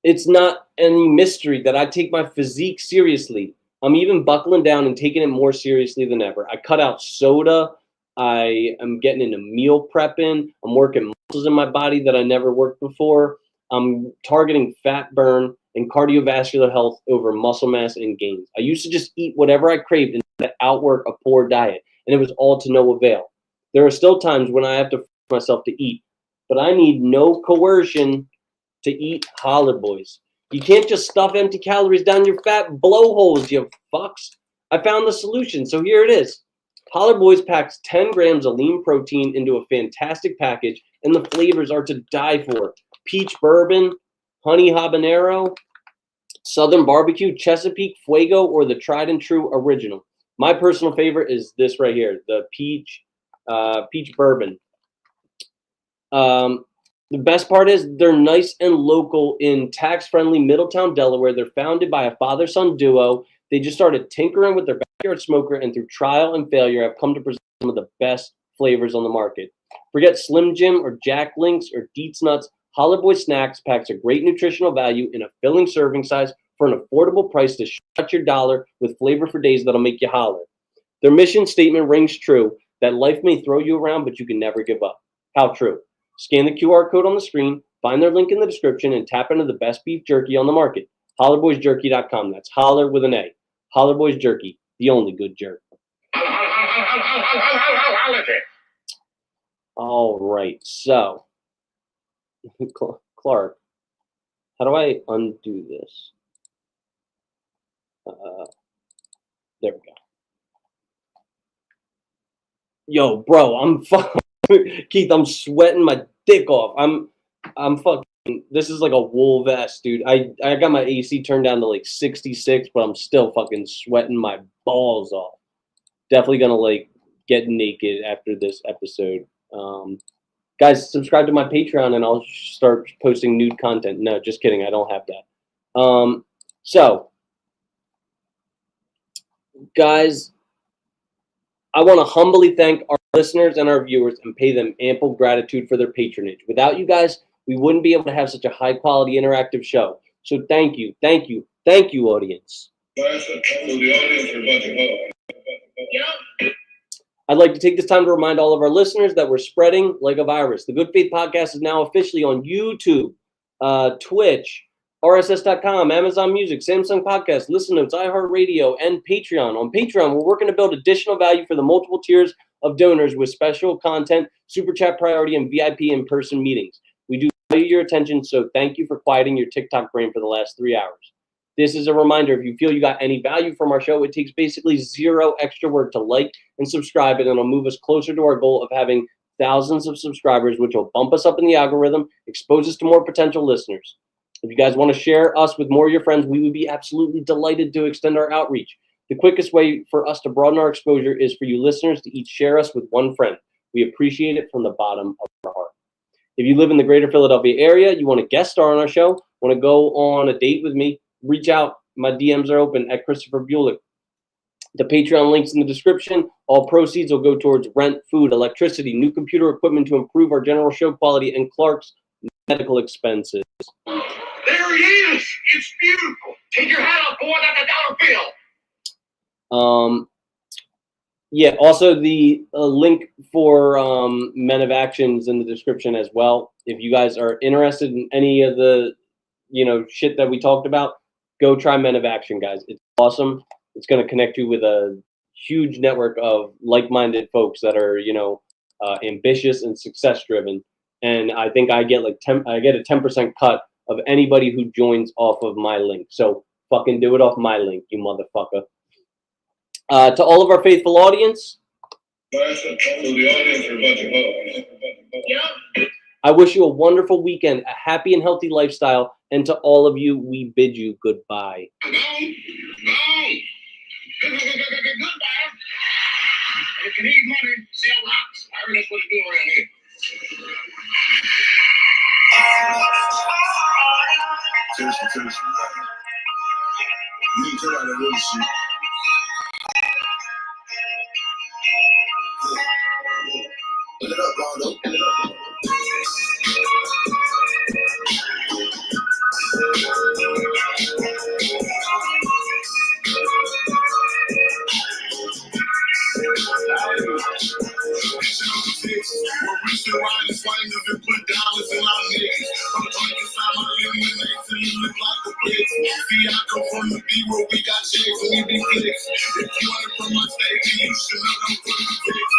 it's not any mystery that I take my physique seriously. I'm even buckling down and taking it more seriously than ever. I cut out soda. I am getting into meal prepping. I'm working muscles in my body that I never worked before. I'm targeting fat burn and cardiovascular health over muscle mass and gains. I used to just eat whatever I craved and to outwork a poor diet, and it was all to no avail. There are still times when I have to force myself to eat, but I need no coercion to eat Holler Boys. You can't just stuff empty calories down your fat blowholes, you fucks. I found the solution, so here it is. Holler Boys packs 10 grams of lean protein into a fantastic package, and the flavors are to die for. Peach bourbon, honey habanero, southern barbecue, Chesapeake, Fuego, or the tried and true original. My personal favorite is this right here, the peach bourbon. The best part is they're nice and local in tax-friendly Middletown, Delaware. They're founded by a father-son duo. They just started tinkering with their backyard smoker, and through trial and failure, have come to present some of the best flavors on the market. Forget Slim Jim or Jack Links or Deets Nuts. Holler Boy Snacks packs a great nutritional value in a filling serving size for an affordable price to shut your dollar with flavor for days that'll make you holler. Their mission statement rings true, that life may throw you around, but you can never give up. How true? Scan the QR code on the screen, find their link in the description, and tap into the best beef jerky on the market. HollerBoysJerky.com. That's holler with an A. Holler Boys Jerky, the only good jerk. All right, so Clark, how do I undo this? There we go. Yo, bro, I'm Keith, I'm sweating my dick off. I'm fucking. This is like a wool vest, dude. I got my AC turned down to like 66, but I'm still fucking sweating my balls off. Definitely gonna like get naked after this episode. Guys, subscribe to my Patreon and I'll start posting nude content. No, just kidding. I don't have that. So, guys, I want to humbly thank our listeners and our viewers and pay them ample gratitude for their patronage. Without you guys, we wouldn't be able to have such a high quality interactive show. So thank you, audience. I'd like to take this time to remind all of our listeners that we're spreading like a virus. The Good Faith Podcast is now officially on YouTube, Twitch, RSS.com, Amazon Music, Samsung Podcast, Listen Notes, iHeartRadio, and Patreon. On Patreon, we're working to build additional value for the multiple tiers of donors with special content, super chat priority, and VIP in-person meetings. We do value your attention, so thank you for quieting your TikTok brain for the last 3 hours. This is a reminder, if you feel you got any value from our show, it takes basically zero extra work to like and subscribe, and it'll move us closer to our goal of having thousands of subscribers, which will bump us up in the algorithm, expose us to more potential listeners. If you guys want to share us with more of your friends, we would be absolutely delighted to extend our outreach. The quickest way for us to broaden our exposure is for you listeners to each share us with one friend. We appreciate it from the bottom of our heart. If you live in the greater Philadelphia area, you want to guest star on our show, want to go on a date with me, reach out. My DMs are open at Christopher Bulick. The Patreon link's in the description. All proceeds will go towards rent, food, electricity, new computer equipment to improve our general show quality, and Clark's medical expenses. There he is. It's beautiful. Take your hat off, boy. That's a dollar bill. Yeah, also the link for Men of Action's in the description as well. If you guys are interested in any of the, shit that we talked about, go try Men of Action, guys. It's awesome. It's going to connect you with a huge network of like-minded folks that are, ambitious and success-driven. And I think I get a 10% cut of anybody who joins off of my link. So fucking do it off my link, you motherfucker. To all of our faithful audience, I wish you a wonderful weekend, a happy and healthy lifestyle, and to all of you, we bid you goodbye. Goodbye. If you need money, sell rocks. I heard that's what you do around here. Tension. You need to come out of little shit. Pull it up, Rondo. Pull it up. Where we surround the swingers and put dollars in our niggas. I'm talking inside my lemonade till you look like a bitch. See, I come from the B where we got checks and we be flicks. If you ain't from my state, then you should know I'm from the Texas.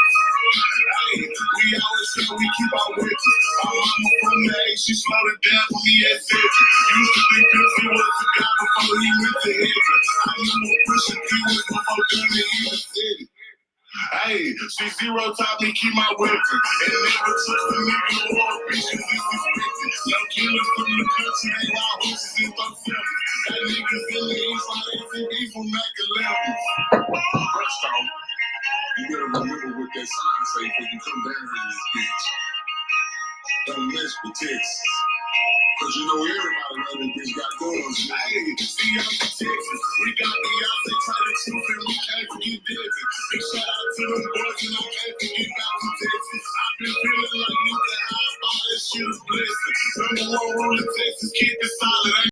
Hey, we always say we keep our witches. My mama from the A, she slowed it down for me at 50. Used to think Pimsy was a guy before he went to heaven. I knew what pushing P was before Gunna even said it. Hey, C0 taught me keep my weapon. And never trust a nigga or a bitch is disrespected. No killers from the country, they wild horses in those sevens. Got niggas in the east like ATV from Mac 11. First off, you better remember what that sign say before you come down in this bitch. Don't mess with Texas. Cause you know everybody know that bitch got guns. Hey, see, I'm from Texas. We got Beyonce trying to truth and we can't forget Devin.